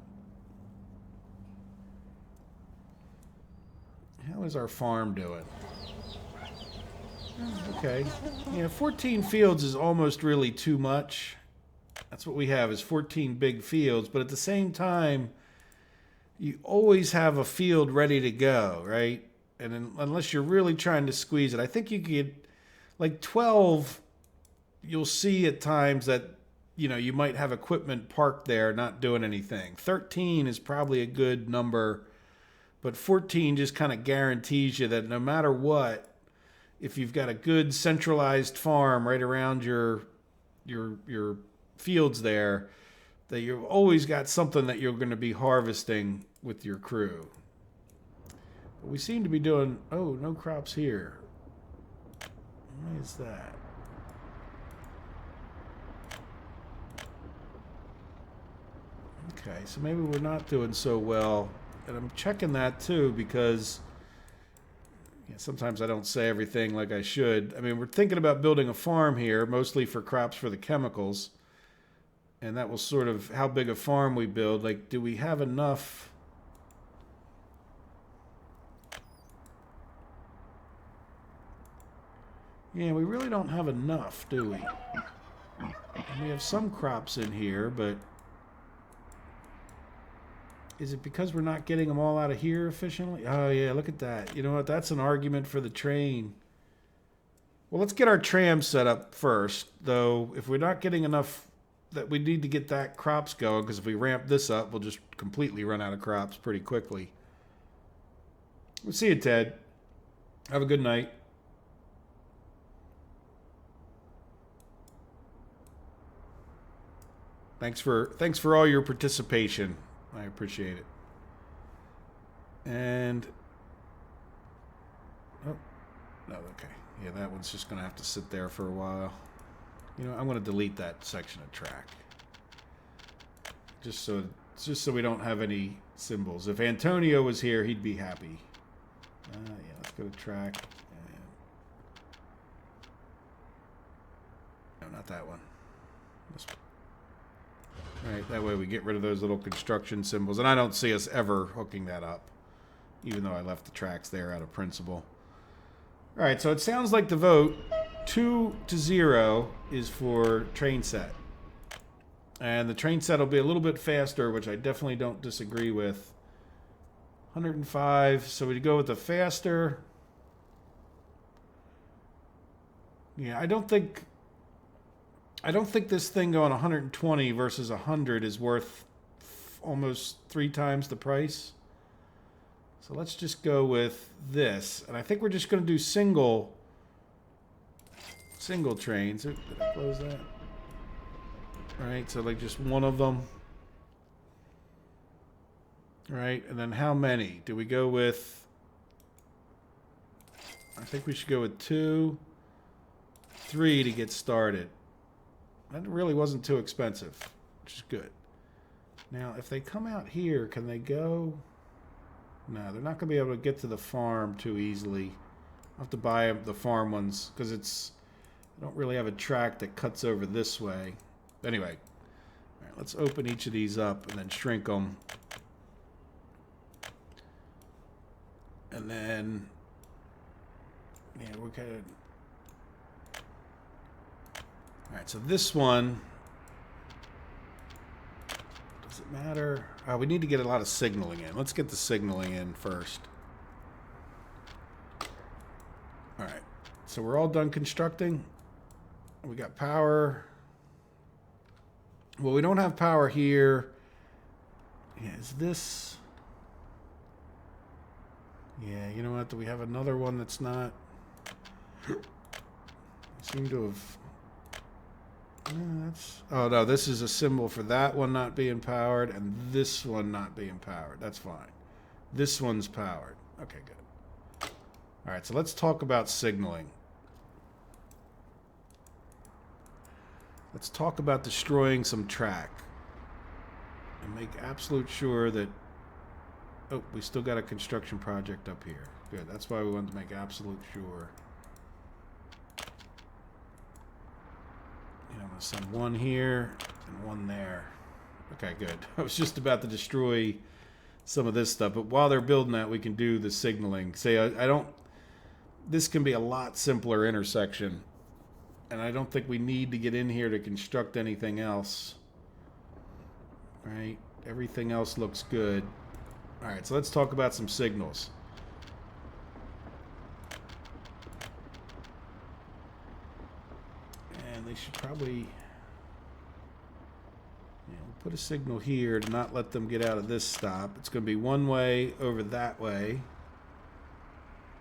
How is our farm doing? Okay. Yeah, 14 fields is almost really too much. That's what we have, is 14 big fields. But at the same time, you always have a field ready to go, right? And unless you're really trying to squeeze it, I think you could, like 12, you'll see at times that, you know, you might have equipment parked there not doing anything. 13 is probably a good number, but 14 just kind of guarantees you that no matter what, if you've got a good centralized farm right around your fields there, that you've always got something that you're going to be harvesting with your crew. But we seem to be doing, oh, no crops here. Why is that? Okay, so maybe we're not doing so well And I'm checking that too because sometimes I don't say everything like I should. I mean, we're thinking about building a farm here, mostly for crops for the chemicals. And that will sort of how big a farm we build. Like, do we have enough? Yeah, we really don't have enough, do we? And we have some crops in here, but is it because we're not getting them all out of here efficiently? Oh, yeah, look at that. You know what? That's an argument for the train. Well, let's get our tram set up first, though. If we're not getting enough, that we need to get that crops going, because if we ramp this up, we'll just completely run out of crops pretty quickly. We'll see you, Ted. Have a good night. Thanks for all your participation. I appreciate it. And oh, no, okay. Yeah, that one's just gonna have to sit there for a while. You know, I'm gonna delete that section of track. Just so we don't have any symbols. If Antonio was here, he'd be happy. Yeah, let's go to track. No, not that one. This one. All right, that way we get rid of those little construction symbols. And I don't see us ever hooking that up, even though I left the tracks there out of principle. All right, so it sounds like the vote 2-0 is for train set. And the train set will be a little bit faster, which I definitely don't disagree with. 105, so we go with the faster. Yeah, I don't think this thing going 120 versus 100 is worth almost 3 times the price. So let's just go with this. And I think we're just going to do single trains. Did I close that? All right, so like just one of them. All right, and then how many? Do we go with... I think we should go with 2, 3 to get started. That really wasn't too expensive, which is good. Now, if they come out here, can they go? No, they're not going to be able to get to the farm too easily. I'll have to buy the farm ones because I don't really have a track that cuts over this way. Anyway, all right, let's open each of these up and then shrink them. And then, yeah, we're kind of... All right, so this one, does it matter? We need to get a lot of signaling in. Let's get the signaling in first. All right, so we're all done constructing. We got power. Well, we don't have power here. Yeah, is this... Yeah, you know what? Do we have another one that's not... We seem to have... Oh, no, this is a symbol for that one not being powered and this one not being powered. That's fine. This one's powered. Okay, good. All right, so let's talk about signaling. Let's talk about destroying some track. And make absolute sure that... Oh, we still got a construction project up here. Good, that's why we wanted to make absolute sure. I'm going to send one here and one there. Okay, good. I was just about to destroy some of this stuff, but while they're building that, we can do the signaling. Say, I don't... This can be a lot simpler intersection, and I don't think we need to get in here to construct anything else. Right? Everything else looks good. All right, so let's talk about some signals. They should probably, we'll put a signal here to not let them get out of this stop. It's going to be one way over that way.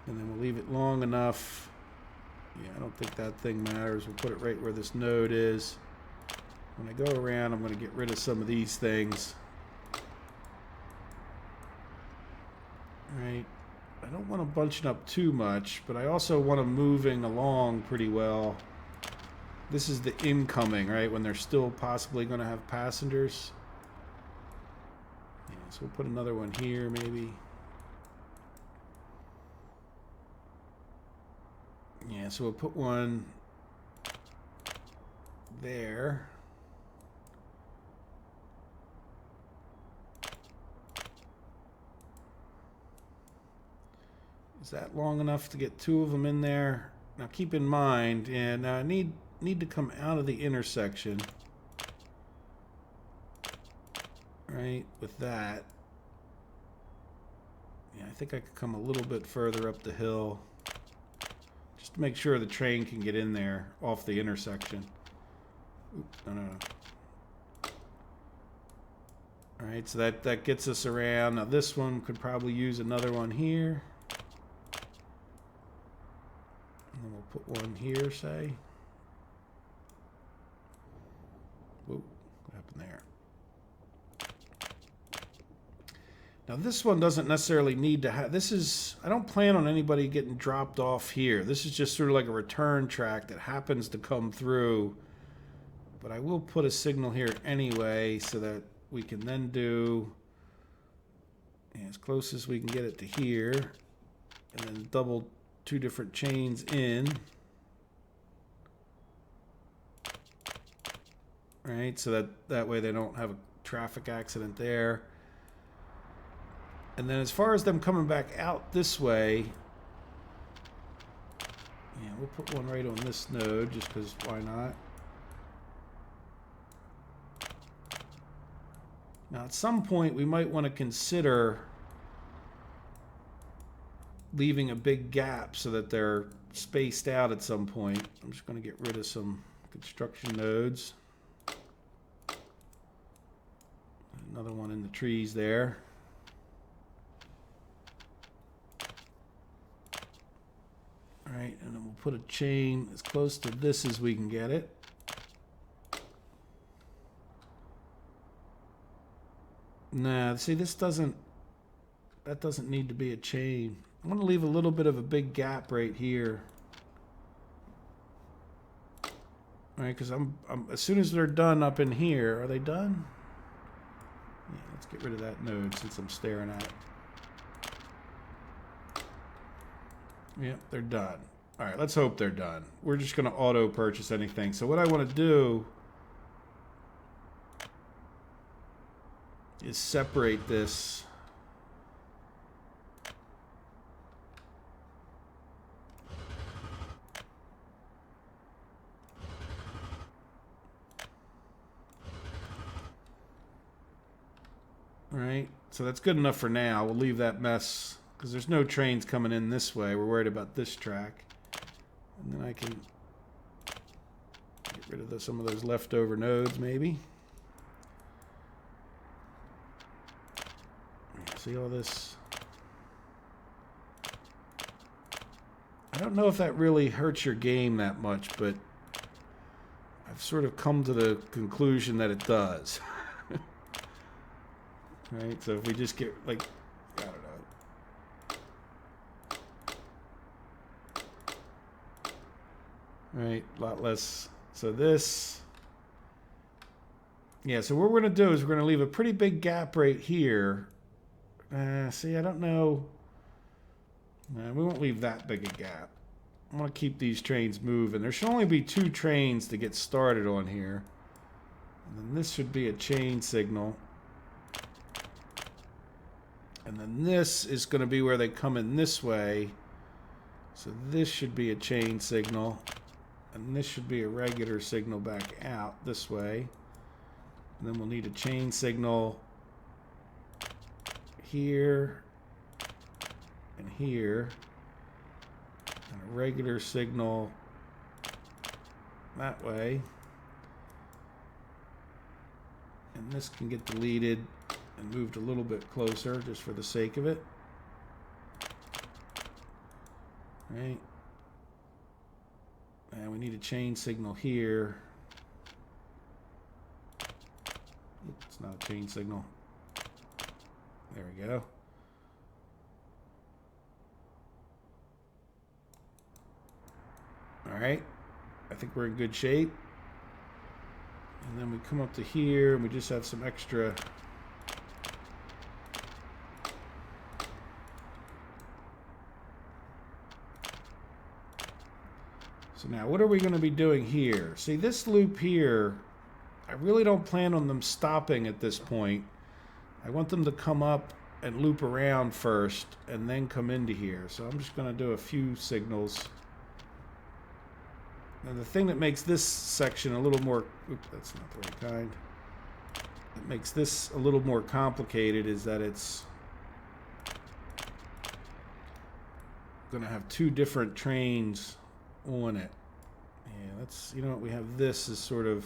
And then we'll leave it long enough. Yeah, I don't think that thing matters. We'll put it right where this node is. When I go around, I'm going to get rid of some of these things. All right. I don't want to bunch it up too much, but I also want them moving along pretty well. This is the incoming, right? When they're still possibly going to have passengers. Yeah, So we'll put another one here, maybe. Yeah, so we'll put one there. Is that long enough to get two of them in there? Now keep in mind, and I need to come out of the intersection. Right, with that. Yeah, I think I could come a little bit further up the hill. Just to make sure the train can get in there off the intersection. Oops, no. Alright, so that gets us around. Now this one could probably use another one here. And then we'll put one here, say. Whoa, what happened there? Now this one doesn't necessarily need to have, this is, I don't plan on anybody getting dropped off here. This is just sort of like a return track that happens to come through. But I will put a signal here anyway so that we can then do, as close as we can get it to here, and then double two different chains in. Right, so that way they don't have a traffic accident there. And then as far as them coming back out this way, yeah, we'll put one right on this node just because why not? Now at some point we might want to consider leaving a big gap so that they're spaced out at some point. I'm just going to get rid of some construction nodes. Another one in the trees there. All right, and then we'll put a chain as close to this as we can get it. Nah, see, that doesn't need to be a chain. I want to leave a little bit of a big gap right here. All right, because I'm as soon as they're done up in here, are they done? Yeah, let's get rid of that node since I'm staring at it. Yep, they're done. All right, let's hope they're done. We're just going to auto purchase anything. So what I want to do is separate this. All right, so that's good enough for now. We'll leave that mess because there's no trains coming in this way. We're worried about this track. And then I can get rid of some of those leftover nodes, maybe. See all this? I don't know if that really hurts your game that much, but I've sort of come to the conclusion that it does. Right, so if we just get, like, I don't know. Right, a lot less. So this, yeah, so what we're going to do is we're going to leave a pretty big gap right here. See, I don't know. We won't leave that big a gap. I want to keep these trains moving. There should only be 2 trains to get started on here. And then this should be a chain signal. And then this is going to be where they come in this way. So this should be a chain signal. And this should be a regular signal back out this way. And then we'll need a chain signal here and here. And a regular signal that way. And this can get deleted and moved a little bit closer just for the sake of it. Right. And we need a chain signal here. Oops, it's not a chain signal. There we go. All right. I think we're in good shape. And then we come up to here and we just have some extra So now what are we going to be doing here? See, this loop here, I really don't plan on them stopping at this point. I want them to come up and loop around first and then come into here. So I'm just going to do a few signals. And the thing that makes this section a little more, oops, that's not the right kind. It makes this a little more complicated is that it's going to have two different trains on it. Yeah, let's, you know what, we have this as sort of,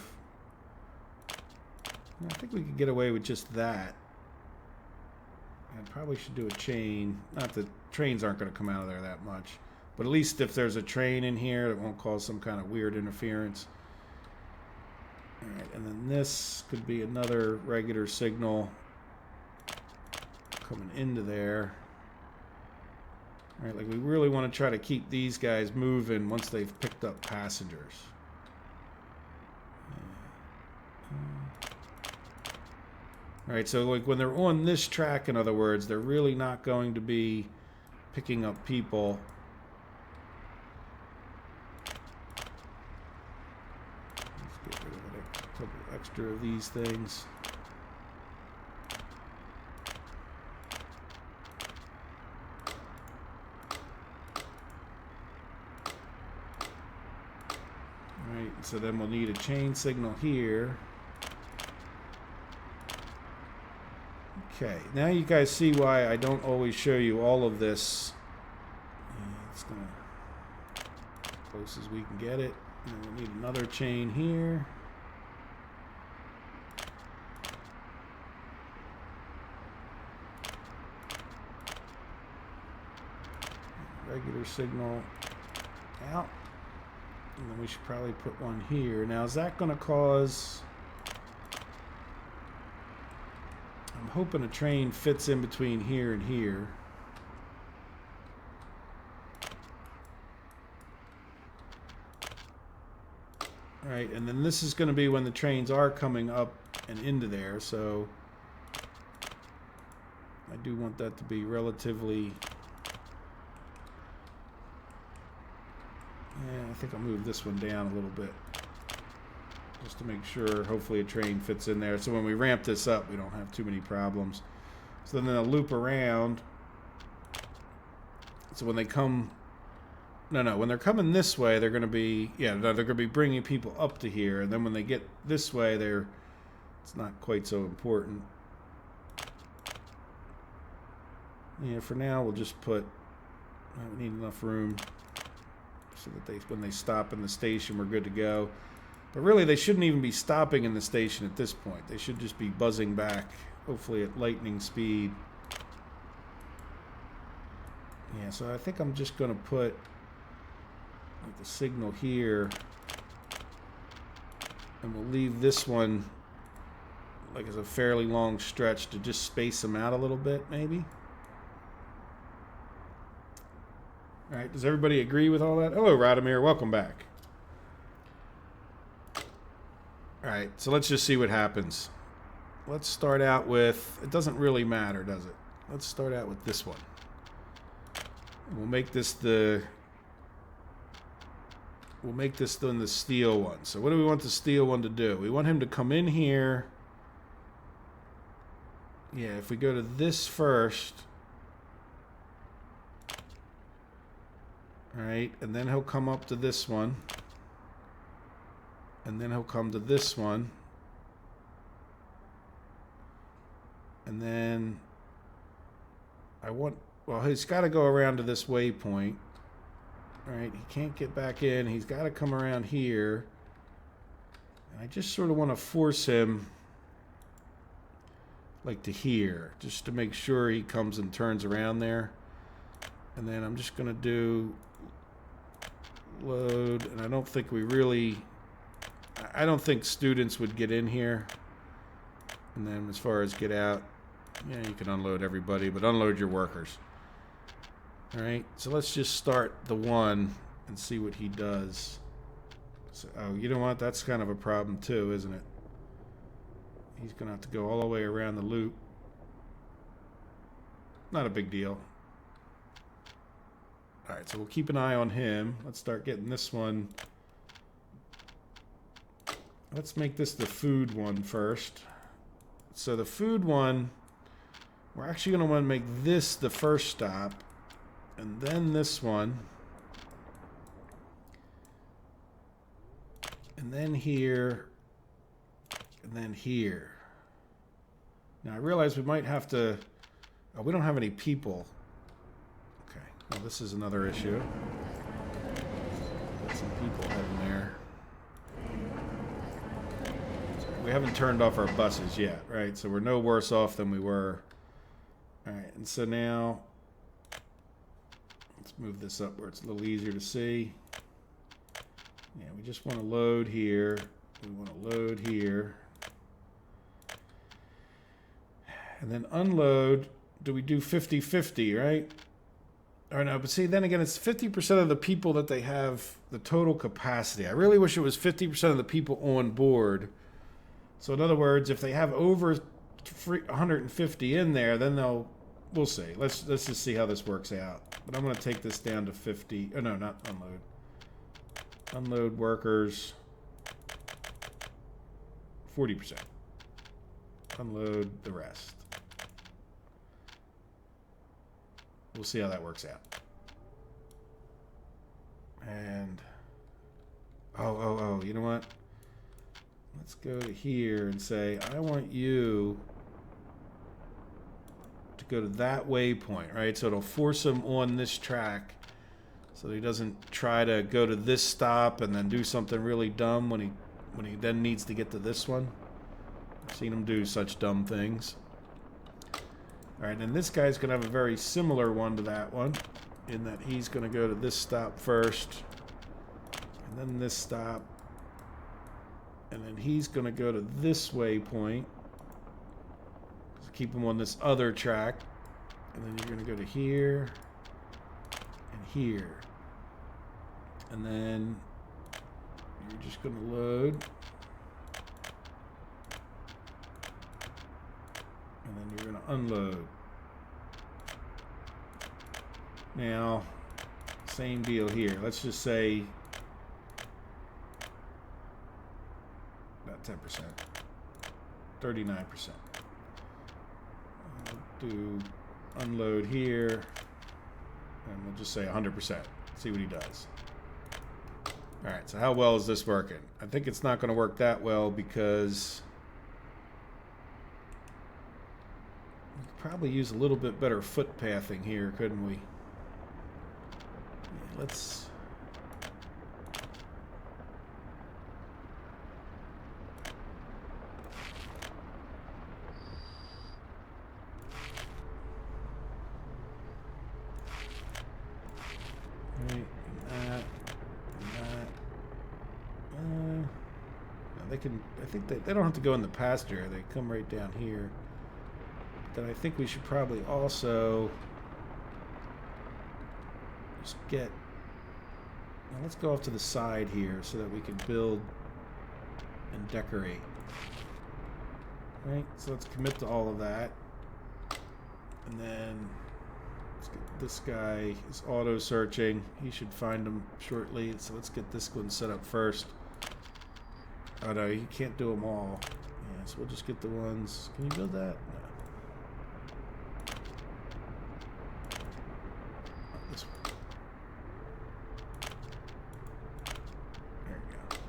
I think we could get away with just that. I probably should do a chain. Not that trains aren't going to come out of there that much, but at least if there's a train in here, it won't cause some kind of weird interference. All right, and then this could be another regular signal coming into there. All right, like we really want to try to keep these guys moving once they've picked up passengers. All right, so like when they're on this track, in other words, they're really not going to be picking up people. Let's get rid of a couple extra of these things. All right, so then we'll need a chain signal here. Okay, now you guys see why I don't always show you all of this. It's gonna, as close as we can get it. And then we'll need another chain here. Regular signal out. And then we should probably put one here. Now, is that gonna cause... I'm hoping a train fits in between here and here. All right, and then this is going to be when the trains are coming up and into there, so I do want that to be relatively... Yeah, I think I'll move this one down a little bit, just to make sure hopefully a train fits in there. So when we ramp this up, we don't have too many problems. So then they'll loop around. So when they come, when they're coming this way, they're going to be, they're going to be bringing people up to here. And then when they get this way, it's not quite so important. Yeah, for now, we'll just put, we need enough room so that when they stop in the station, we're good to go. But really, they shouldn't even be stopping in the station at this point. They should just be buzzing back, hopefully at lightning speed. Yeah, so I think I'm just going to put like the signal here. And we'll leave this one like as a fairly long stretch to just space them out a little bit, maybe. All right, does everybody agree with all that? Hello, Radomir. Welcome back. All right, so let's just see what happens. Let's start out with, it doesn't really matter, does it? Let's start out with this one. We'll make this the steel one. So what do we want the steel one to do? We want him to come in here. Yeah, if we go to this first. All right, and then he'll come up to this one. And then he'll come to this one. And then he's got to go around to this waypoint. All right, he can't get back in. He's got to come around here. And I just sort of want to force him like to here, just to make sure he comes and turns around there. And then I'm just going to do load, and I don't think students would get in here. And then as far as get out, yeah, you can unload everybody, but unload your workers. All right, so let's just start the one and see what he does. So, oh, you know what? That's kind of a problem too, isn't it? He's going to have to go all the way around the loop. Not a big deal. All right, so we'll keep an eye on him. Let's start getting this one. Let's make this the food one first. So the food one, we're actually going to want to make this the first stop, and then this one, and then here, and then here. Now I realize we might have to, oh, we don't have any people. Okay, well this is another issue. Got some people heading there. We haven't turned off our buses yet, right? So we're no worse off than we were. All right, and so now let's move this up where it's a little easier to see. Yeah, we just want to load here. We want to load here. And then unload. Do we do 50-50, right? Or no, but see, then again, it's 50% of the people that they have the total capacity. I really wish it was 50% of the people on board. So in other words, if they have over 150 in there, then we'll see. Let's just see how this works out. But I'm going to take this down to 50. Oh, no, not unload. Unload workers. 40%. Unload the rest. We'll see how that works out. And oh, you know what? Let's go to here and say, I want you to go to that waypoint, right? So it'll force him on this track so that he doesn't try to go to this stop and then do something really dumb when he then needs to get to this one. I've seen him do such dumb things. All right, and this guy's going to have a very similar one to that one in that he's going to go to this stop first and then this stop. And then he's going to go to this waypoint. So keep him on this other track. And then you're going to go to here and here. And then you're just going to load. And then you're going to unload. Now, same deal here. Let's just say 10%, 39%. We'll do unload here, and we'll just say 100%. See what he does. All right, so how well is this working? I think it's not going to work that well because we could probably use a little bit better footpathing here, couldn't we? Yeah, let's. I think they don't have to go in the pasture. They come right down here. But then I think we should probably also just get. Now let's go off to the side here so that we can build and decorate. Right. So let's commit to all of that, and then let's get this guy is auto searching. He should find them shortly. So let's get this one set up first. Oh no, you can't do them all. Yeah, so we'll just get the ones. Can you build that? No. This one. There we go.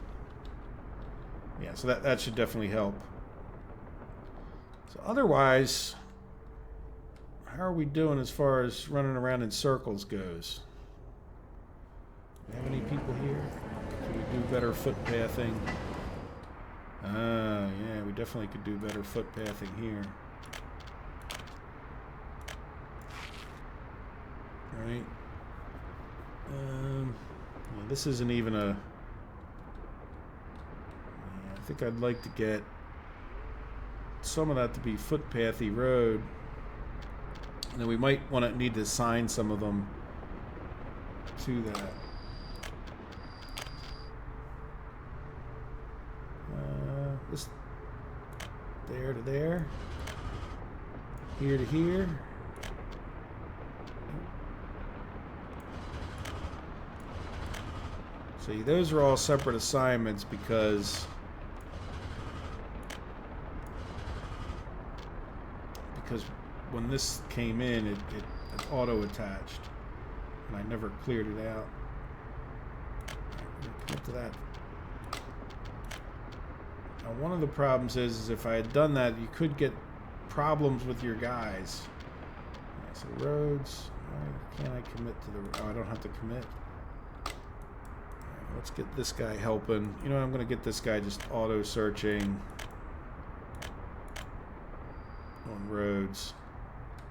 Yeah, so that should definitely help. So otherwise, how are we doing as far as running around in circles goes? Do we have any people here? Can we do better footpathing? Yeah, we definitely could do better footpathing here. Right. Yeah, this isn't even a. Yeah, I think I'd like to get some of that to be footpathy road, and then we might need to assign some of them to that. This there to there, here to here. See, those are all separate assignments because when this came in, it auto-attached, and I never cleared it out. Commit to that. Now, one of the problems is if I had done that, you could get problems with your guys. Okay, so roads, why can't I commit to the? Oh, I don't have to commit. Let's get this guy helping. You know, I'm going to get this guy just auto-searching on roads.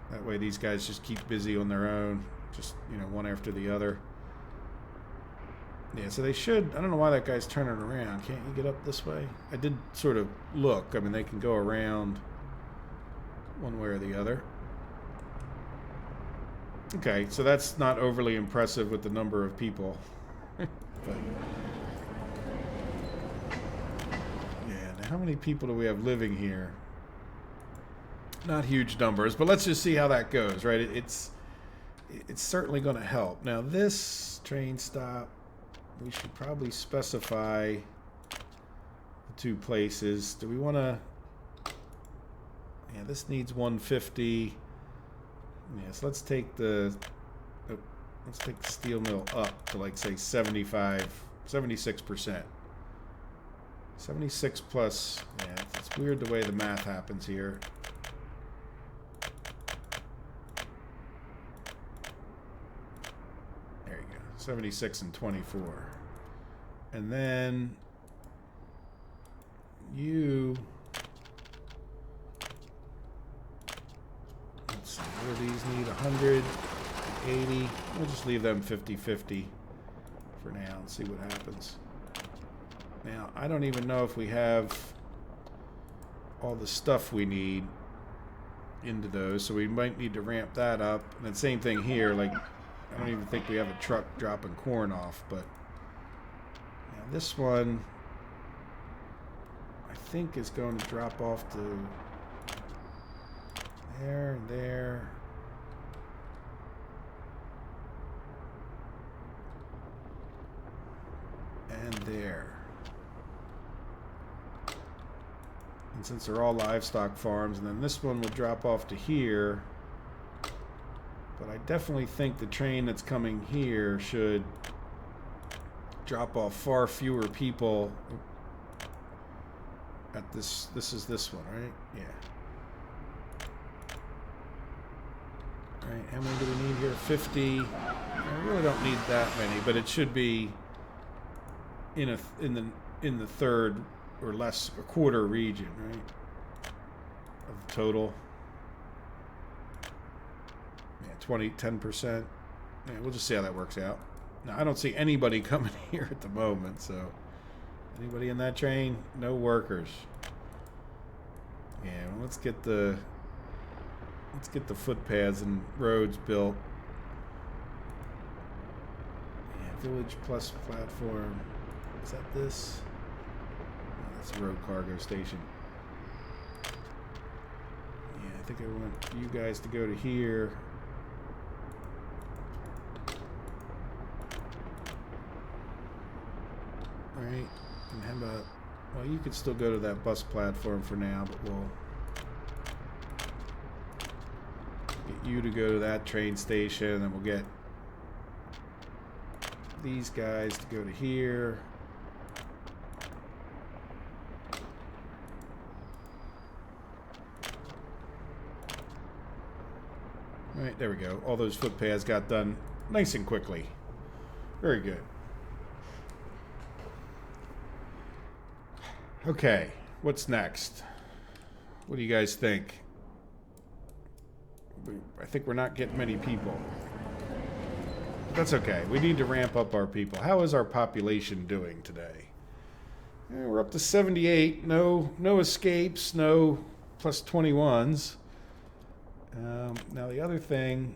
That way these guys just keep busy on their own. Just, you know, one after the other. Yeah, so they should... I don't know why that guy's turning around. Can't you get up this way? I did sort of look. I mean, they can go around one way or the other. Okay, so that's not overly impressive with the number of people. But, yeah, now how many people do we have living here? Not huge numbers, but let's just see how that goes, right? It's certainly going to help. Now, this train stop, we should probably specify the 2 places. Do we want to... Yeah, this needs 150. Yes, let's take the... Let's take the steel mill up to, like, say, 76%. 76 plus... Yeah, it's weird the way the math happens here. There you go. 76 and 24. And then... you... Let's see, what do these need? 100... 80. We'll just leave them 50-50 for now and see what happens. Now, I don't even know if we have all the stuff we need into those, so we might need to ramp that up. And then same thing here, like, I don't even think we have a truck dropping corn off, but now this one I think is going to drop off to there and there. And there. And since they're all livestock farms, and then this one will drop off to here. But I definitely think the train that's coming here should drop off far fewer people at this. This is this one, right? Yeah. All right, how many do we need here? 50. I really don't need that many, but it should be in the third or less, a quarter region, right, of the total. Yeah, 10%. Yeah, we'll just see how that works out. Now, I don't see anybody coming here at the moment, so anybody in that train? No workers. Yeah, well, let's get the footpaths and roads built. Yeah, village plus platform. Is that this? Oh, that's a road cargo station. Yeah, I think I want you guys to go to here. Alright, and how about... Well, you could still go to that bus platform for now, but we'll get you to go to that train station, and we'll get these guys to go to here. Alright, there we go. All those footpaths got done nice and quickly. Very good. Okay, what's next? What do you guys think? I think we're not getting many people. But that's okay. We need to ramp up our people. How is our population doing today? We're up to 78. No escapes. No plus 21s. Now the other thing,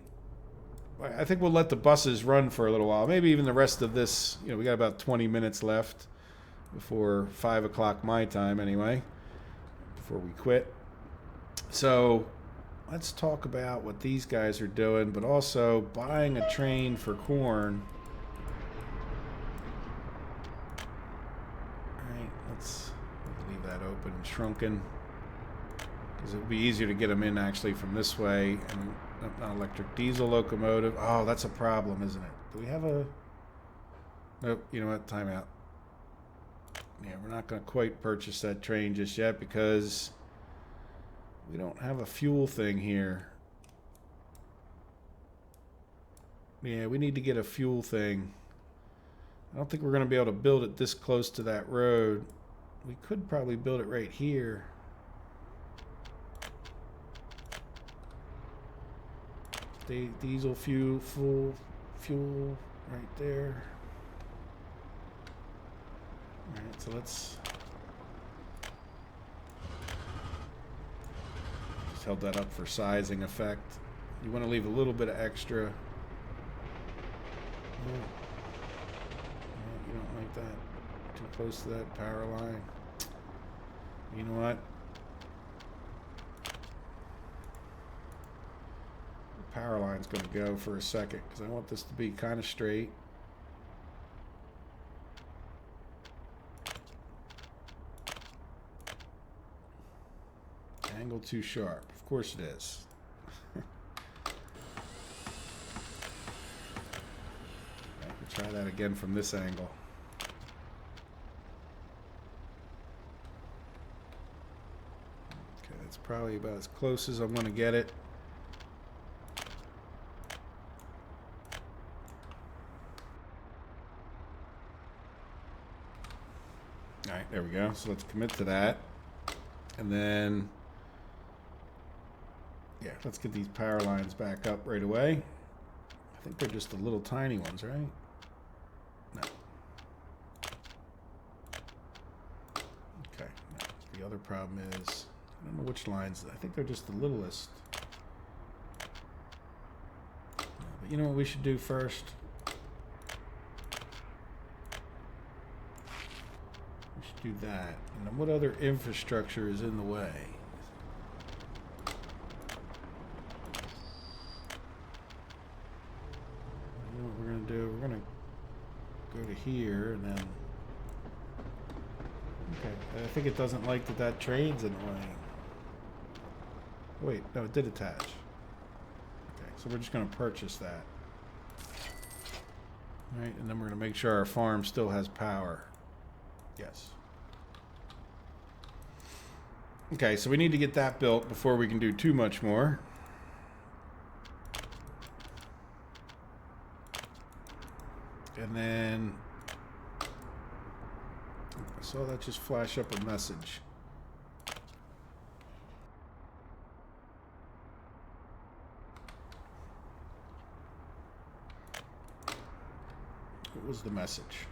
I think we'll let the buses run for a little while. Maybe even the rest of this. You know, we got about 20 minutes left before 5 o'clock my time anyway, before we quit. So let's talk about what these guys are doing, but also buying a train for corn shrunken. Because it would be easier to get them in actually from this way. And an electric diesel locomotive. Oh, that's a problem, isn't it? Do we have a... Nope, you know what? Time out. Yeah, we're not going to quite purchase that train just yet because we don't have a fuel thing here. Yeah, we need to get a fuel thing. I don't think we're going to be able to build it this close to that road. We could probably build it right here. Diesel fuel right there. Alright, so let's just held that up for sizing effect. You want to leave a little bit of extra. No, you don't like that. Too close to that power line. You know what? The power line's going to go for a second because I want this to be kind of straight. Angle too sharp. Of course it is. Try that again from this angle. Okay, that's probably about as close as I'm going to get it. All right, there we go. So let's commit to that. And then, yeah, let's get these power lines back up right away. I think they're just the little tiny ones, right? No. Okay. No. The other problem is, I don't know which lines. I think they're just the littlest. But you know what we should do first? We should do that. And then what other infrastructure is in the way? You know what we're going to do? We're going to go to here and then... Okay, I think it doesn't like that train's in the way. Wait, no, it did attach. Okay, so we're just going to purchase that. Alright, and then we're going to make sure our farm still has power. Yes. Okay, so we need to get that built before we can do too much more. And then I saw that just flash up a message. What was the message?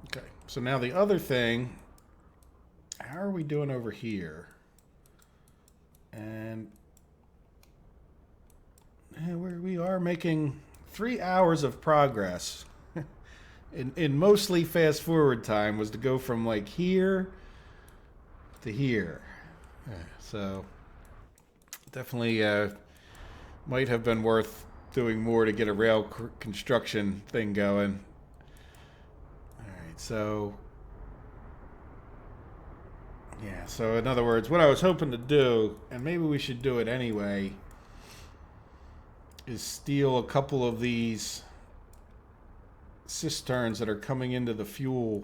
Okay, so now the other thing, how are we doing over here? And we are making 3 hours of progress. in mostly fast forward time was to go from like here to here. So definitely might have been worth doing more to get a rail construction thing going. Alright, so yeah, so in other words, what I was hoping to do, and maybe we should do it anyway, is steal a couple of these cisterns that are coming into the fuel.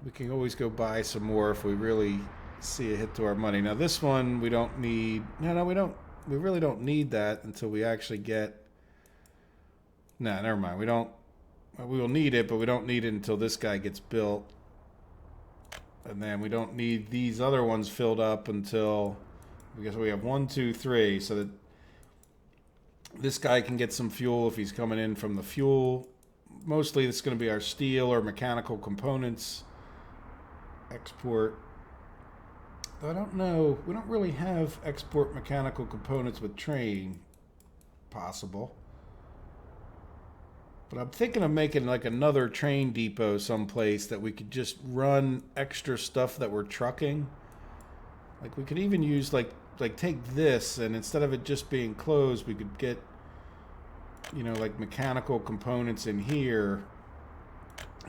We can always go buy some more if we really see a hit to our money. Now this one we don't need. No, we don't. We really don't need that until we actually get. No, never mind. We don't. We will need it, but we don't need it until this guy gets built. And then we don't need these other ones filled up until. Because we have 1, 2, 3, so that this guy can get some fuel if he's coming in from the fuel. Mostly it's going to be our steel or mechanical components export. I don't know. We don't really have export mechanical components with train possible. But I'm thinking of making like another train depot someplace that we could just run extra stuff that we're trucking. Like we could even use like take this, and instead of it just being closed, we could get, you know, like mechanical components in here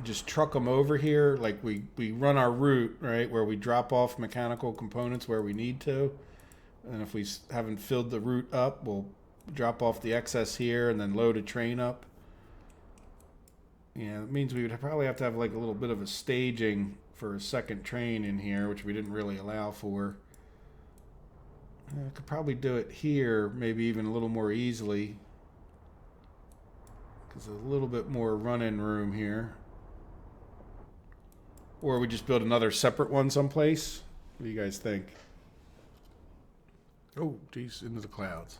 just truck them over here. Like we run our route, right, where we drop off mechanical components where we need to. And if we haven't filled the route up, we'll drop off the excess here and then load a train up. Yeah, it means we would probably have to have like a little bit of a staging for a second train in here, which we didn't really allow for. I could probably do it here, maybe even a little more easily. Because there's a little bit more run-in room here. Or we just build another separate one someplace. What do you guys think? Oh, geez, into the clouds.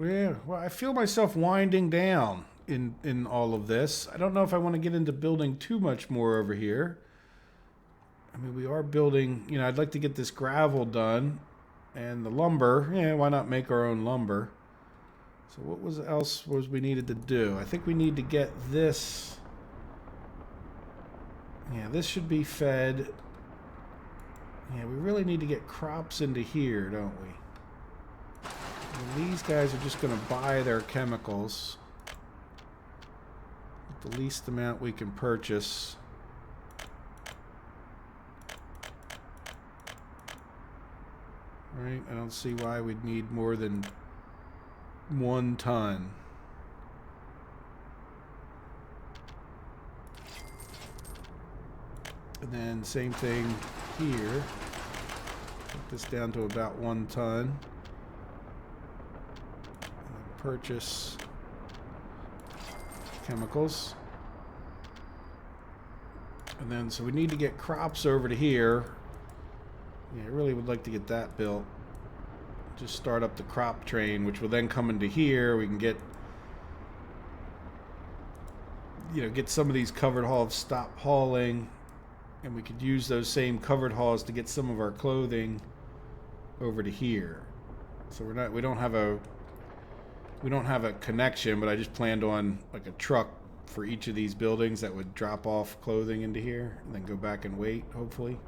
Yeah, well, I feel myself winding down in all of this. I don't know if I want to get into building too much more over here. I mean, we are building, you know, I'd like to get this gravel done. And the lumber, yeah, why not make our own lumber? So what else was we needed to do? I think we need to get this. Yeah, this should be fed. Yeah, we really need to get crops into here, don't we? And these guys are just going to buy their chemicals at the least amount we can purchase. Right, I don't see why we'd need more than 1 ton. And then same thing here. Put this down to about 1 ton. And purchase chemicals. And then, so we need to get crops over to here. Yeah, I really would like to get that built. Just start up the crop train, which will then come into here. We can get, you know, get some of these covered hauls stop hauling, and we could use those same covered hauls to get some of our clothing over to here. So we don't have a connection, but I just planned on like a truck for each of these buildings that would drop off clothing into here and then go back and wait, hopefully.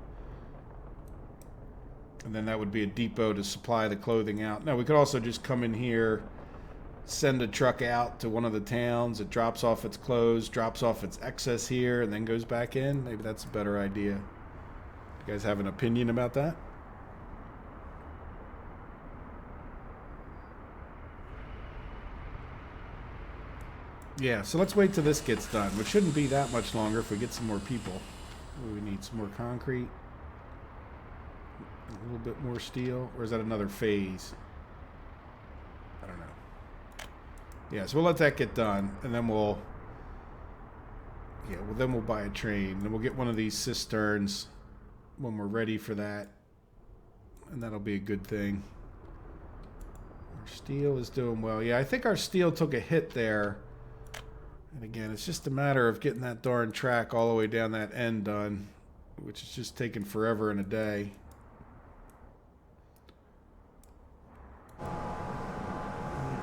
And then that would be a depot to supply the clothing out. Now, we could also just come in here, send a truck out to one of the towns. It drops off its clothes, drops off its excess here, and then goes back in. Maybe that's a better idea. You guys have an opinion about that? Yeah, so let's wait till this gets done, which shouldn't be that much longer if we get some more people. We need some more concrete. A little bit more steel, or is that another phase? I don't know. Yeah, so we'll let that get done, and then we'll buy a train. Then we'll get one of these cisterns when we're ready for that, and that'll be a good thing. Our steel is doing well. Yeah, I think our steel took a hit there. And again, it's just a matter of getting that darn track all the way down that end done, which is just taking forever and a day.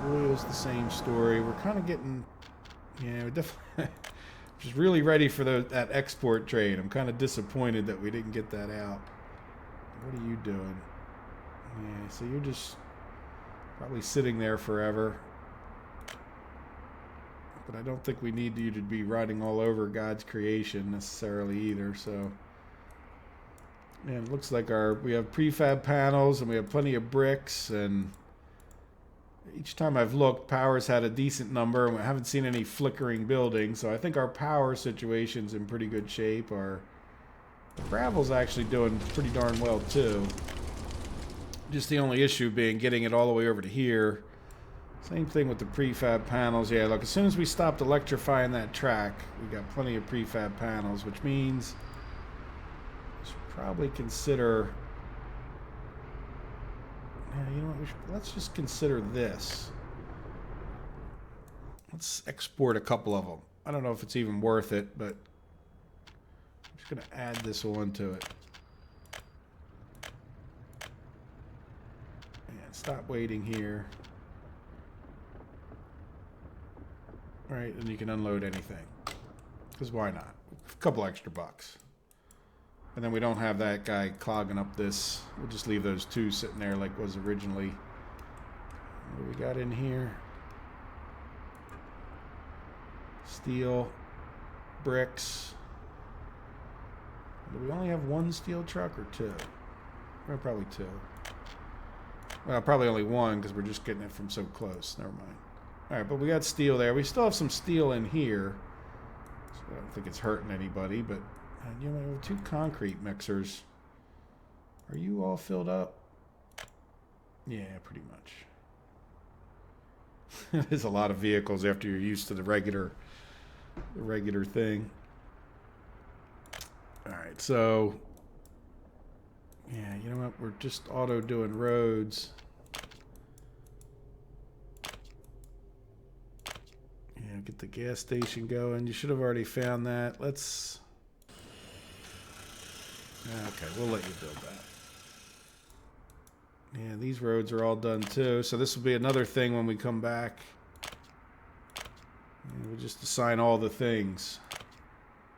Oil's the same story. We're kind of getting, yeah, we're definitely just really ready for that export trade. I'm kind of disappointed that we didn't get that out. What are you doing? Yeah, so you're just probably sitting there forever. But I don't think we need you to be riding all over God's creation necessarily either. So, and it looks like we have prefab panels and we have plenty of bricks, and each time I've looked, power's had a decent number, and we haven't seen any flickering buildings, so I think our power situation's in pretty good shape. The gravel's actually doing pretty darn well too. Just the only issue being getting it all the way over to here. Same thing with the prefab panels. Yeah, look, as soon as we stopped electrifying that track, we got plenty of prefab panels, which means we should probably consider... Yeah, you know what? Let's just consider this. Let's export a couple of them. I don't know if it's even worth it, but I'm just going to add this one to it. And stop waiting here. All right, and you can unload anything. Because why not? A couple extra bucks. And then we don't have that guy clogging up this. We'll just leave those two sitting there like was originally What do we got in here? Steel, bricks. Do we only have one steel truck or two? Well, probably two. Well, probably only one because we're just getting it from so close. Never mind. All right, but we got steel there. We still have some steel in here. So I don't think it's hurting anybody, but you know, we have 2 concrete mixers. Are you all filled up? Yeah, pretty much. There's a lot of vehicles after you're used to the regular thing. All right, so yeah, you know what? We're just auto doing roads. Yeah, get the gas station going. You should have already found that. Let's. Okay, we'll let you build that. Yeah, these roads are all done too. So this will be another thing when we come back. And we'll just assign all the things.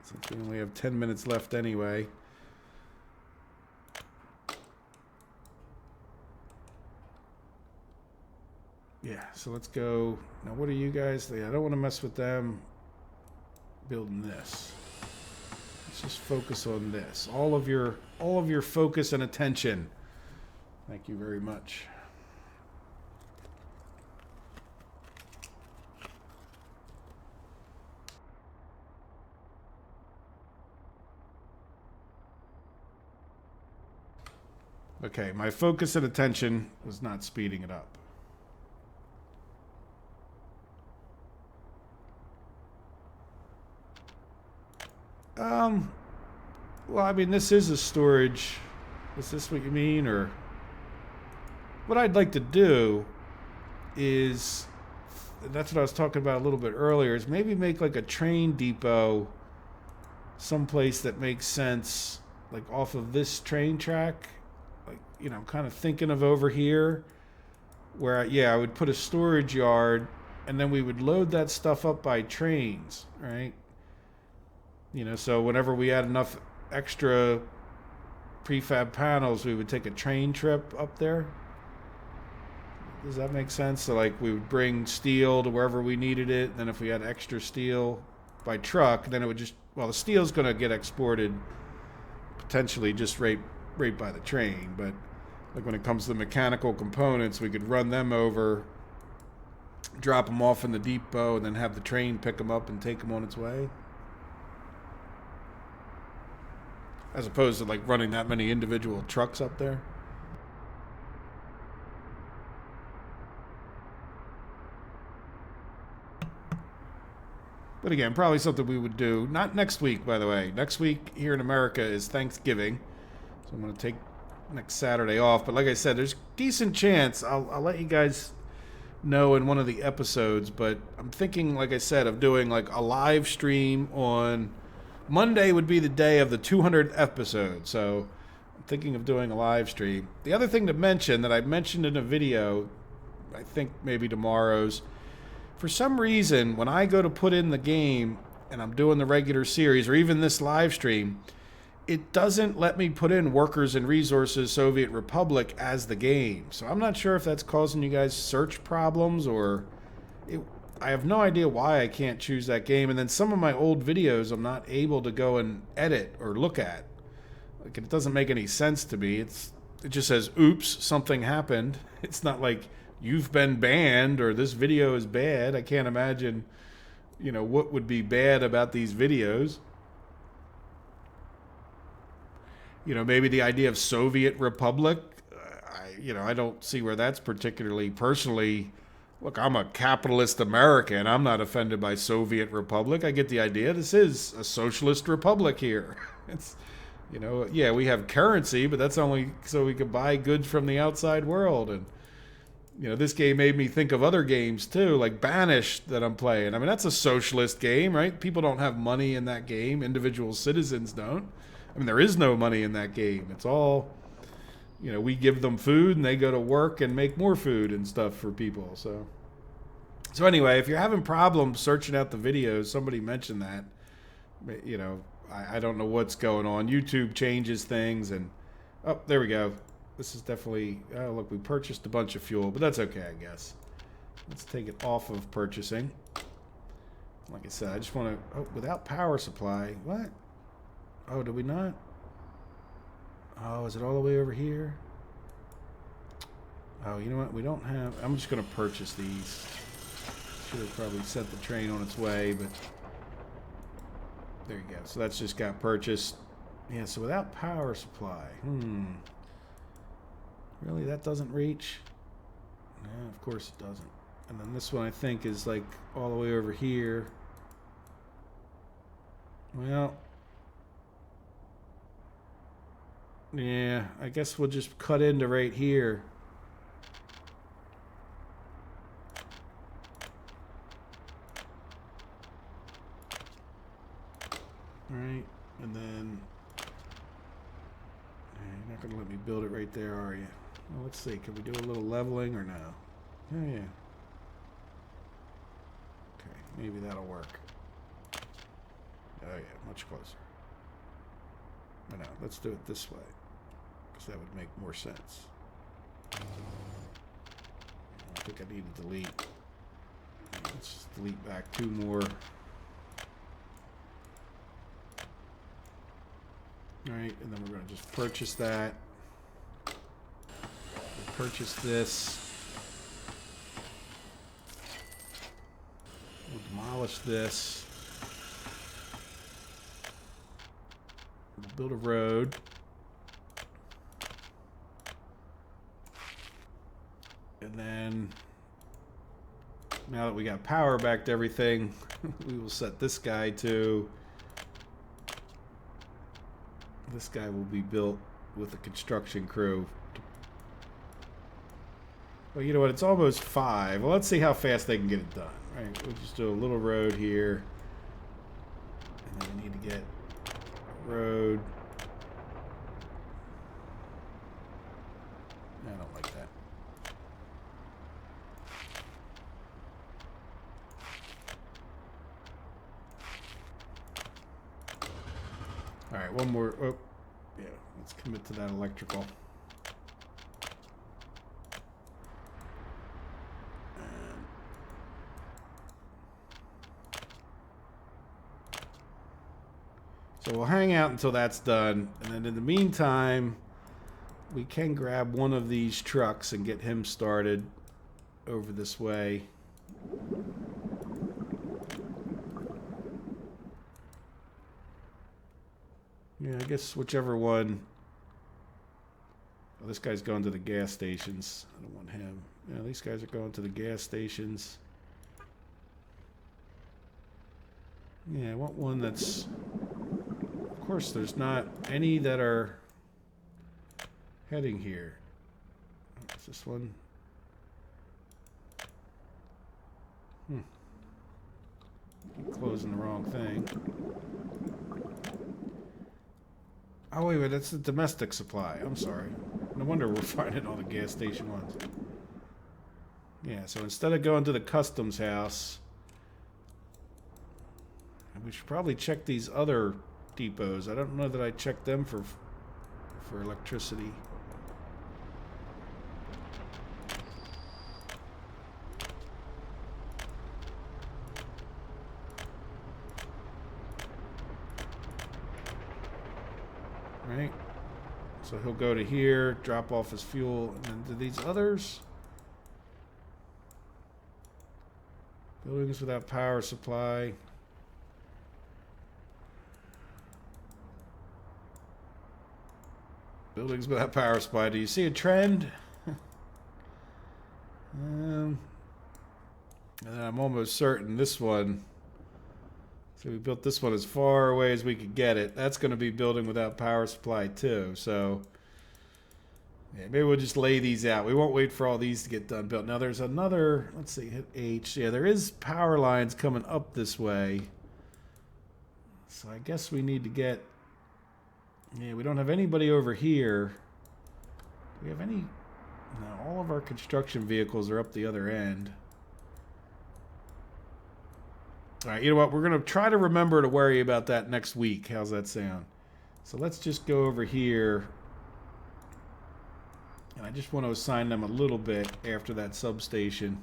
Since we only have 10 minutes left anyway. Yeah, so let's go. Now what are you guys? I don't want to mess with them building this. Let's just focus on this. All of your focus and attention. Thank you very much. Okay, my focus and attention was not speeding it up. Well, I mean, this is a storage. Is this what you mean? Or what I'd like to do is, that's what I was talking about a little bit earlier, is maybe make like a train depot someplace that makes sense, like off of this train track. Like, you know, kind of thinking of over here where, yeah, I would put a storage yard and then we would load that stuff up by trains, right? You know, so whenever we had enough extra prefab panels, we would take a train trip up there. Does that make sense? So like we would bring steel to wherever we needed it. Then if we had extra steel by truck, then it would just, well, the steel's going to get exported potentially just right by the train. But like when it comes to the mechanical components, we could run them over, drop them off in the depot, and then have the train pick them up and take them on its way. As opposed to like running that many individual trucks up there. But again, probably something we would do. Not next week, by the way. Next week here in America is Thanksgiving. So I'm going to take next Saturday off. But like I said, there's a decent chance I'll let you guys know in one of the episodes. But I'm thinking, like I said, of doing like a live stream on Monday would be the day of the 200th episode. So I'm thinking of doing a live stream. The other thing to mention that I mentioned in a video, I think maybe tomorrow's, for some reason, when I go to put in the game and I'm doing the regular series or even this live stream, it doesn't let me put in Workers and Resources Soviet Republic as the game. So I'm not sure if that's causing you guys search problems or I have no idea why I can't choose that game. And then some of my old videos I'm not able to go and edit or look at. Like, it doesn't make any sense to me. It just says, oops, something happened. It's not like you've been banned or this video is bad. I can't imagine, you know, what would be bad about these videos. You know, maybe the idea of Soviet Republic, I don't see where that's particularly personally. Look, I'm a capitalist American. I'm not offended by Soviet Republic. I get the idea. This is a socialist republic here. It's, you know, yeah, we have currency, but that's only so we can buy goods from the outside world. And, you know, this game made me think of other games too, like Banished that I'm playing. I mean, that's a socialist game, right? People don't have money in that game. Individual citizens don't. I mean, there is no money in that game. It's all, you know, we give them food and they go to work and make more food and stuff for people. So anyway, if you're having problems searching out the videos, somebody mentioned that, you know, I don't know what's going on. YouTube changes things and, oh, there we go. This is definitely, oh, look, we purchased a bunch of fuel, but that's okay, I guess. Let's take it off of purchasing. Like I said, I just want to... Oh, without power supply. What? Oh, did we not? Oh, is it all the way over here? Oh, you know what? We don't have... I'm just going to purchase these. Should have probably sent the train on its way, but... There you go. So that's just got purchased. Yeah, so without power supply. Really? That doesn't reach? Yeah, of course it doesn't. And then this one, I think, is like all the way over here. Well... Yeah, I guess we'll just cut into right here. Alright, and then... You're not going to let me build it right there, are you? Well, let's see, can we do a little leveling or no? Oh, yeah. Okay, maybe that'll work. Oh, yeah, much closer. But no, let's do it this way. Because that would make more sense. I think I need to delete. Let's just delete back 2 more. Alright, and then we're going to just purchase that. We'll purchase this. We'll demolish this. We'll build a road. And then, now that we got power back to everything, we will set this guy to... This guy will be built with a construction crew. Well, you know what? It's almost 5. Well, let's see how fast they can get it done. Right? We'll just do a little road here. And then we need to get a road. I don't like that. Alright, one more. Oh, yeah. Let's commit to that electrical. So we'll hang out until that's done. And then in the meantime, we can grab one of these trucks and get him started over this way. Yeah, I guess whichever one. Oh, this guy's going to the gas stations. I don't want him. Yeah, these guys are going to the gas stations. Yeah, I want one that's... Of course, there's not any that are heading here. What's this one? Keep closing the wrong thing. Oh, wait, that's the domestic supply. I'm sorry. No wonder we're finding all the gas station ones. Yeah, so instead of going to the customs house, we should probably check these other depots. I don't know that I checked them for electricity. Right? So he'll go to here, drop off his fuel, and then to these others. Buildings without power supply. Buildings without power supply. Do you see a trend? And then I'm almost certain this one. So we built this one as far away as we could get it. That's going to be building without power supply too. So yeah, maybe we'll just lay these out. We won't wait for all these to get done built. Now there's another, let's see, hit H. Yeah, there is power lines coming up this way. So I guess we need to get, yeah, we don't have anybody over here. Do we have any? No, all of our construction vehicles are up the other end. All right, you know what? We're going to try to remember to worry about that next week. How's that sound? So let's just go over here. And I just want to assign them a little bit after that substation.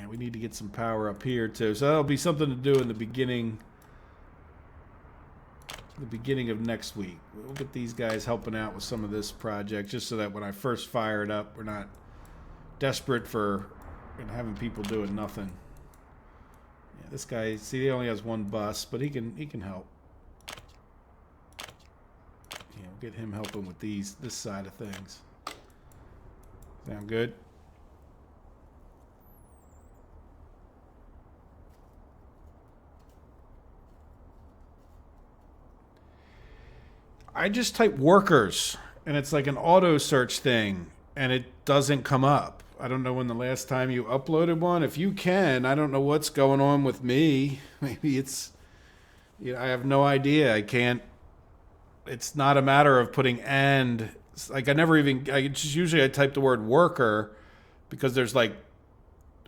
And we need to get some power up here too. So that'll be something to do in the beginning of next week. We'll get these guys helping out with some of this project, just so that when I first fire it up, we're not desperate for having people doing nothing. Yeah, this guy, see, he only has one bus, but he can help. Yeah, we'll get him helping with this side of things. Sound good? I just type workers, and it's like an auto search thing, and it doesn't come up. I don't know when the last time you uploaded one. If you can, I don't know what's going on with me. Maybe it's, I have no idea. I can't. It's not a matter of putting and. Like usually I type the word worker because there's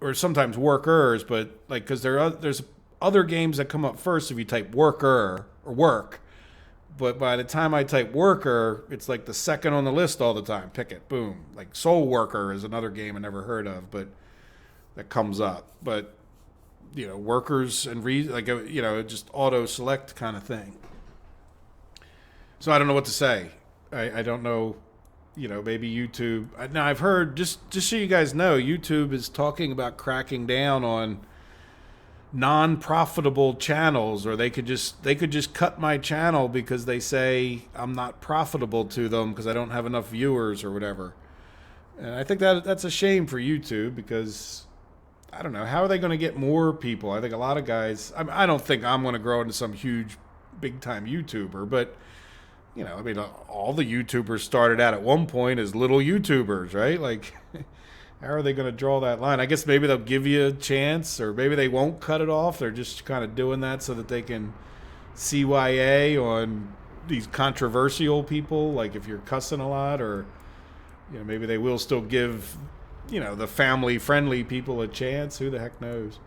or sometimes workers, but because there's other games that come up first if you type worker or work. But by the time I type worker, it's like the second on the list all the time. Pick it, boom. Like Soul Worker is another game I never heard of, but that comes up. But workers and just auto select kind of thing. So I don't know what to say. I don't know. Maybe YouTube. Now I've heard just so you guys know, YouTube is talking about cracking down on non-profitable channels, or they could just cut my channel because they say I'm not profitable to them because I don't have enough viewers or whatever. And I think that's a shame for YouTube, because I don't know, how are they going to get more people? I think a lot of guys, I don't think I'm going to grow into some huge big time YouTuber, but all the YouTubers started out at one point as little YouTubers, right? Like how are they going to draw that line? I guess maybe they'll give you a chance, or maybe they won't cut it off. They're just kind of doing that so that they can CYA on these controversial people, like if you're cussing a lot, or maybe they will still give the family-friendly people a chance. Who the heck knows?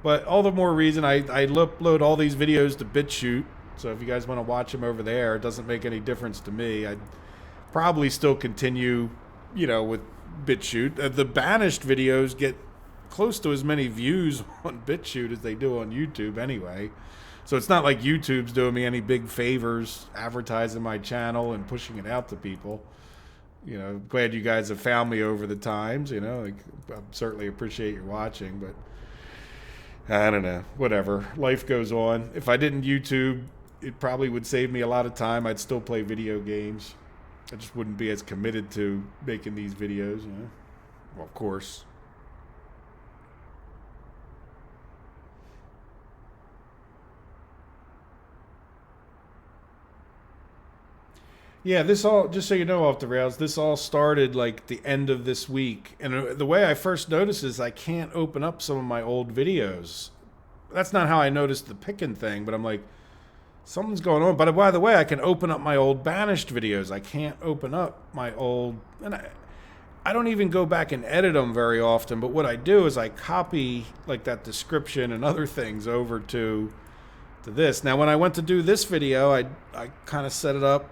But all the more reason I upload all these videos to BitChute. So if you guys want to watch them over there, it doesn't make any difference to me. I'd probably still continue, with BitChute. The banished videos get close to as many views on BitChute as they do on YouTube anyway. So it's not like YouTube's doing me any big favors advertising my channel and pushing it out to people. Glad you guys have found me over the times. I certainly appreciate your watching, but I don't know. Whatever. Life goes on. If I didn't YouTube, it probably would save me a lot of time. I'd still play video games. I just wouldn't be as committed to making these videos, Well, of course. Yeah, this all, just so you know, off the rails, this all started like the end of this week. And the way I first noticed is I can't open up some of my old videos. That's not how I noticed the picking thing, but I'm like, something's going on. But by the way, I can open up my old banished videos. I can't open up my old, and I don't even go back and edit them very often. But what I do is I copy like that description and other things over to this. Now, when I went to do this video, I kind of set it up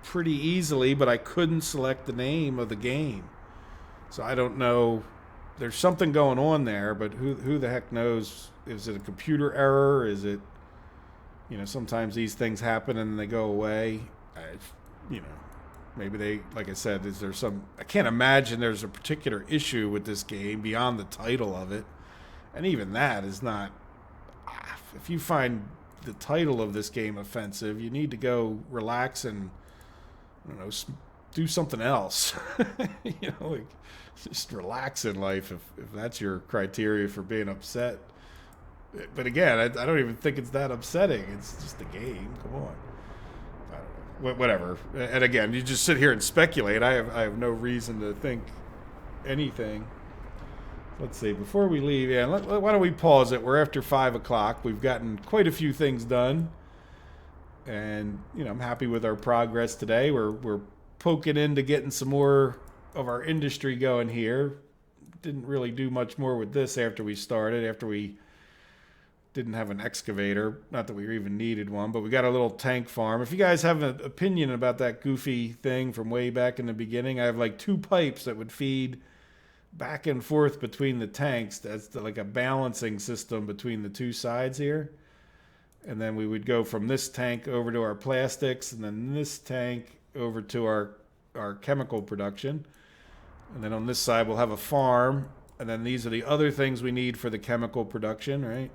pretty easily, but I couldn't select the name of the game. So I don't know. There's something going on there, but who the heck knows? Is it a computer error? Is it, sometimes these things happen and they go away. Maybe they, like I said, is there some, I can't imagine there's a particular issue with this game beyond the title of it. And even that is not, if you find the title of this game offensive, you need to go relax and, I don't know, do something else. Just relax in life if that's your criteria for being upset. But again, I don't even think it's that upsetting. It's just a game. Come on. I don't know. Whatever. And again, you just sit here and speculate. I have no reason to think anything. Let's see. Before we leave, why don't we pause it? We're after 5 o'clock. We've gotten quite a few things done. And, I'm happy with our progress today. We're poking into getting some more of our industry going here. Didn't really do much more with this after we started, after we didn't have an excavator. Not that we even needed one, but we got a little tank farm. If you guys have an opinion about that goofy thing from way back in the beginning, I have like 2 pipes that would feed back and forth between the tanks. That's like a balancing system between the two sides here. And then we would go from this tank over to our plastics, and then this tank over to our chemical production. And then on this side, we'll have a farm. And then these are the other things we need for the chemical production, right?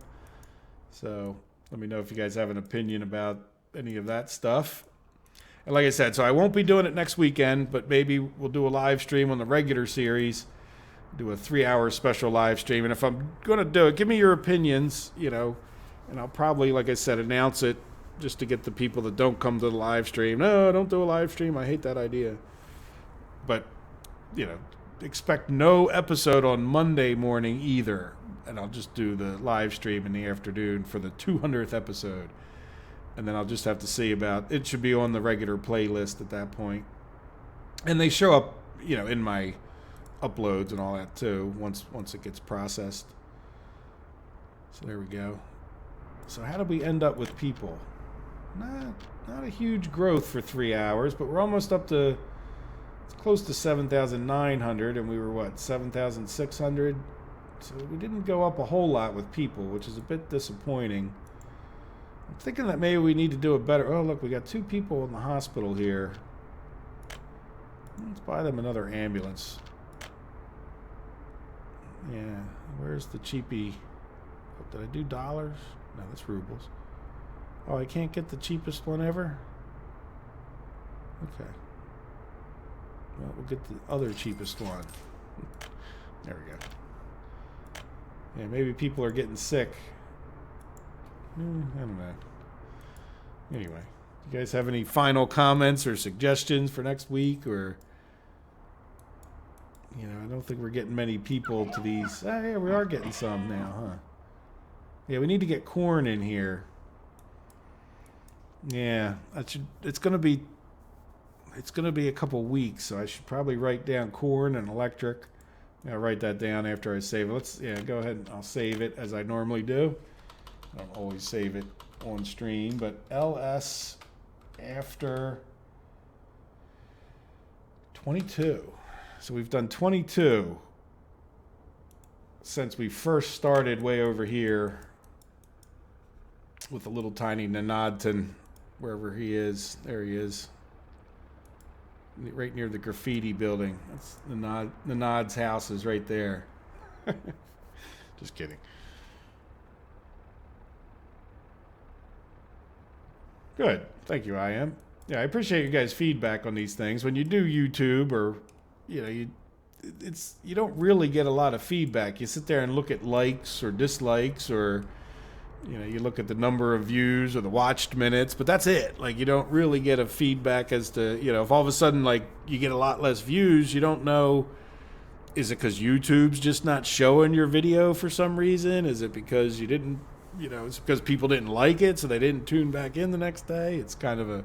So let me know if you guys have an opinion about any of that stuff. And like I said, so I won't be doing it next weekend, but maybe we'll do a live stream on the regular series, do a 3-hour special live stream. And if I'm going to do it, give me your opinions, you know, and I'll probably, like I said, announce it just to get the people that don't come to the live stream. No, don't do a live stream. I hate that idea. But, you know, expect no episode on Monday morning either. And I'll just do the live stream in the afternoon for the 200th episode. And then I'll just have to see about it. Should be on the regular playlist at that point. And they show up, you know, in my uploads and all that too once it gets processed. So there we go. So how did we end up with people? Not a huge growth for 3 hours, but we're almost up to, it's close to 7,900, and we were what, 7,600? So we didn't go up a whole lot with people, which is a bit disappointing. I'm thinking that maybe we need to do a better, oh look, we got 2 people in the hospital here. Let's buy them another ambulance. Yeah, where's the cheapie? Oh, did I do dollars? No, that's rubles. Oh, I can't get the cheapest one ever? Okay. Well, we'll get the other cheapest one. There we go. Yeah, maybe people are getting sick. I don't know. Anyway, you guys have any final comments or suggestions for next week? Or, you know, I don't think we're getting many people to these. Oh, yeah, we are getting some now, huh? Yeah, we need to get corn in here. Yeah, it's gonna be a couple weeks, so I should probably write down corn and electric. I'll write that down after I save it. Go ahead and I'll save it as I normally do. I don't always save it on stream, but LS after 22. So we've done 22 since we first started way over here with a little tiny Nanadton, wherever he is. There he is. Right near the graffiti building. That's the Nod's house is right there. Just kidding. Good. Thank you, I am. Yeah, I appreciate you guys' feedback on these things. When you do YouTube, or you know, you don't really get a lot of feedback. You sit there and look at likes or dislikes, or you know, you look at the number of views or the watched minutes, but that's it. Like, you don't really get a feedback as to, you know, if all of a sudden, like, you get a lot less views, you don't know, is it because YouTube's just not showing your video for some reason? Is it because you didn't, you know, it's because people didn't like it, so they didn't tune back in the next day? It's kind of a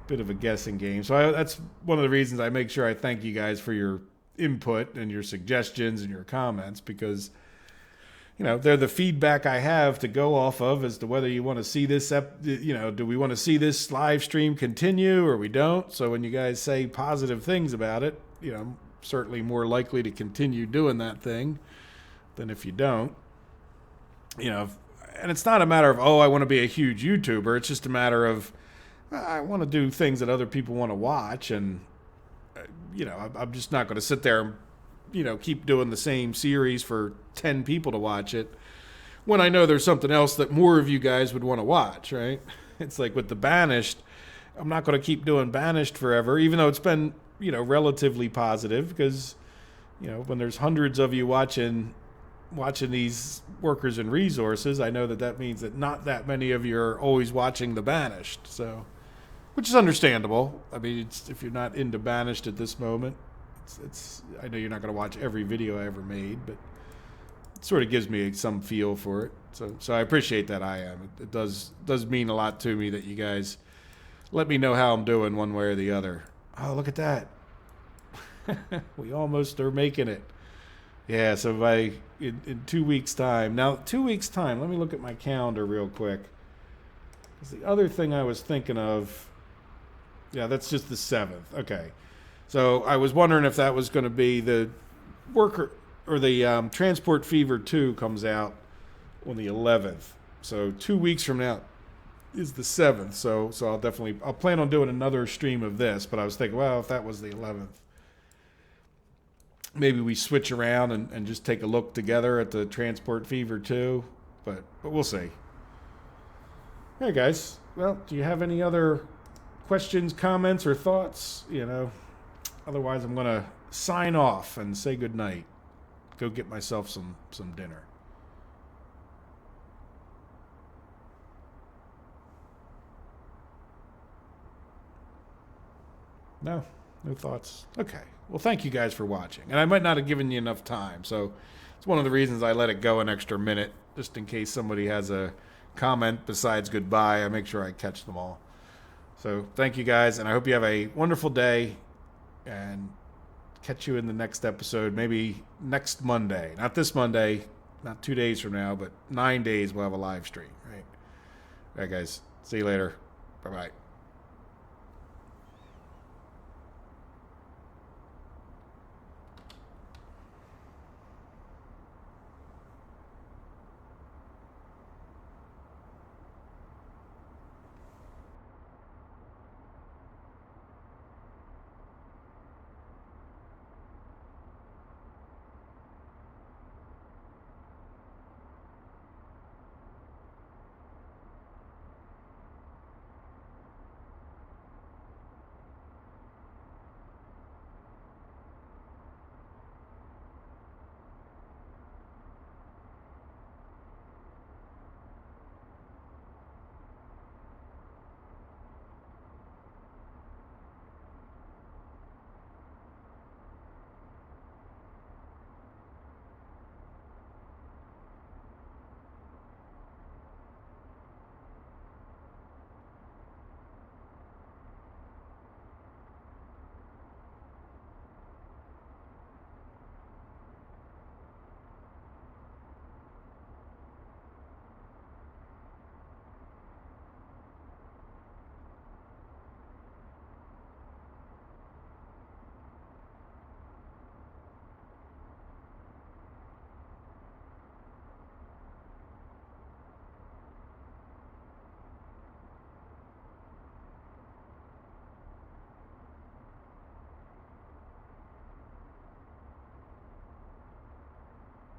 bit of a guessing game. So that's one of the reasons I make sure I thank you guys for your input and your suggestions and your comments, because you know, they're the feedback I have to go off of as to whether you want to see this, you know, do we want to see this live stream continue or we don't? So when you guys say positive things about it, you know, I'm certainly more likely to continue doing that thing than if you don't. You know, and it's not a matter of, oh, I want to be a huge YouTuber. It's just a matter of, I want to do things that other people want to watch. And, you know, I'm just not going to sit there and, you know, keep doing the same series for 10 people to watch it when I know there's something else that more of you guys would want to watch, right? It's like with the Banished, I'm not going to keep doing Banished forever, even though it's been, you know, relatively positive, because, you know, when there's hundreds of you watching these workers and resources, I know that means that not that many of you are always watching the Banished, so, which is understandable. I mean, if you're not into Banished at this moment, it's I know you're not going to watch every video I ever made, but it sort of gives me some feel for it. So I appreciate that. I am. It does mean a lot to me that you guys let me know how I'm doing one way or the other. Oh, look at that. We almost are making it. Yeah, so in 2 weeks' time. Now, 2 weeks' time, let me look at my calendar real quick. Because the other thing I was thinking of, yeah, that's just the 7th. Okay. So I was wondering if that was going to be the worker or the Transport Fever 2 comes out on the 11th. So 2 weeks from now is the 7th. So I'll plan on doing another stream of this. But I was thinking, well, if that was the 11th, maybe we switch around and just take a look together at the Transport Fever 2. But we'll see. Hey guys, well, do you have any other questions, comments, or thoughts? Otherwise I'm going to sign off and say goodnight. Go get myself some dinner. No thoughts. Okay. Well, thank you guys for watching. And I might not have given you enough time, so it's one of the reasons I let it go an extra minute, just in case somebody has a comment besides goodbye. I make sure I catch them all. So thank you guys, and I hope you have a wonderful day, and catch you in the next episode, maybe next Monday. Not this Monday, not 2 days from now, but 9 days we'll have a live stream, right? All right, guys. See you later. Bye-bye.